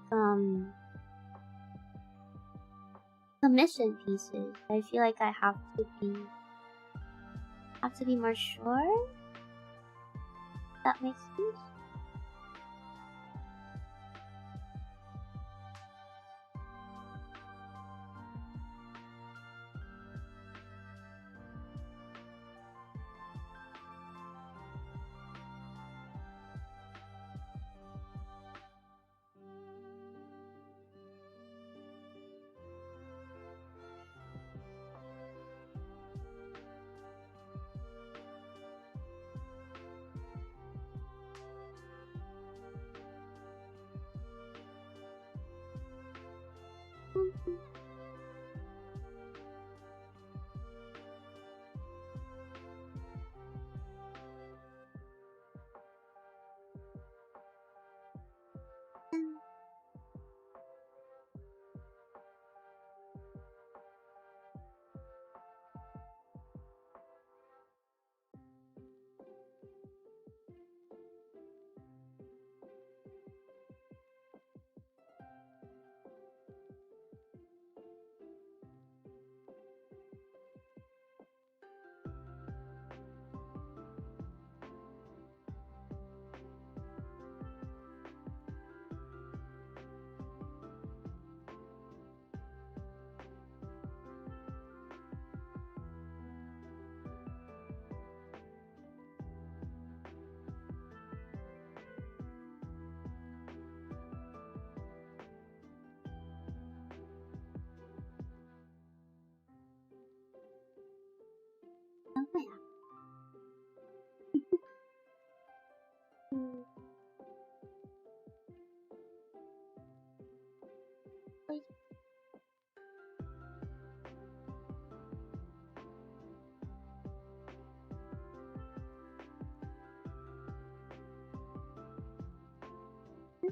commission pieces, I feel like I have to be more sure. That makes sense.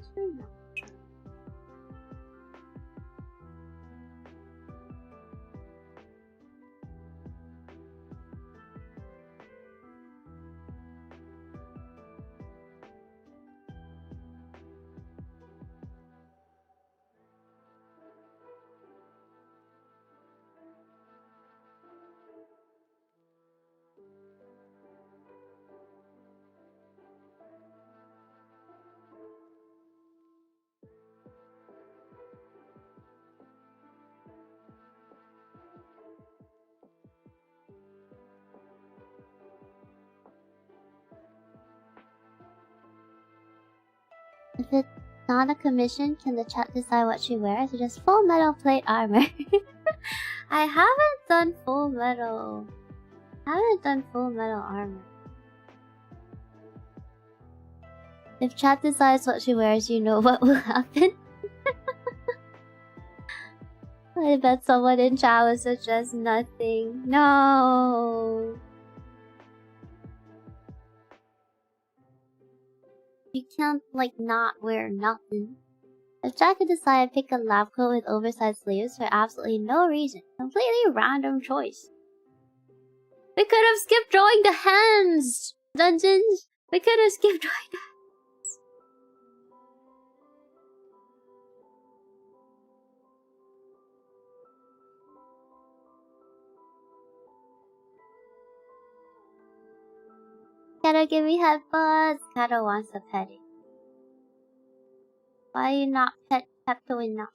Actually, no. If it's not a commission, can the chat decide what she wears or just full metal plate armor? I haven't done full metal. I haven't done full metal armor. If chat decides what she wears, you know what will happen. I bet someone in chat will suggest nothing. No. You can't, like, not wear nothing. If Jack could decide to pick a lab coat with oversized sleeves for absolutely no reason, completely random choice. We could have skipped drawing the hands! Dungeons! We could have skipped drawing the hands. Kato, give me headbutts! Kato wants a petting. Why are you not pet Pepto enough?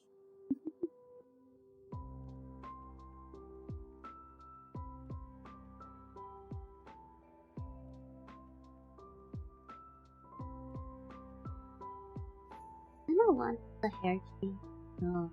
I don't want the hair to be. No.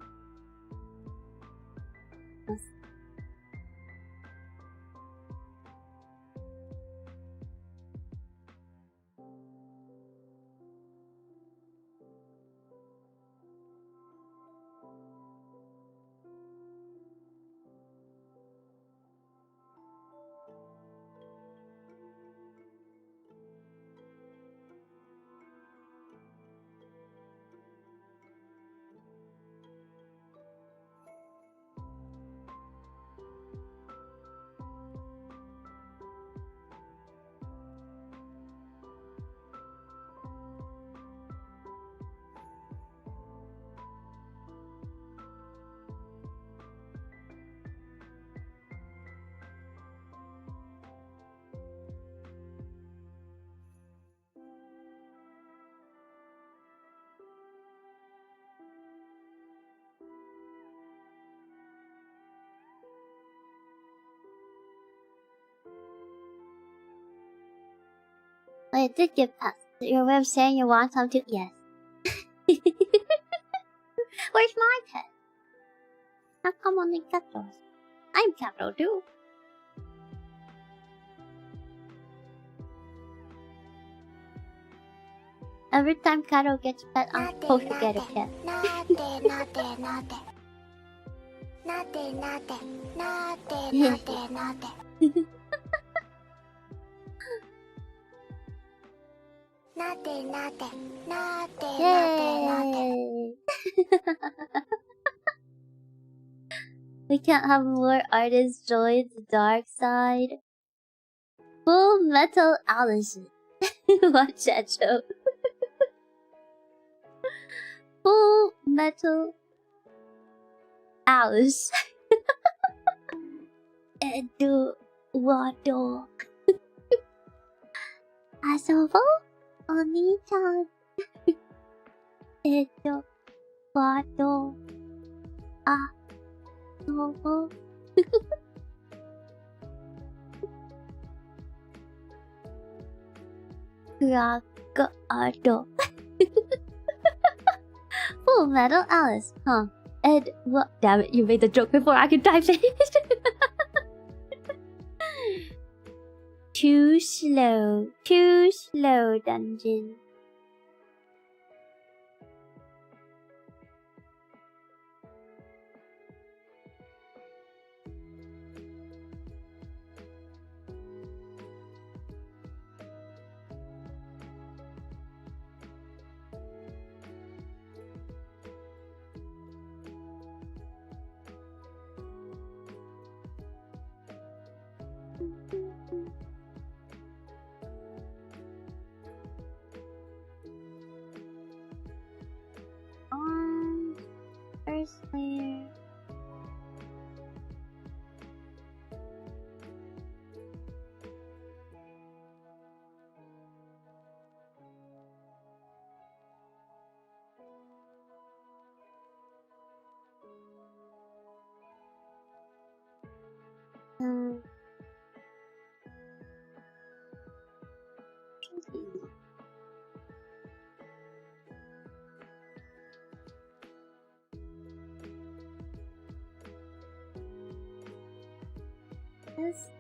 I did give pets. Your way of saying you want some too? Yes. Where's my pet? How come only Katos? I'm Kato too. Every time Kato gets pet, I'm supposed to get a pet. Yay! We can't have more artists join the dark side. Full Metal Alyss. Watch that show. Full Metal Alyss. Edo Wado. Asobo? Oni-chan. Edo Wado. Asobo. Rock-ado. Full Metal Alyss, huh? Ed, what? Damn it, you made the joke before I could type it. Too slow, dungeon. First layer. Yes.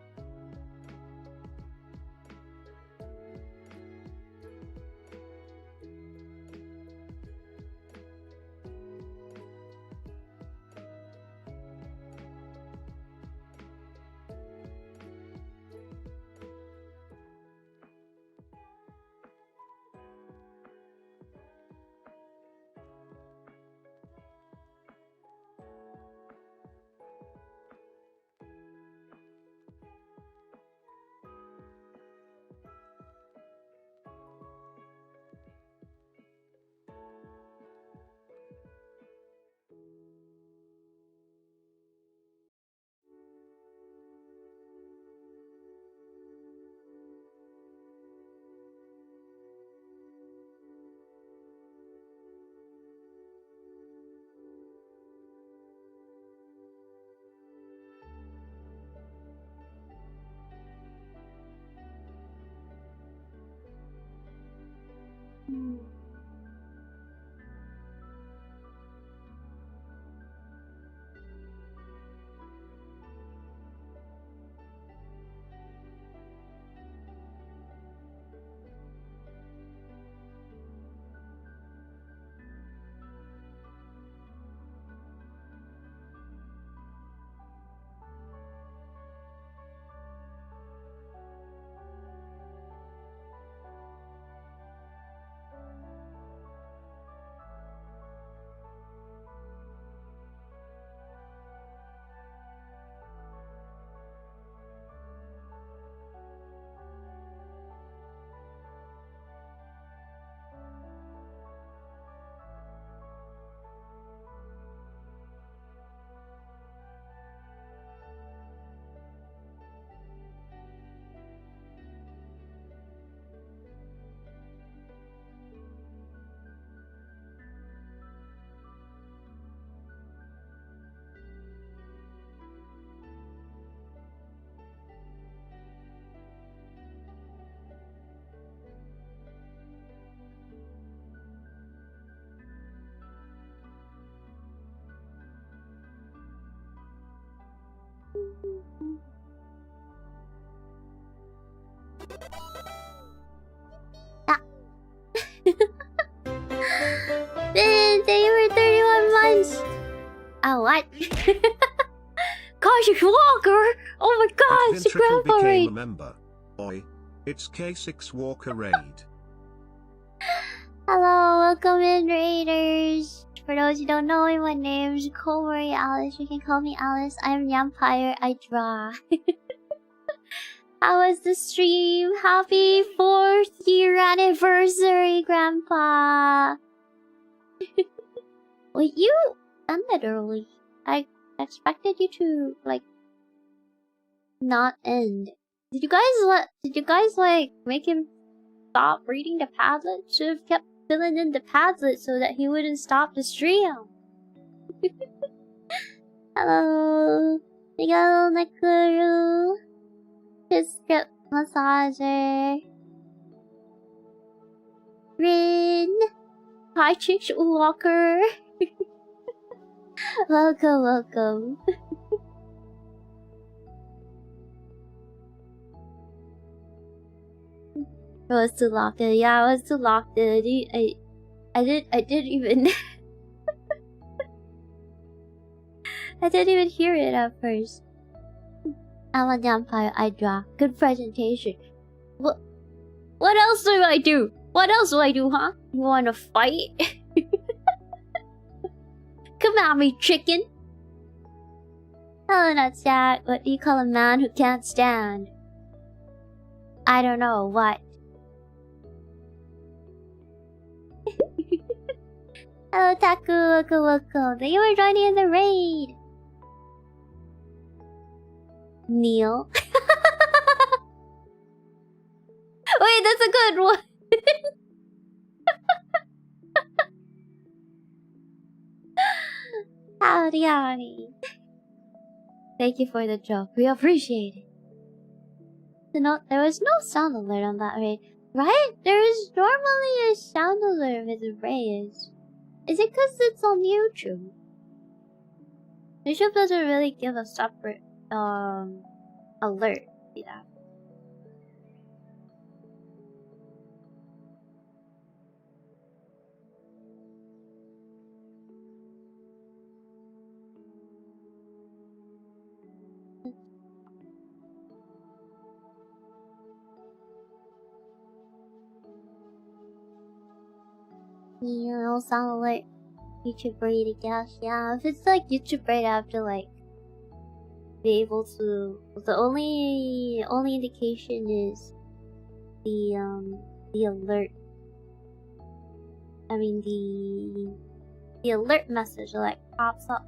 Thank you for 31 months! Oh, what? Gosh, Walker! Oh my gosh, the Ventricle grandpa became raid! a member. Oi, it's K6 Walker Raid. Hello, welcome in, Raiders! For those who don't know me, my name's Komori Alyss. You can call me Alyss. I'm Vampire, I draw. How was the stream? Happy 4th year anniversary, Grandpa! Wait, you ended early. I expected you to, like, not end. Did you guys make him stop reading the Padlet? Should have kept filling in the Padlet so that he wouldn't stop the stream. Hello, Miguel Nakuru, his script massager, Rin, hi Chick Walker. Welcome. I was too locked in. Yeah, I was too locked in. I didn't even I didn't even hear it at first. I'm a vampire. I draw. Good presentation. What else do I do? What else do I do, huh? You wanna fight? Come at me, chicken. Hello, not Jack. What do you call a man who can't stand? I don't know, what? Hello, Taku. Welcome. Thank you for joining in the raid. Neil. Wait, that's a good one. Howdy. Thank you for the joke. We appreciate it. There was no sound alert on that raid, right? There is normally a sound alert with the raids. Is it because it's on YouTube? YouTube doesn't really give a separate alert. See that? Yeah, it'll sound like YouTube Braid, I guess. Yeah, if it's like YouTube Braid, I have to like be able to. The only indication is the alert. I mean the alert message that like pops up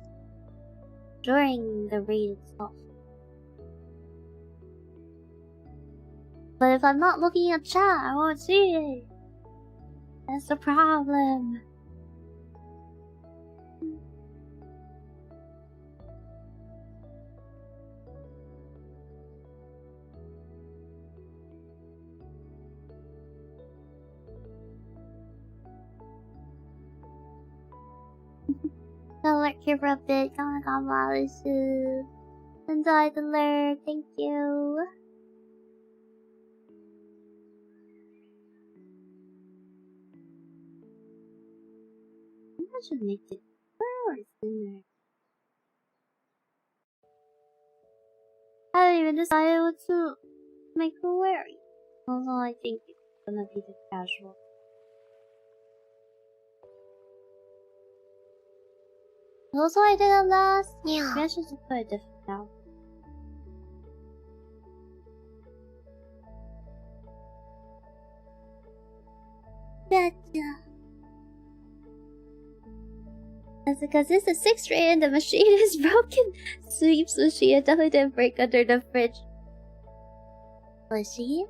during the raid itself. But if I'm not looking at chat, I won't see it. That's the problem. The alert here for a bit. Come on, Alyss. Enjoy the alert. Thank you. I should make it worse in there. I haven't even decided what to make her wearing. Although I think it's gonna be the casual. Also, I did it last. Yeah. Maybe I should just put a different now. Gotcha. That's because it's a 6th raid and the machine is broken. Sweep sushi, it definitely didn't break under the fridge. Was she?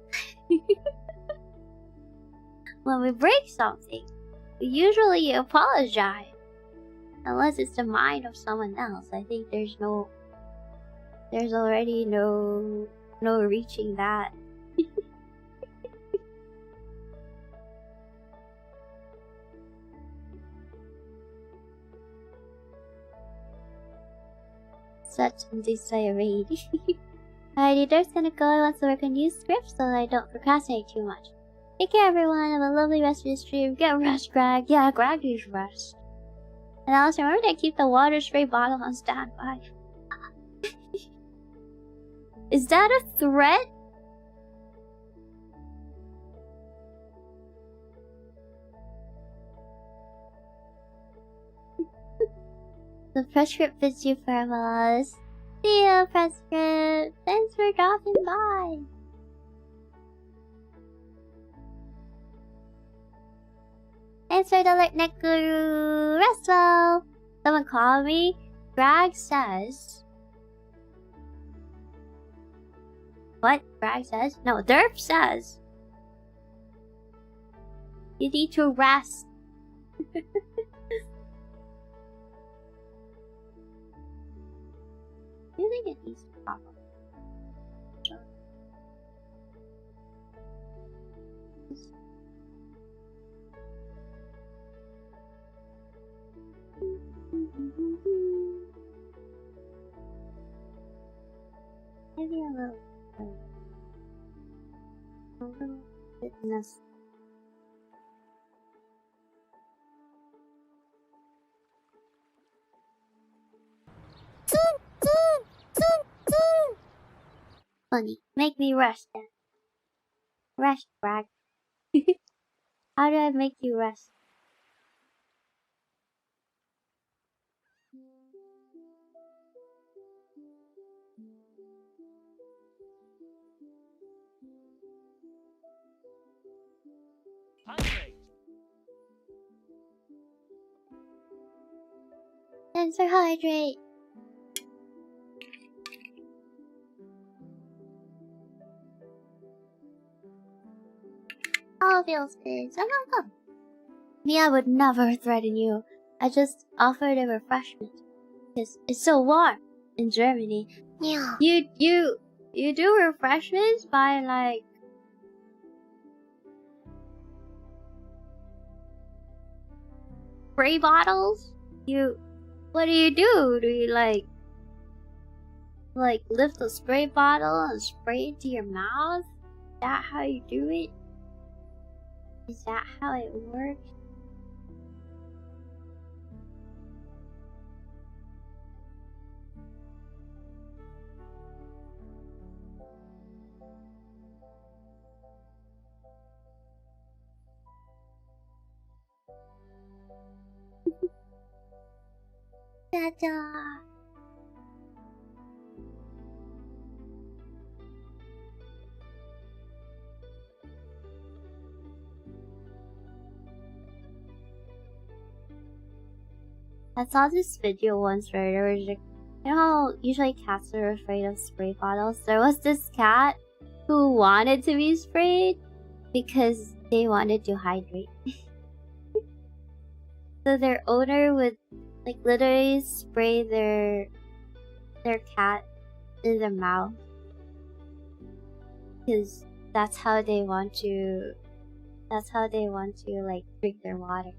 When we break something, we usually apologize. Unless it's the mind of someone else. I think there's already no reaching that. Such anxiety. Alrighty, there's gonna go. I want to work on new scripts so that I don't procrastinate too much. Take care, everyone. Have a lovely rest of your stream. Get rest, Greg. Yeah, Greg needs rest. And also remember to keep the water spray bottle on standby. Is that a threat? The press script fits you for See ya, press script. Thanks for dropping by. Thanks for the alert, Nekuru. Rest well. Someone called me. Bragg says. What? Bragg says? No, Derp says. You need to rest. You think it needs to pop up? Maybe a little bit less. Funny. Make me rest then. Rest, Bragg. How do I make you rest? Spencer, hydrate. Oh, feels good. So come. Me, I would never threaten you. I just offered a refreshment. Because it's so warm in Germany. Yeah. You do refreshments by like spray bottles? What do? Do you like lift a spray bottle and spray it to your mouth? Is that how you do it? Is that how it works? Ta-da! I saw this video once where there was like, you know how usually cats are afraid of spray bottles? There was this cat who wanted to be sprayed because they wanted to hydrate. So their owner would like literally spray their cat in their mouth because that's how they want to like drink their water.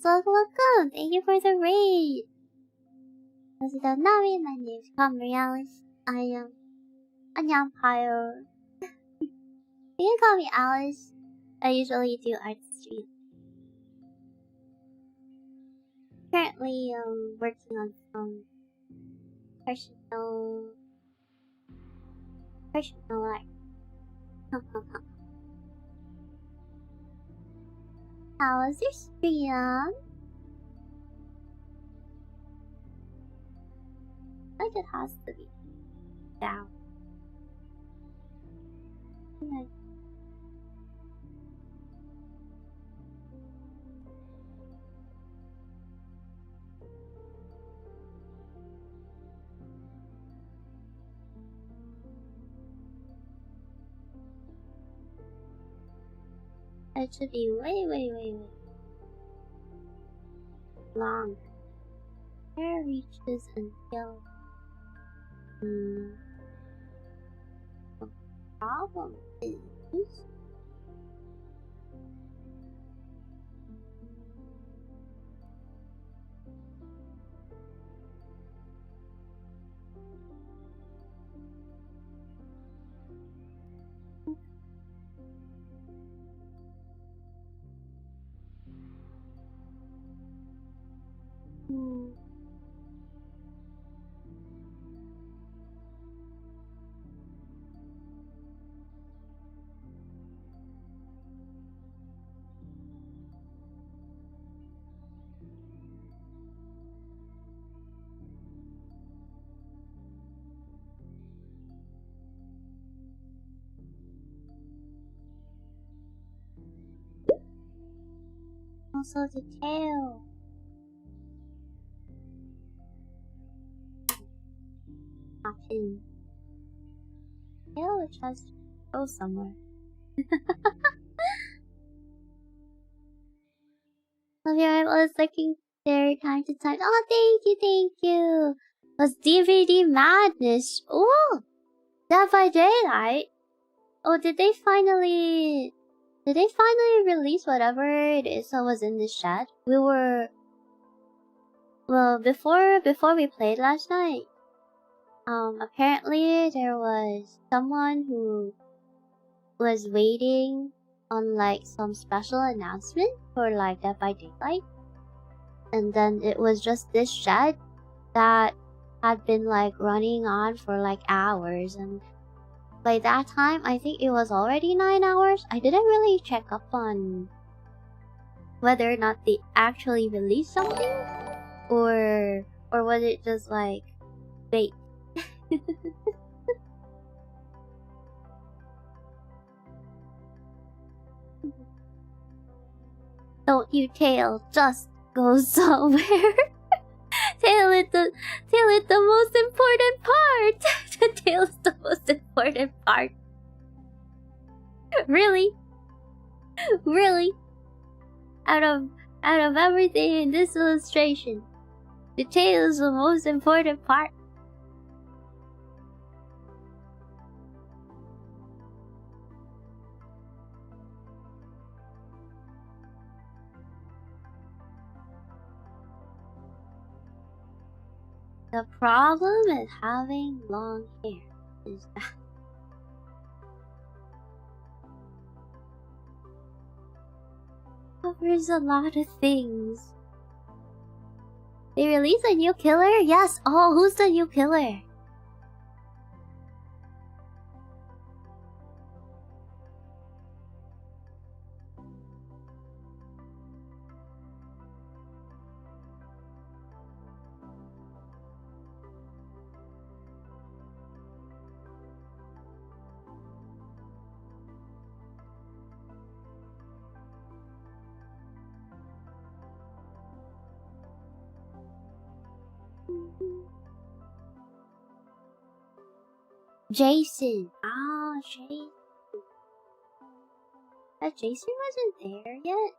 So welcome! Thank you for the raid! As you don't know me, my name is Alyss. I am Anyampayo. You can call me Alyss. I usually do art stream. Currently working on some personal art. How was your stream? Like it has to be down. Yeah. It should be way long. Hair reaches until the problem is also the tail. Tail which has to go somewhere. Love you, I was looking there time to time. Oh, thank you. Was DVD Madness? Oh, Dead by Daylight. Oh, did they finally release whatever it is that was in the chat? We were well before we played last night. Apparently there was someone who was waiting on like some special announcement for like Dead by Daylight, and then it was just this shed that had been like running on for like hours, and by that time I think it was already 9 hours. I didn't really check up on whether or not they actually released something, or was it just like fake. Don't you tail, just go somewhere. Tail is the most important part. The tail is the most important part. Really? Really? Out of everything in this illustration, the tail is the most important part. The problem with having long hair is that covers a lot of things. They released a new killer? Yes. Oh, who's the new killer? Jason. Oh, Jason. But Jason wasn't there yet?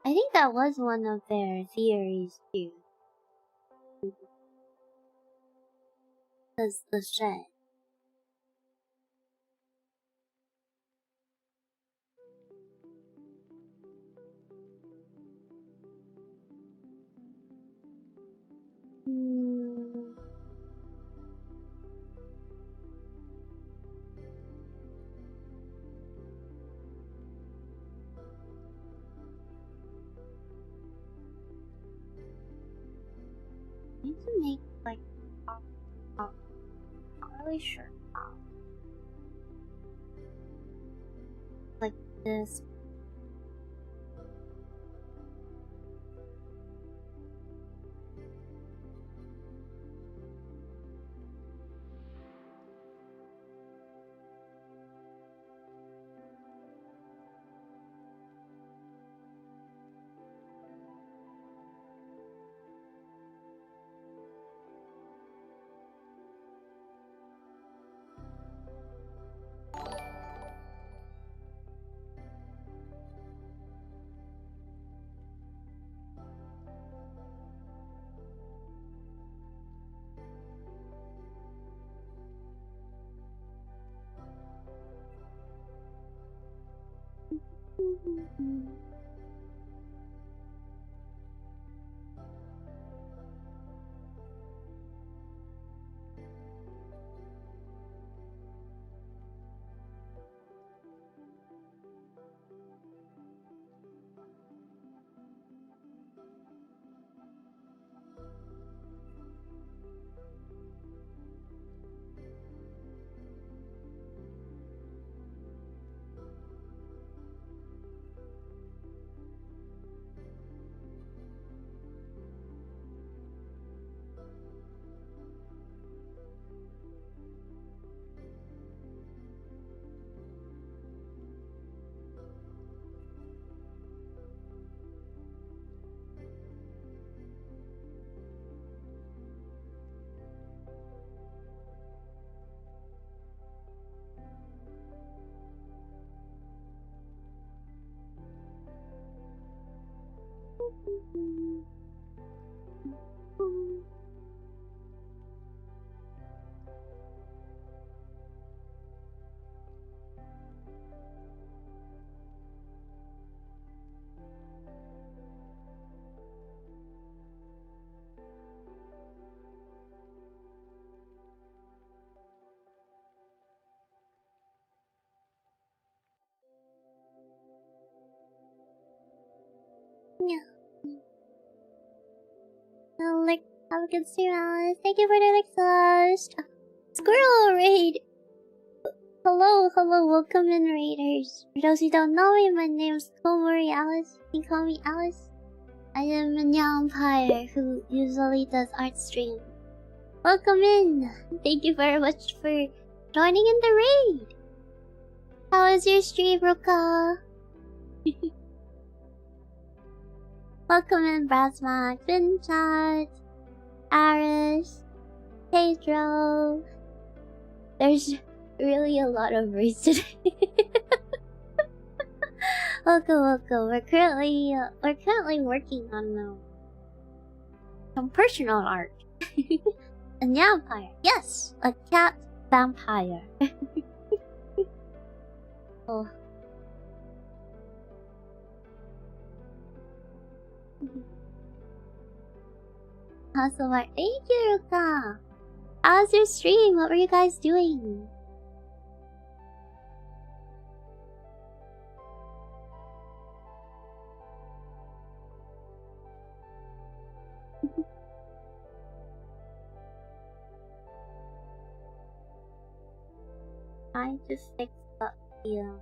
I think that was one of their theories too. Because the shed. Hmm. I need to make like not really sure how. Like this. Yeah. Like, have a good stream, Alice. Thank you for the exhaust. Squirrel raid. Hello, hello, welcome in, raiders. For those who don't know me, my name's Komori Alice. You can call me Alice. I am a vampire who usually does art stream. Welcome in. Thank you very much for joining in the raid. How was your stream, Ruka? Welcome in, Brasmack, Vinchat, Aris, Pedro. There's really a lot of race today. welcome. We're currently working on some personal art. A vampire, yes, a cat vampire. Oh. Awesome art. Thank you, Ruka. How was your stream? What were you guys doing? Trying to fix up the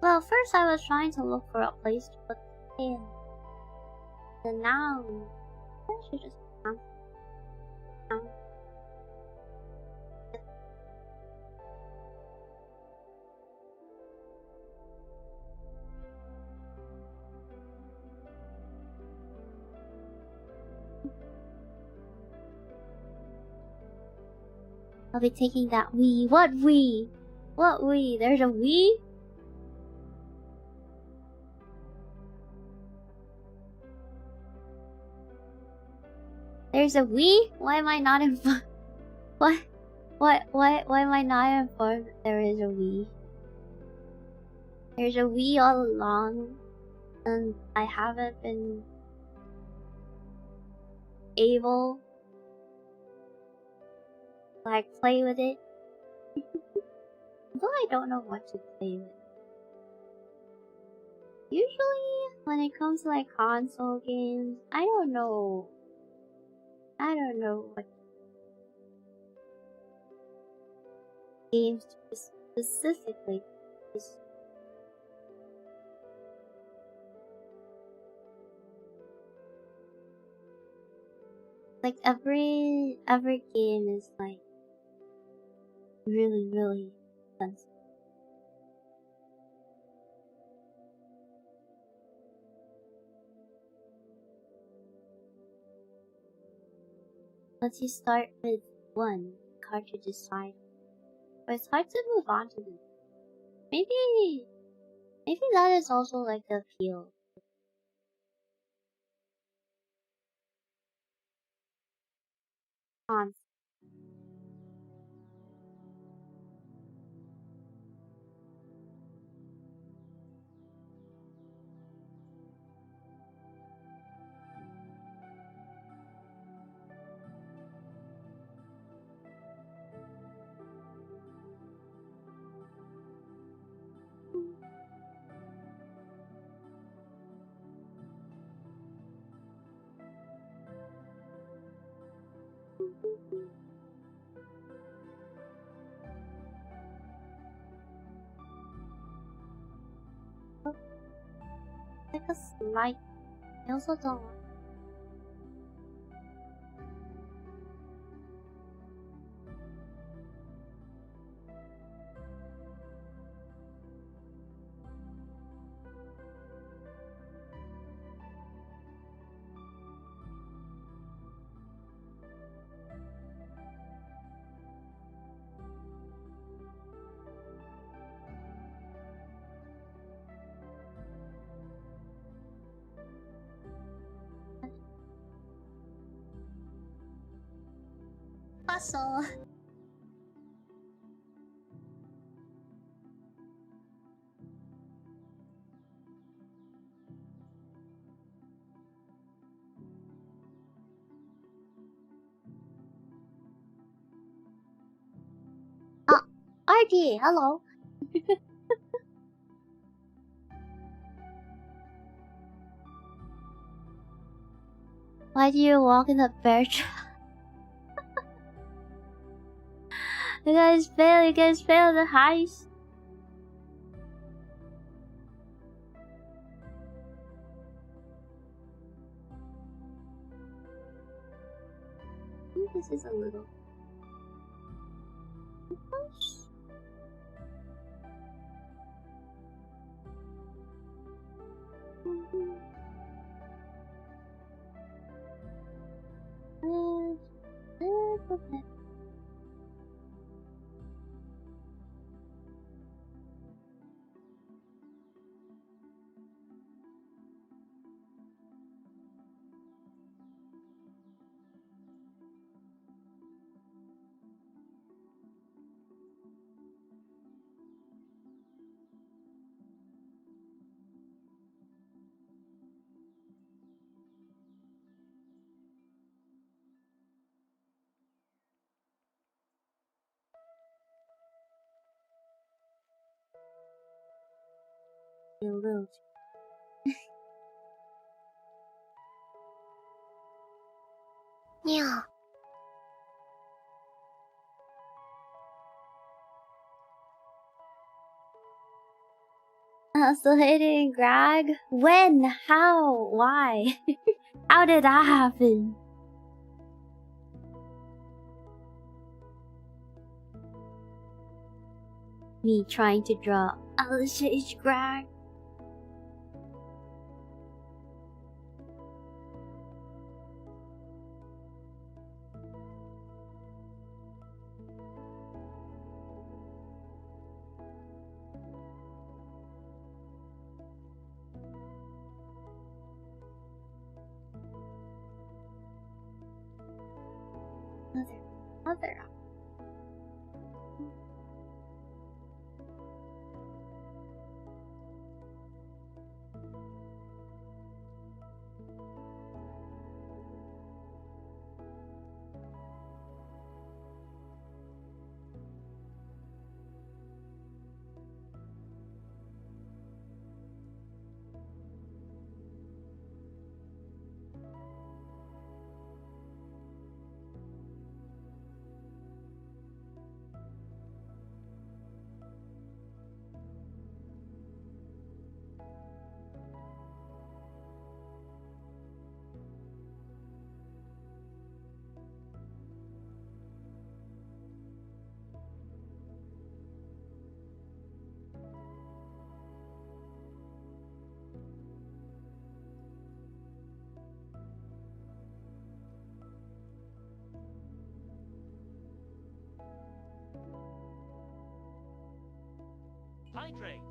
Well, first I was trying to look for a place to put the in. And now I should just I'll be taking that Wii. What Wii? What Wii? There's a Wii? There's a Wii? Why am I not informed? Why am I not informed that there is a Wii? There's a Wii all along, and I haven't been able to, like, play with it. Though I don't know what to play with. Usually, when it comes to, like, console games, I don't know what games to specifically. Like, every game is, like, really expensive. Once you start with one, it's hard to decide. But it's hard to move on to them. Maybe that is also, like, the appeal. On. Like a slight. I also don't want. Hustle. RD, hello. Why do you walk in the bear trap? You guys fail the heist. I think this is a little... Yeah. Oscillating Greg? When? How? Why? How did that happen? Me trying to draw Alyss Greg. Mother. Hydrate.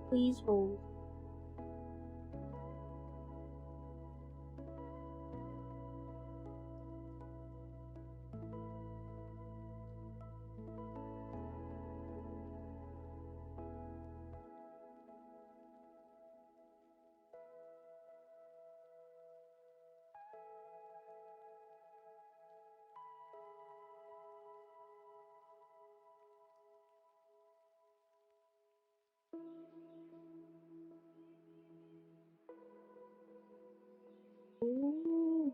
Please hold. Ooh.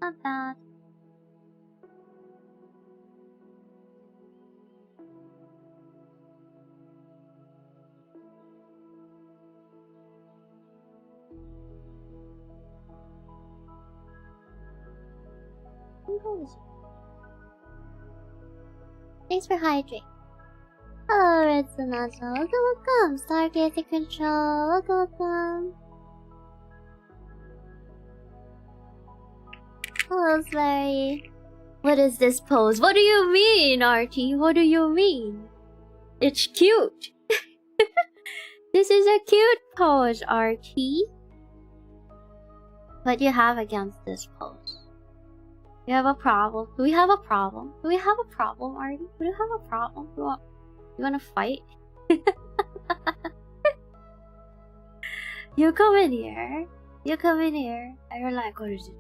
Not bad. Thanks for hydrating. Hello, Red Sonata. Welcome. Stargazing Control. Welcome. Hello, Slurry. What is this pose? What do you mean, Archie? What do you mean? It's cute. This is a cute pose, Archie. What do you have against this pose? You have a problem? Do we have a problem? Do we have a problem, Artie? Do you have a problem? You wanna fight? You come in here. You come in here. And you're like, what is it?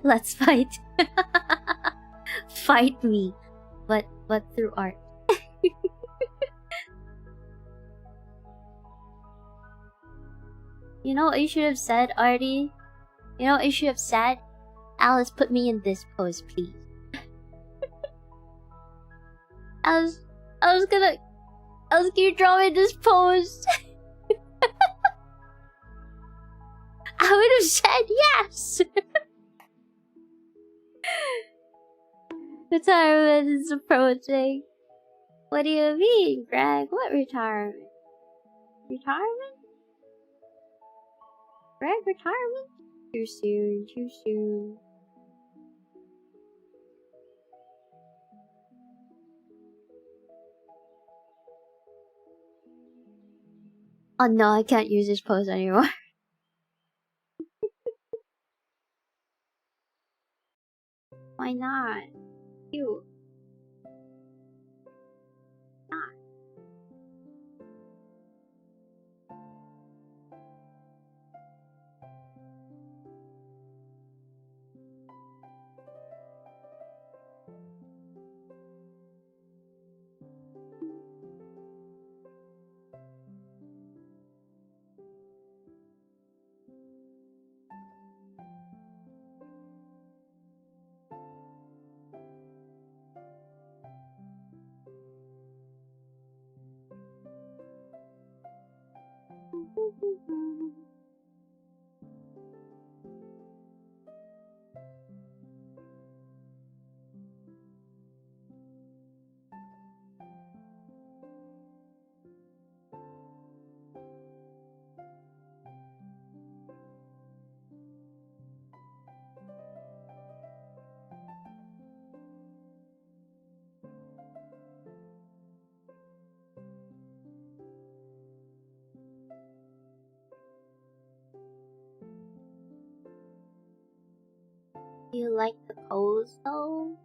Let's fight. Fight me, but through art. You know what you should have said, Artie? You know what you should have said? Alyss, put me in this pose, please. I was gonna draw me this pose. I would have said yes. Retirement is approaching. What do you mean, Greg? What retirement? Retirement? Greg, retirement? Too soon, too soon. Oh no, I can't use this pose anymore. Why not? Cute. Not. Do you like the pose though?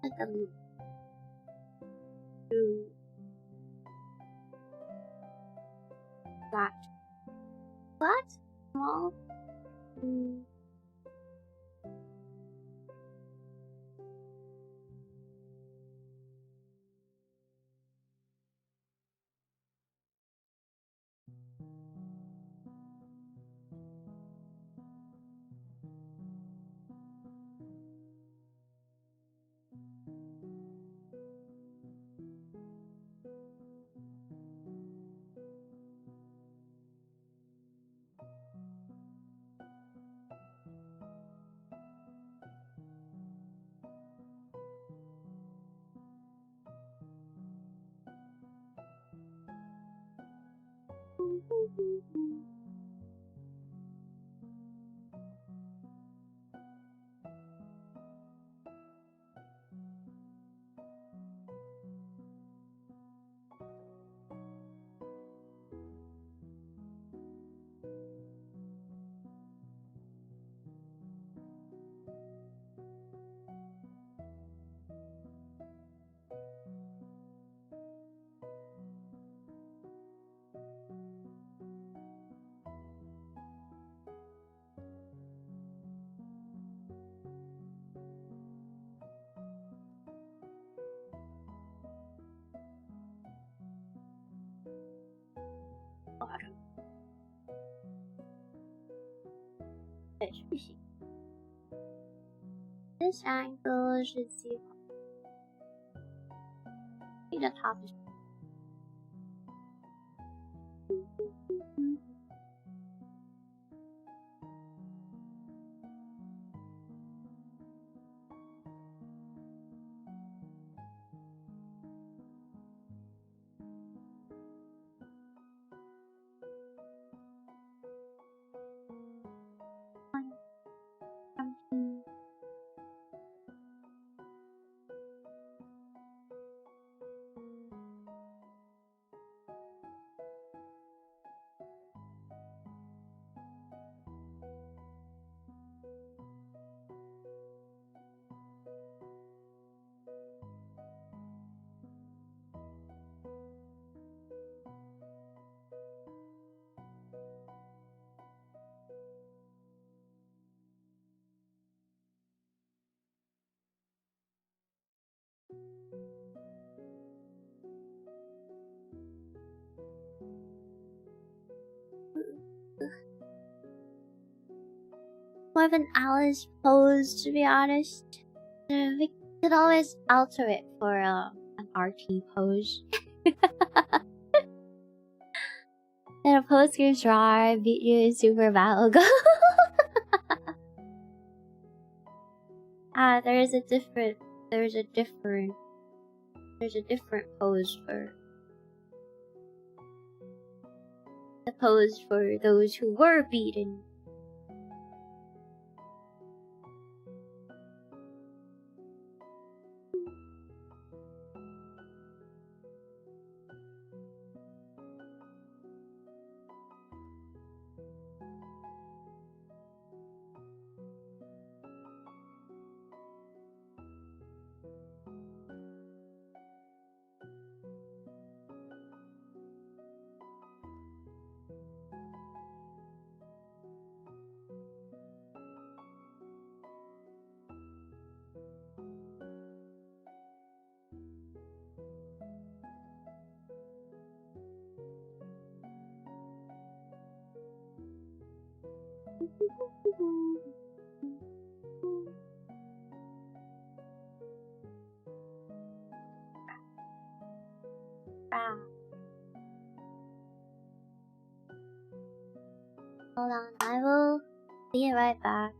Like a blue flat. Flat? Small? Bottom. This angle should see the top is more of an Alyss pose, to be honest. We could always alter it for an RT pose. And a pose gives raw, beat you in super battle go. There's a different pose for the pose for those who were beaten. Hold on, I will be right back.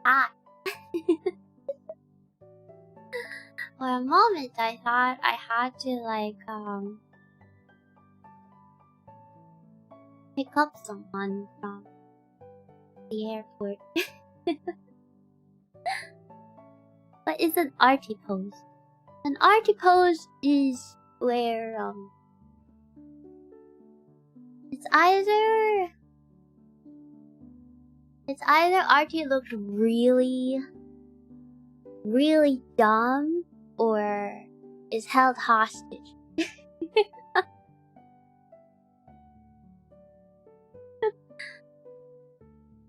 hot. For a moment, I thought I had to like pick up someone from the airport. But it's an arty pose. An arty pose is where it's either arty looked really dumb or is held hostage.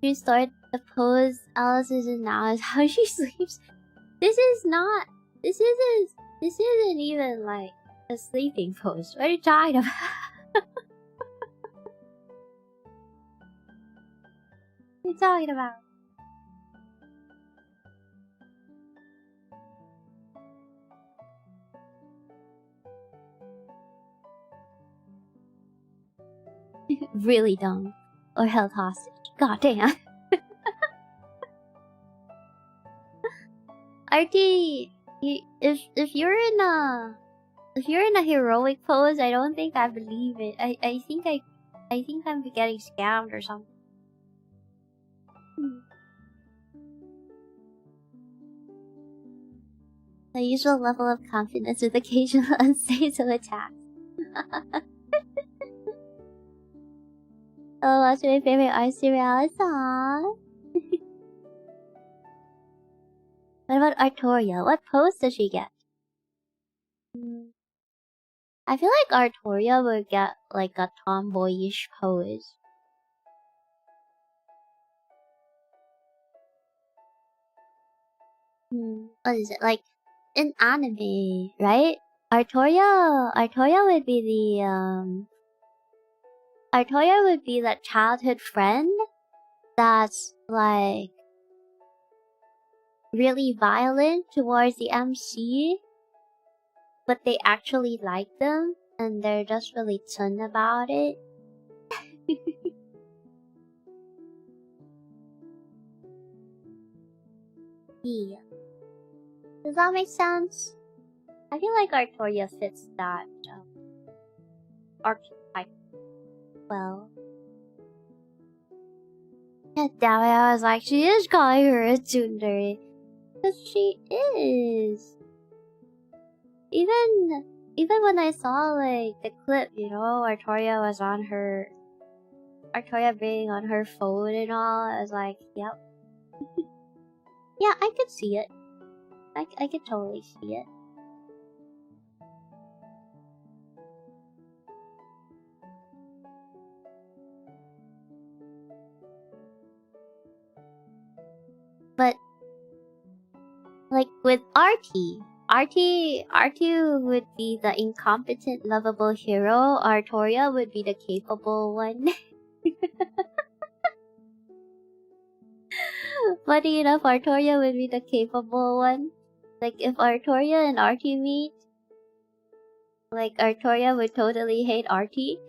You start the pose Alyss is in now is how she sleeps. This isn't even like a sleeping pose. What are you talking about? What are you talking about? Really dumb or held hostage. God damn. Artie, if you're in a heroic pose, I don't think I believe it. I think I'm getting scammed or something. The usual level of confidence with occasional unstable attacks. Oh, watch my favorite art serial. Aww. What about Artoria? What pose does she get? I feel like Artoria would get like a tomboyish pose. What is it? Like in anime, right? Artoria would be the Artoria would be that childhood friend that's like really violent towards the MC, but they actually like them and they're just really chun about it. Yeah. Does that make sense? I feel like Artoria fits that archetype well. Yeah, damn it, I was like, she is calling her a tsundere. Because she is. Even when I saw like the clip, you know, Artoria being on her phone and all, I was like, yep. Yeah, I could see it. I could totally see it. But like with Artie would be the incompetent, lovable hero. Artoria would be the capable one. Funny enough, Artoria would be the capable one. Like if Artoria and Artie meet, like Artoria would totally hate Artie.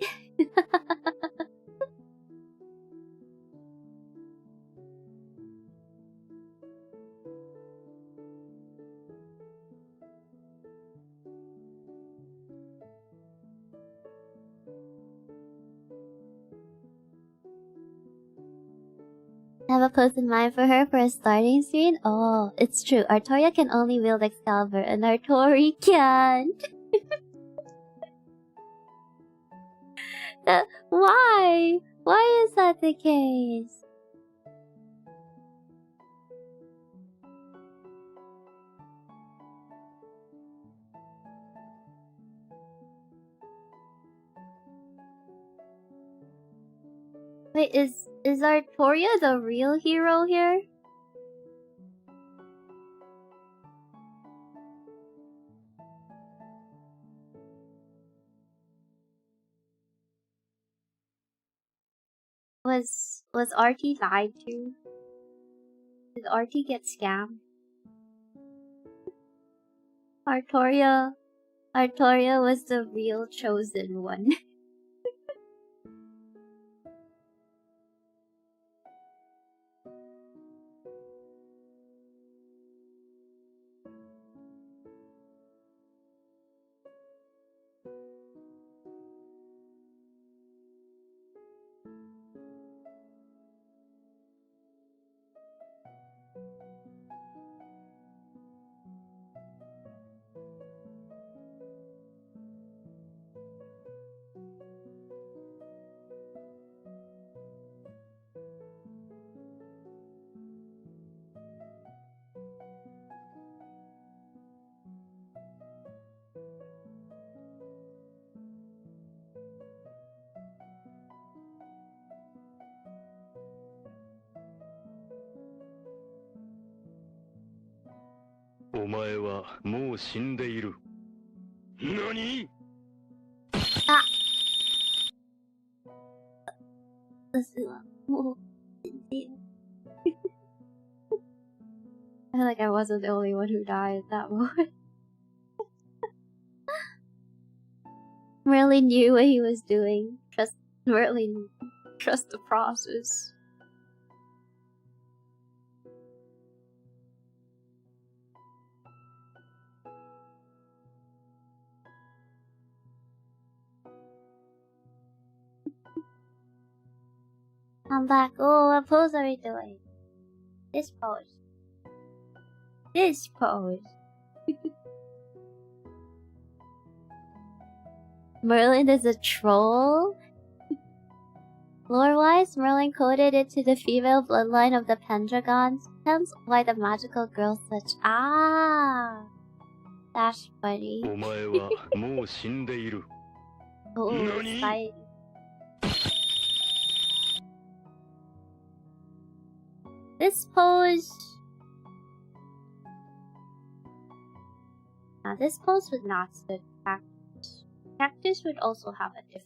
I have a pose in mind for her for a starting scene. Oh, it's true. Artoria can only wield Excalibur, and Artori can't. Why? Why is that the case? Wait, is Artoria the real hero here? Was Artie lied to? Did Artie get scammed? Artoria was the real chosen one. お前はもう死んでいる。何？私はもう死んでいる。I feel like I wasn't the only one who died at that moment. Merlin knew what he was doing. Merlin trust the process. I'm back. Oh, what pose are we doing? This pose. This pose. Merlin is a troll? Lore-wise, Merlin coded into the female bloodline of the Pendragons, hence why the magical girl such— Ah! That's funny. お前はもう死んでいる。 Oh, Nani? exciting. This pose... Now, this pose would not suit Cactus. Cactus would also have a different...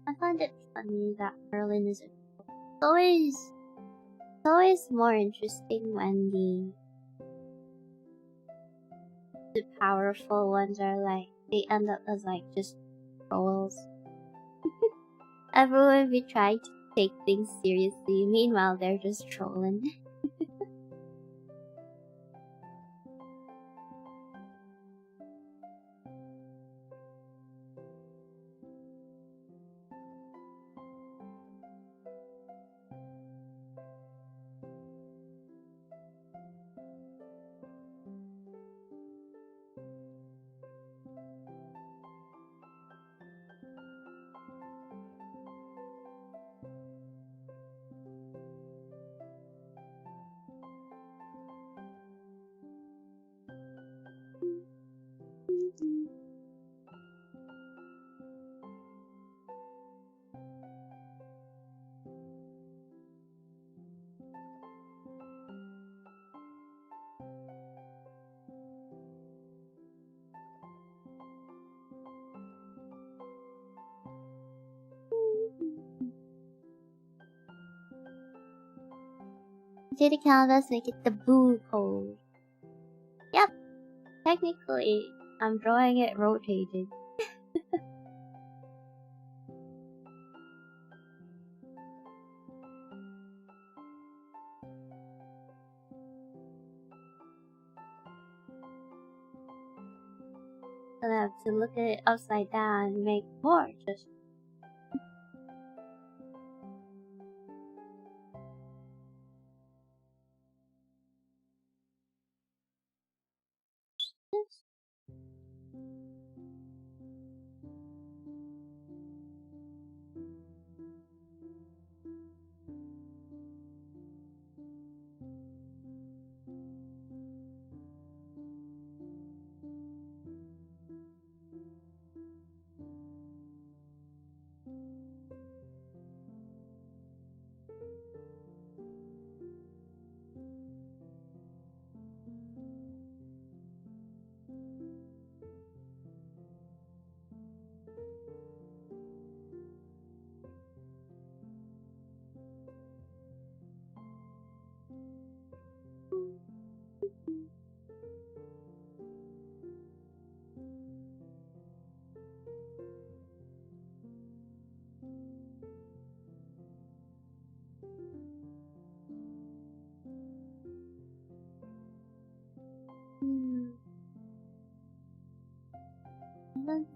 I find it funny that Merlin is a troll. It's always more interesting when the powerful ones are like, they end up as like just trolls. Everyone be trying to take things seriously, meanwhile they're just trolling. Did the canvas make it the boo pose? Yep. Technically, I'm drawing it rotated. So I have to look at it upside down and make more just. This. Then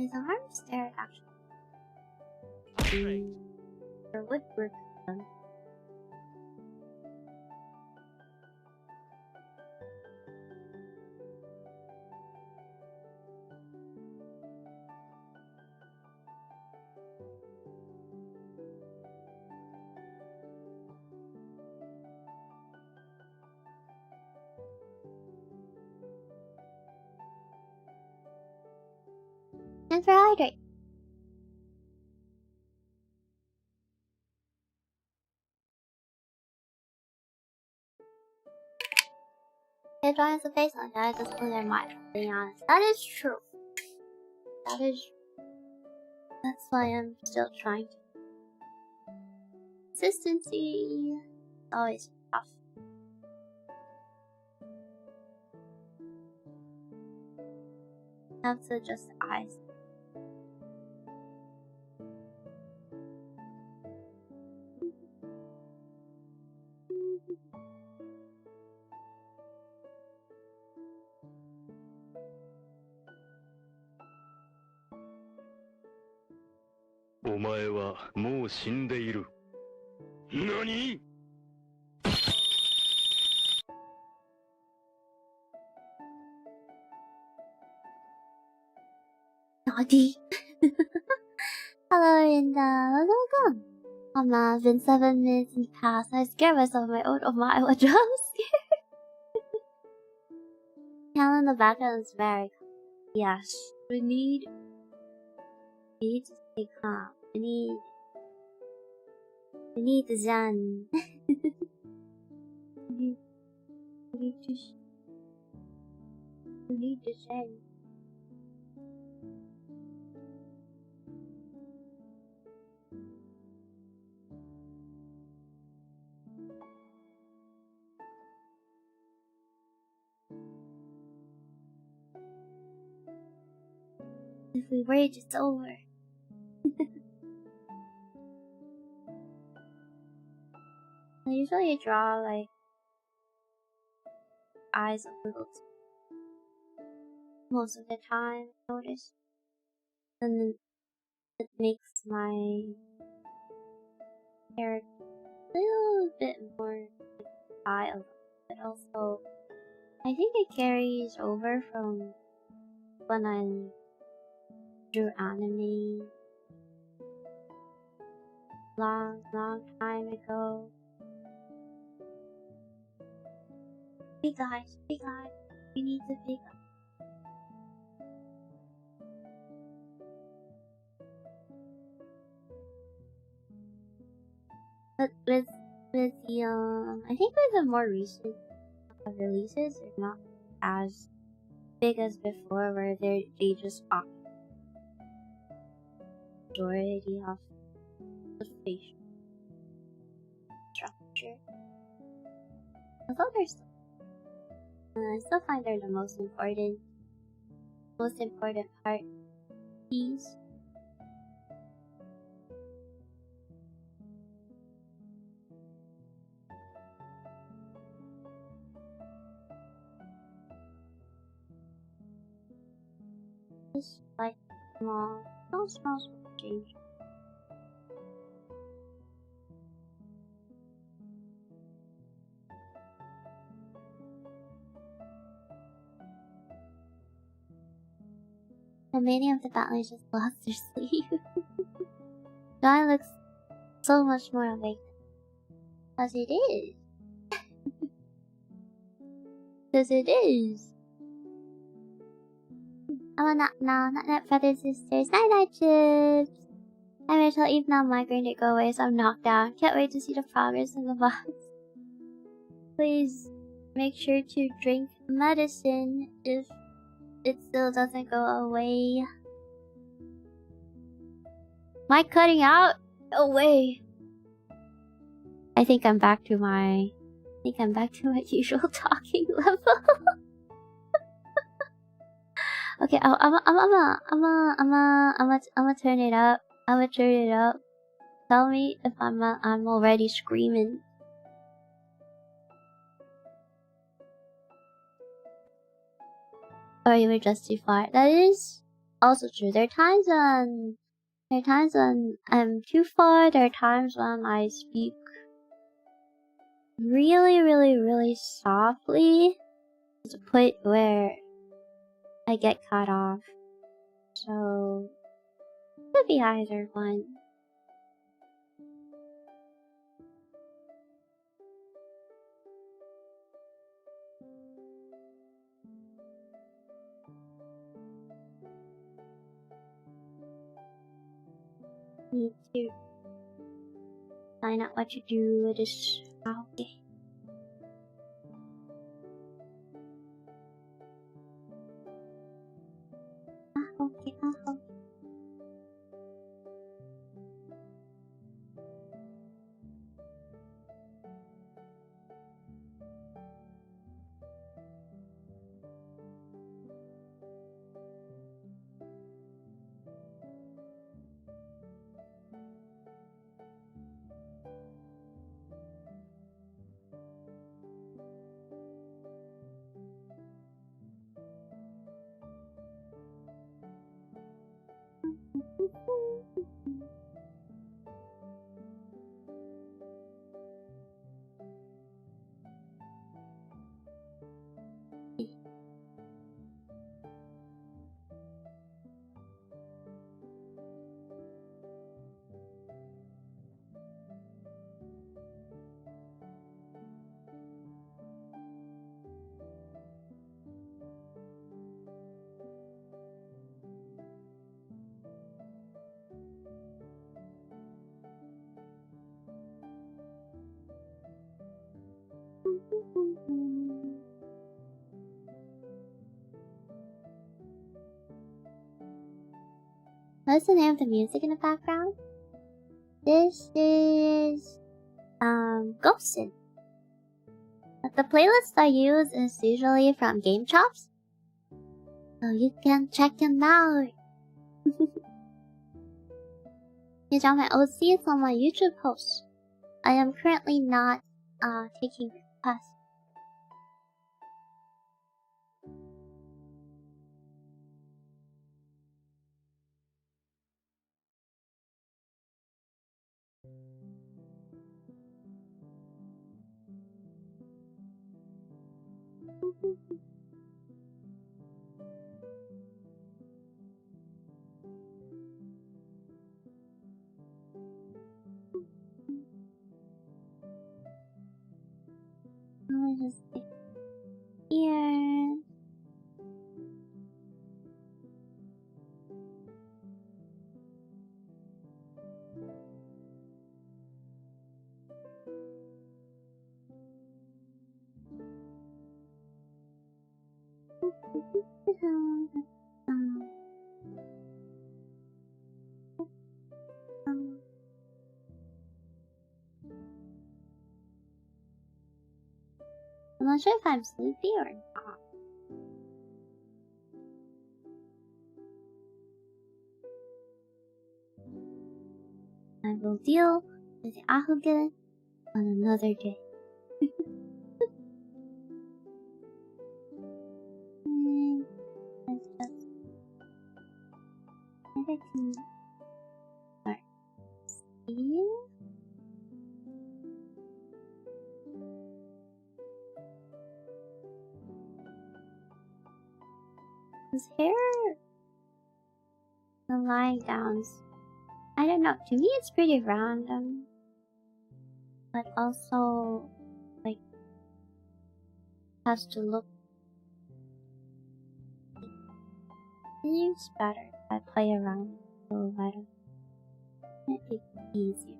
There's a harm stare actually. Hydrate. Or would work. And for hydrate. It drawing the face like that just blew their mind, being honest. That is true. That is. That's why I'm still trying to. Consistency. Always tough. Have to adjust the eyes.「お前はもう死んでいる」「何?」Naughty. Hello, and welcome. It's been 7 minutes in the past. I scared myself of my own. Oh my, what jump scare? Hell in the background is very. Yes, we need to stay calm. We need the zen. we need to zen. If we wait, it's over. I usually draw like eyes a little most of the time, I notice. And then it makes my hair a little bit more style, but also I think it carries over from when I drew anime long time ago. Big eyes, we need the big eyes. But with the I think with the more recent releases, they're not as big as before, where they just occupy the majority of the facial structure. Although they're still, I still find they're the most important part piece. Just like small change. And many of the battlers just lost their sleep. Guy looks so much more awake. Cause it is. Cause it is. Not brothers sisters. Night chips. I may tell even now migraine to go away, so I'm knocked down. Can't wait to see the progress in the box. Please make sure to drink medicine if it still doesn't go away. Am I cutting out? No way. I think I'm back to my usual talking level. Okay, I'm gonna turn it up. Tell me if I'm already screaming. Or you were just too far. That is also true. There are times when I'm too far. There are times when I speak really, really, really softly to the point where I get cut off. So could be either one. Need to find out what to do with this. Okay. Okay. What's the name of the music in the background? This is Ghosted. But the playlist I use is usually from Game Chops, so you can check them out. You on my OCs on my YouTube post. I am currently not taking requests. Let me just stick here. I'm not sure if I'm sleepy or not. I will deal with the Ahugen on another day. Let's just everything start here. His hair, the lying downs. I don't know. To me, it's pretty random, but also like has to look. It's better if I play around a little better. Make it easier.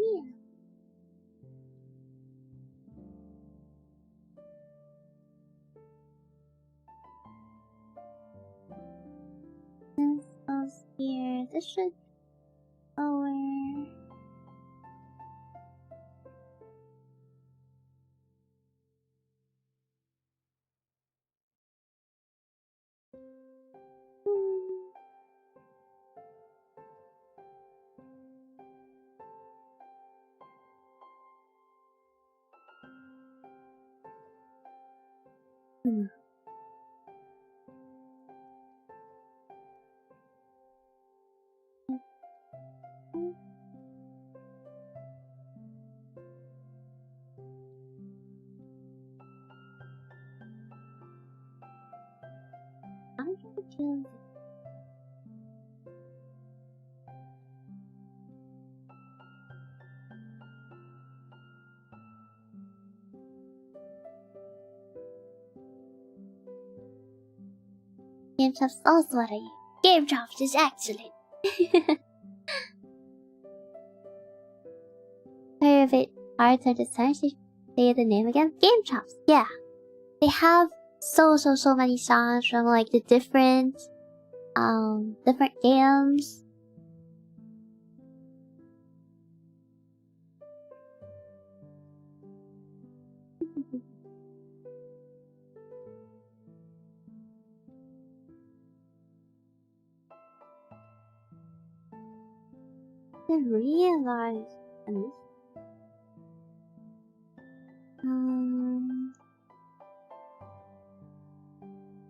Yeah. This goes here. This should lower. Hmm. I'm gonna kill it. Game Chops also what I use. Game Chops is excellent. Sorry if it hard to understand. Should say the name again? Game Chops, yeah. They have so many songs from like the different games. Didn't realize.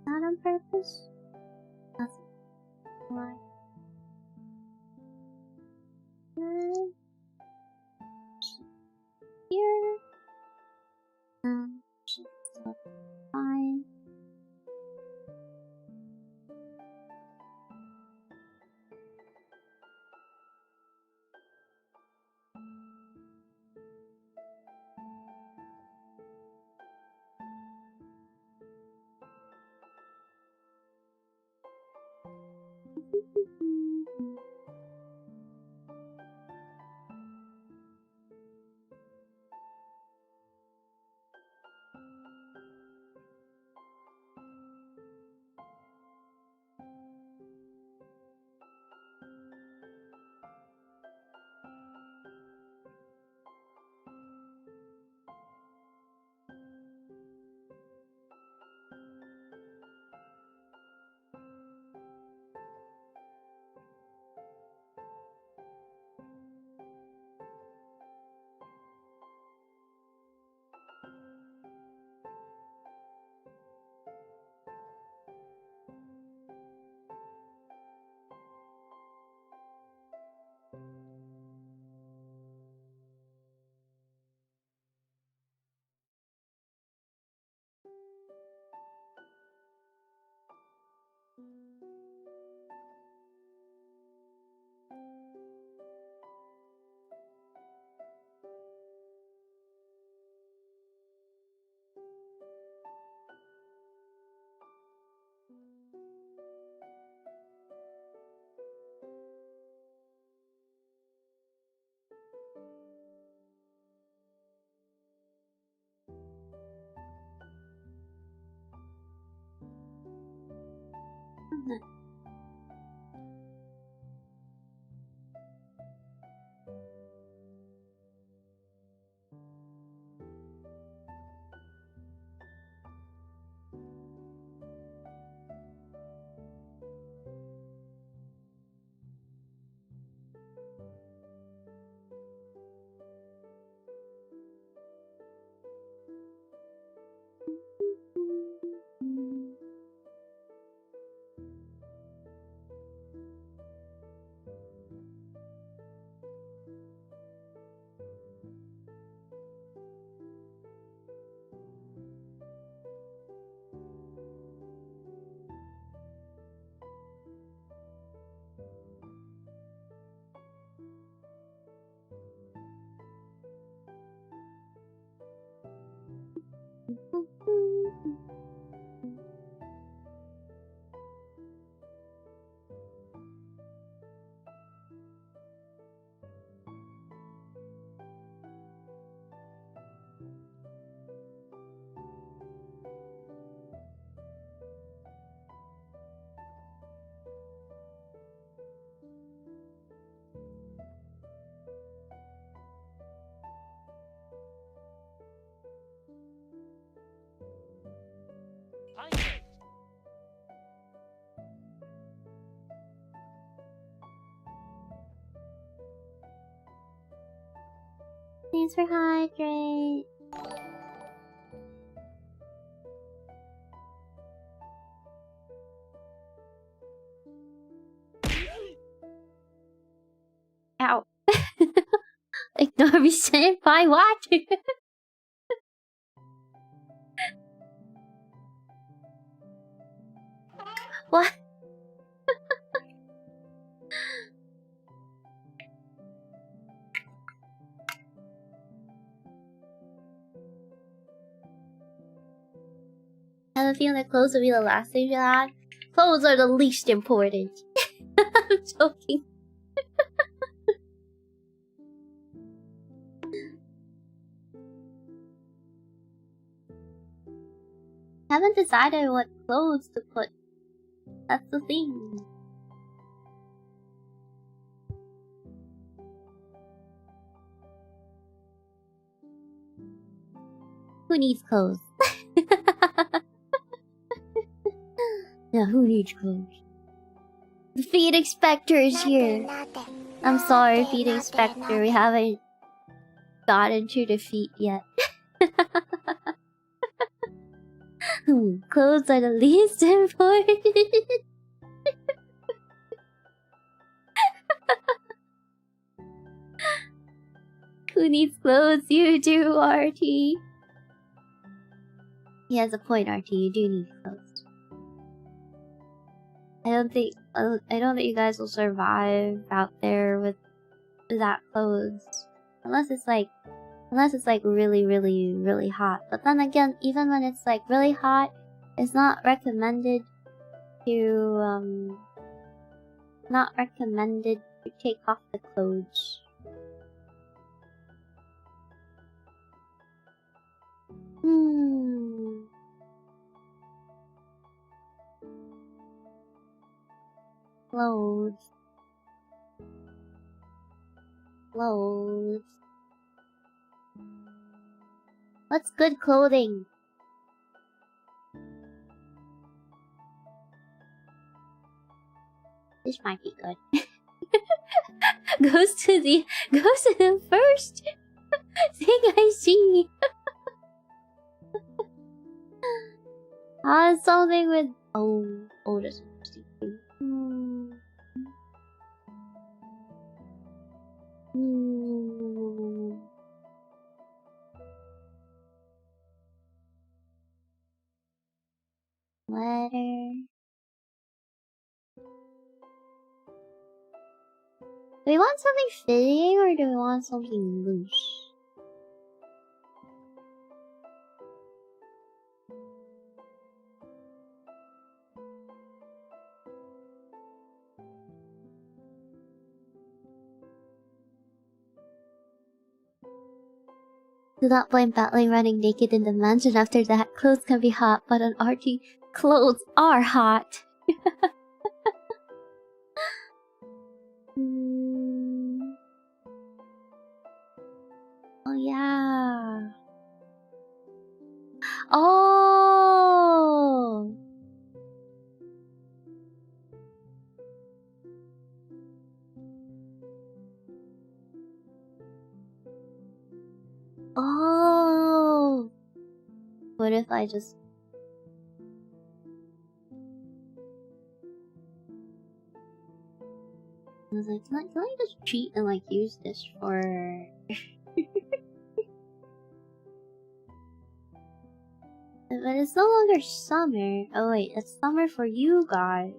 Not on purpose. That's why. Here. Should still be fine. Hydrate. Thanks for hydrate. Ow. Ignore me saying bye, what? What? I have a feeling that clothes will be the last thing you add. Clothes are the least important. I'm joking. Haven't decided what clothes to put. That's the thing. Who needs clothes? Yeah, who needs clothes? The feed inspector is here. I'm sorry, feed inspector. We haven't gotten to the feet yet. Clothes are the least important. Who needs clothes? You do, RT. He has a point, RT. You do need clothes. I don't think you guys will survive out there without clothes, unless it's like really, really, really hot. But then again, even when it's like really hot, it's not recommended to take off the clothes. Clothes. What's good clothing? This might be good. goes to the first thing I see. Something with that's interesting. Letter. Do we want something fitting or do we want something loose? Do not blame battling running naked in the mansion after that. Clothes can be hot, but on RT, clothes are hot. Oh yeah. Oh. Oh. What if I just... I was like, can I just cheat and like use this for... But it's no longer summer. Oh wait, it's summer for you guys.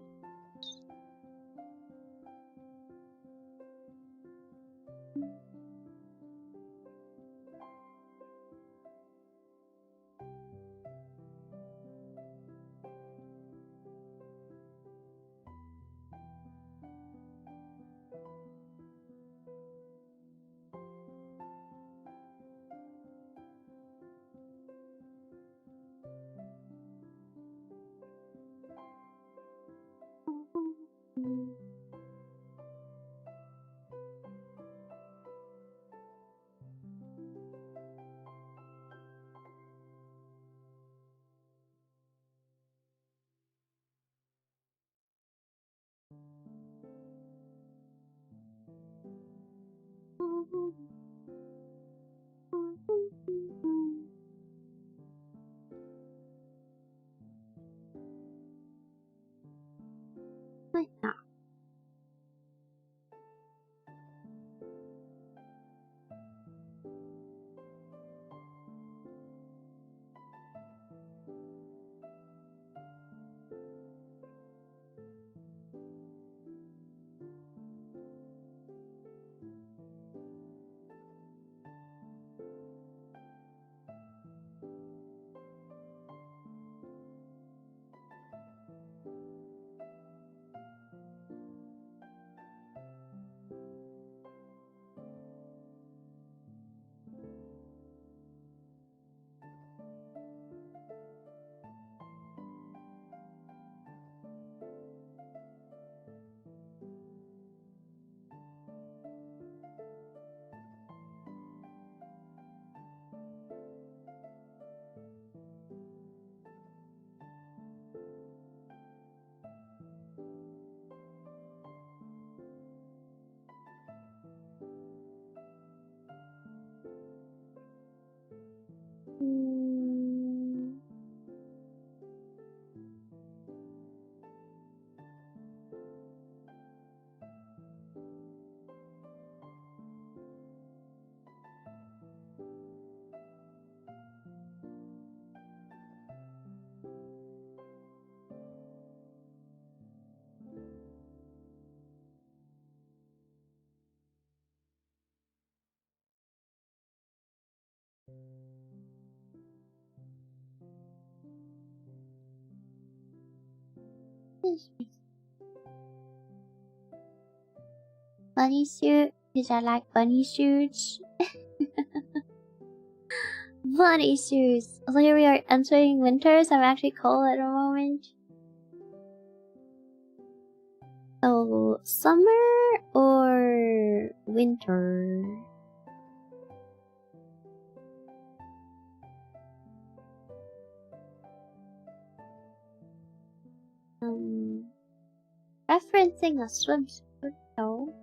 Bunny suit, because I like bunny suits. Bunny suits. So here we are entering winter, so I'm actually cold at the moment. So, summer or winter? Referencing a swimsuit though.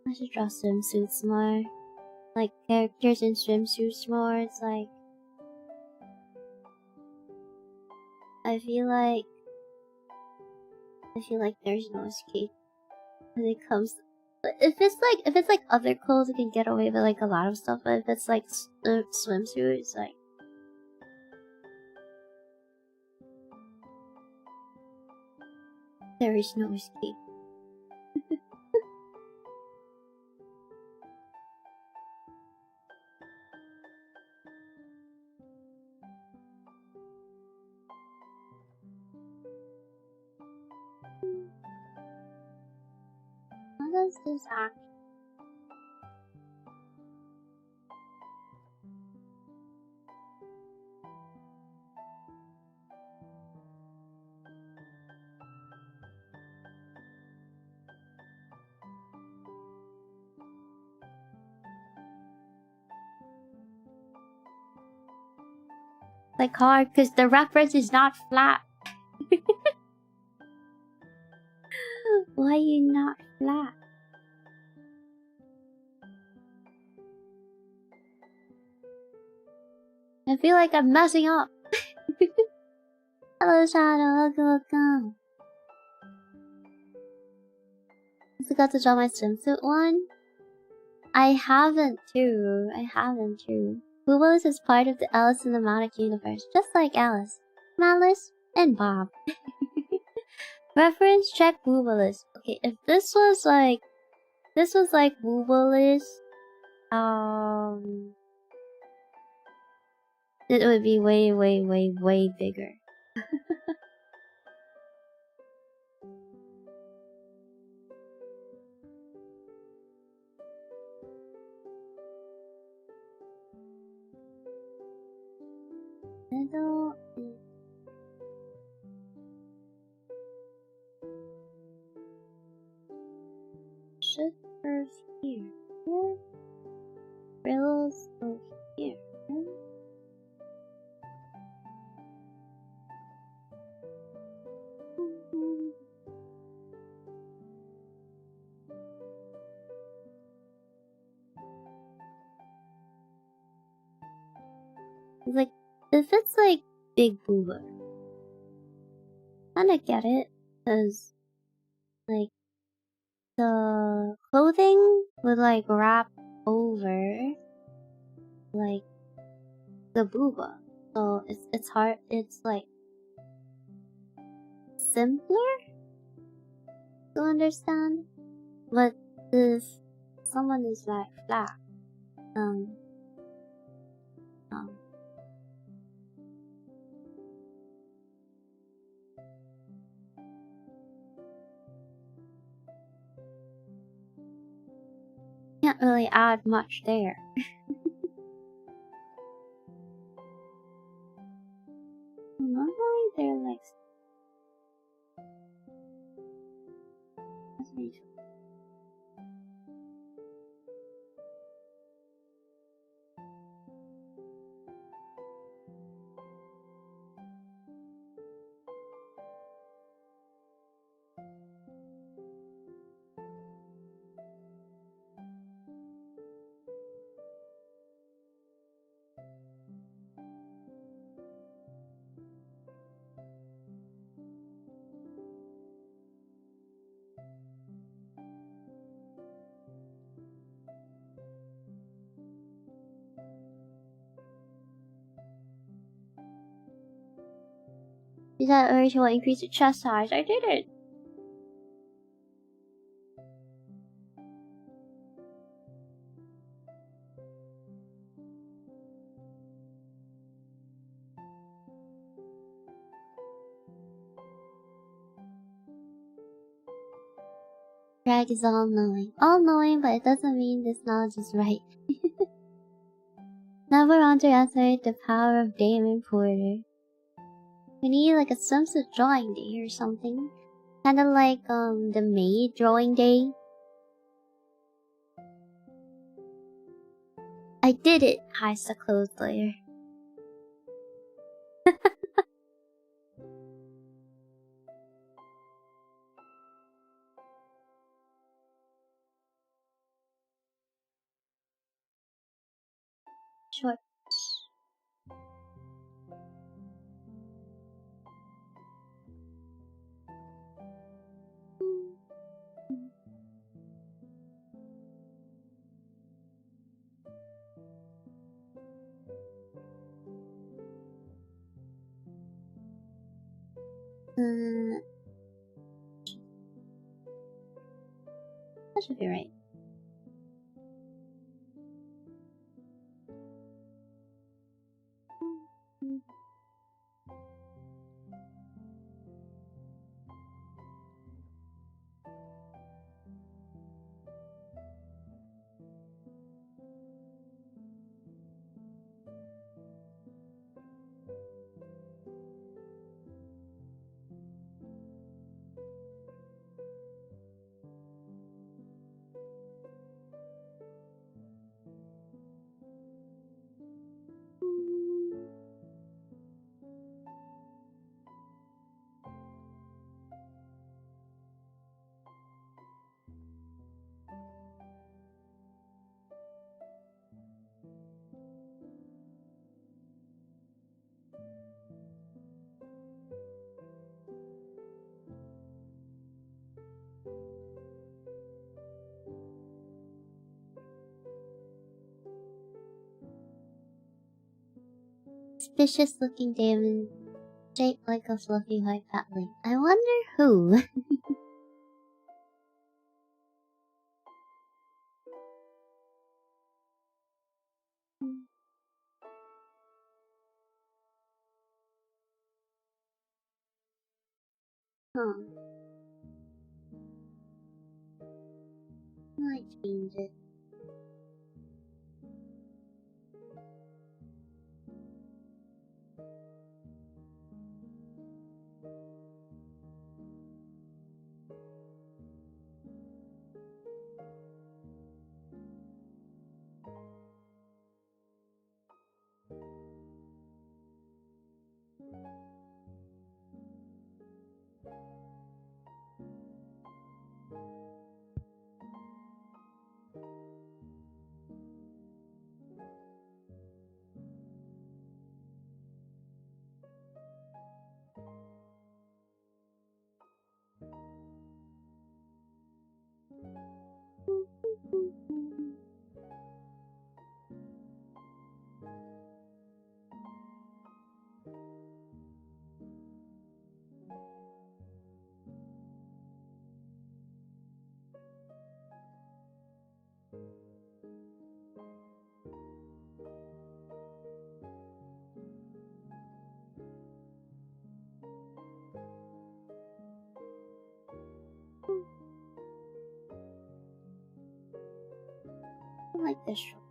I should draw swimsuits more. Like characters in swimsuits more. It's like I feel like there's no escape when it comes. But if it's like other clothes, you can get away with like a lot of stuff. But if it's like swimsuit, it's like there is no escape. How does this act? Like hard because the reference is not flat. Why are you not flat? I feel like I'm messing up. Hello, Shadow. Welcome. I forgot to draw my swimsuit one. I haven't too. Boobalist is part of the Alyss cinematic universe, just like Alyss, Malice, and Bob. Reference check Boobalist. Okay, if this was like Boobalist, it would be way bigger. Middle is should curve here. Frills over here. Like, if it's like big boober, kinda get it, cause like the clothing would like wrap over like the booba, so it's hard. It's like simpler to understand. But if someone is like flat, um, can't really add much there. Normally they're like You said urge will increase your chest size. I did it. Greg is all-knowing. All-knowing, but it doesn't mean this knowledge is right. Never underestimate the power of Damon Porter. We need like a swimsuit drawing day or something. Kinda like the maid drawing day. I did it! Highs the clothes layer. Short. That should be right. Suspicious looking demon, shaped like a fluffy white battling. I wonder who? Huh. I might change it. I like this one.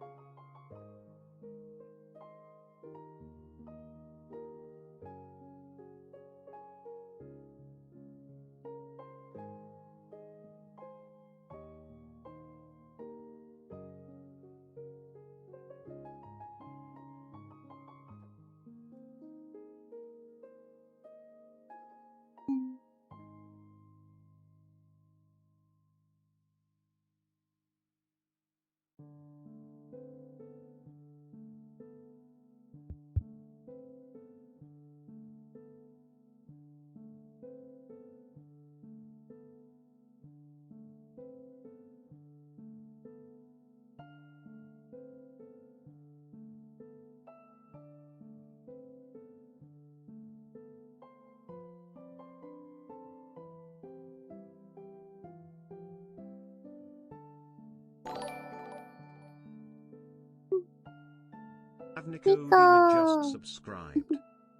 Nico Yuma just subscribed.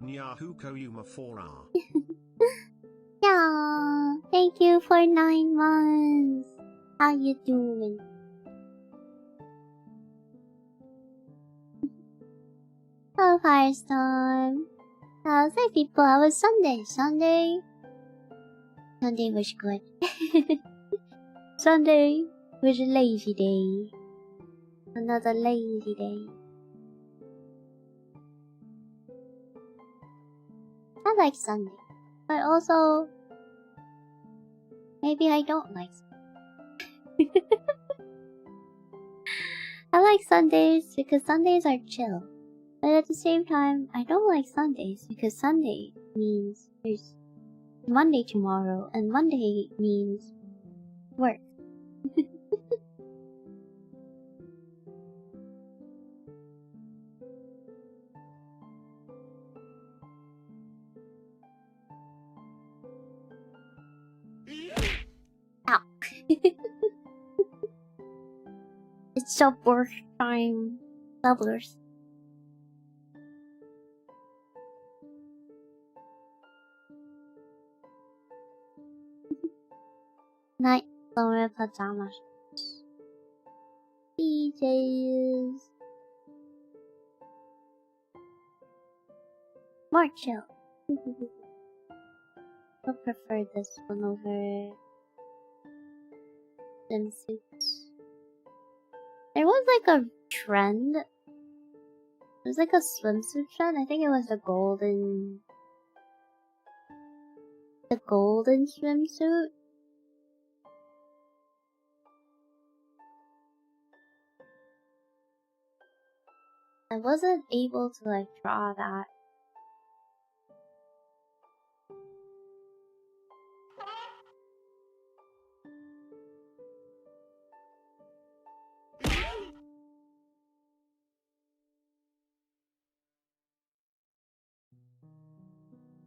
Nyahuko Yuma 4R. Yeah, thank you for 9 months. How you doing? Hello, Firestorm. How's it, people? How was Sunday? Sunday was good. Sunday was a lazy day. Another lazy day. I like Sunday, but also maybe I don't like Sunday. I like Sundays because Sundays are chill. But at the same time, I don't like Sundays because Sunday means there's Monday tomorrow, and Monday means work. Ow. It's job work time, doublers. Night summer pajamas. PJs. More chill. I prefer this one over swimsuits. There was like a trend. It was like a swimsuit trend. I think it was the golden swimsuit. I wasn't able to like draw that.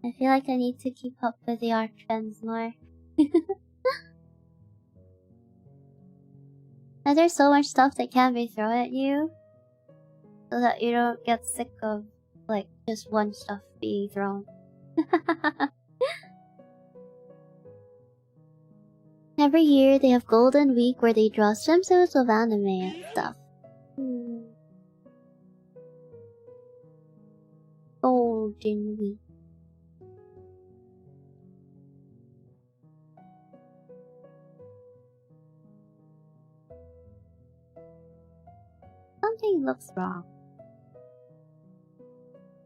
I feel like I need to keep up with the art trends more. And there's so much stuff that can be thrown at you, so that you don't get sick of like just one stuff being thrown. Every year they have Golden Week where they draw swimsuits of anime and stuff. Golden Week. Something looks wrong.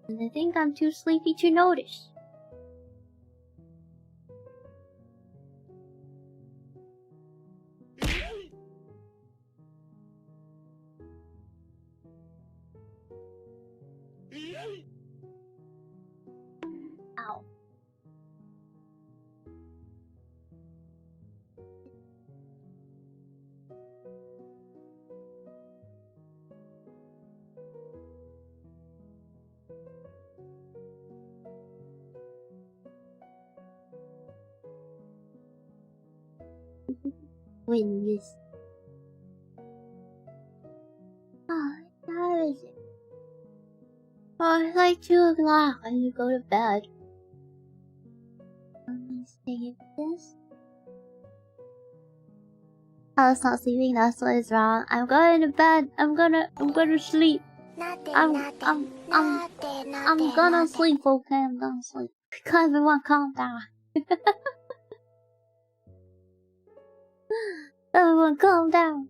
And I think I'm too sleepy to notice. Ow. Win this. Oh, that is it. Oh, it's like 2 o'clock. I need to go to bed. Let me save this. I was not sleeping, that's what is wrong. I'm going to bed. I'm gonna sleep. I'm gonna sleep, okay? I'm gonna sleep. Everyone calm down. Everyone calm down.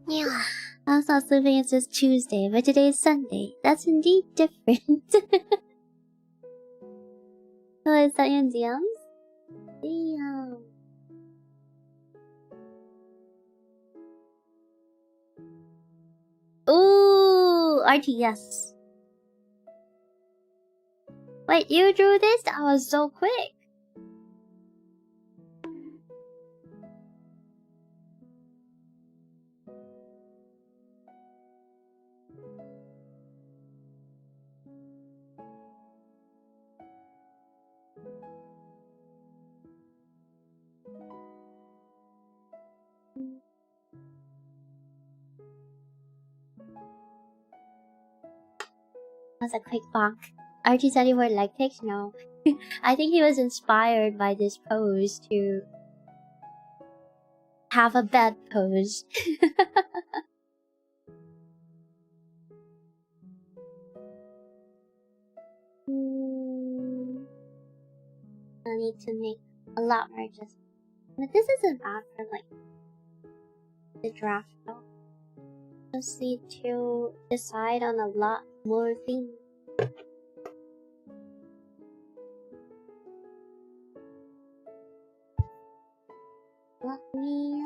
Yeah. I was not sleeping, it's just Tuesday, but today is Sunday. That's indeed different. Oh, is that your DMs? Damn. Ooh, RTS. Wait, you drew this? That was so quick. That was a quick bonk. Archie said you were leg pics? No. I think he was inspired by this pose to have a bed pose. I need to make a lot more adjustments. But this isn't bad for like the draft though. Just need to decide on a lot more things. Let me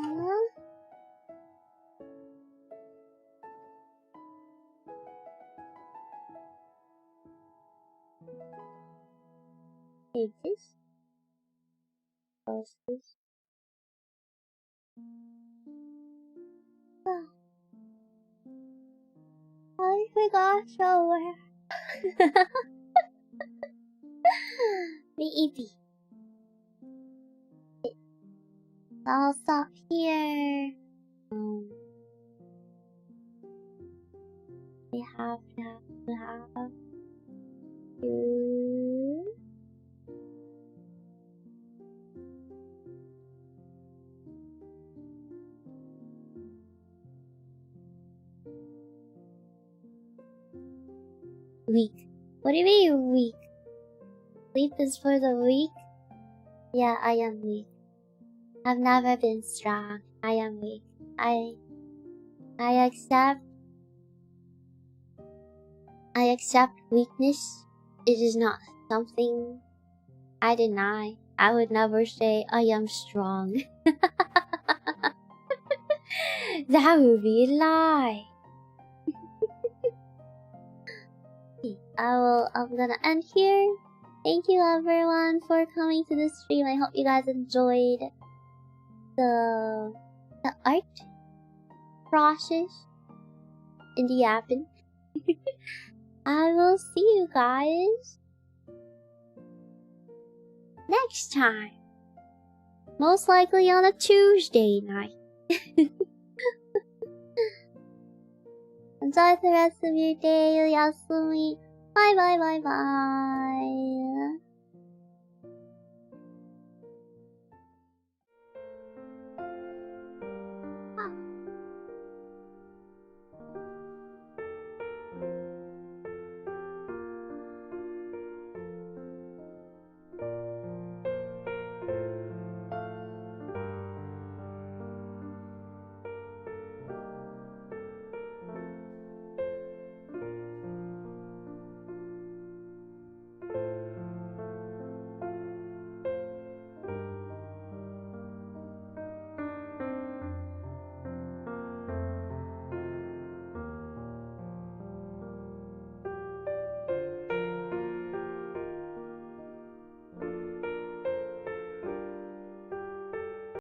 take this. Close this. I forgot somewhere. Maybe. I'll stop here. We have to weak. What do you mean weak? Sleep is for the weak? Yeah, I am weak. I've never been strong. I am weak. I accept weakness. It is not something I deny. I would never say I am strong. That would be a lie. I'm gonna end here. Thank you everyone for coming to the stream. I hope you guys enjoyed the art process in the app. I will see you guys next time. Most likely on a Tuesday night. Enjoy the rest of your day, Yasumi. Bye bye bye bye.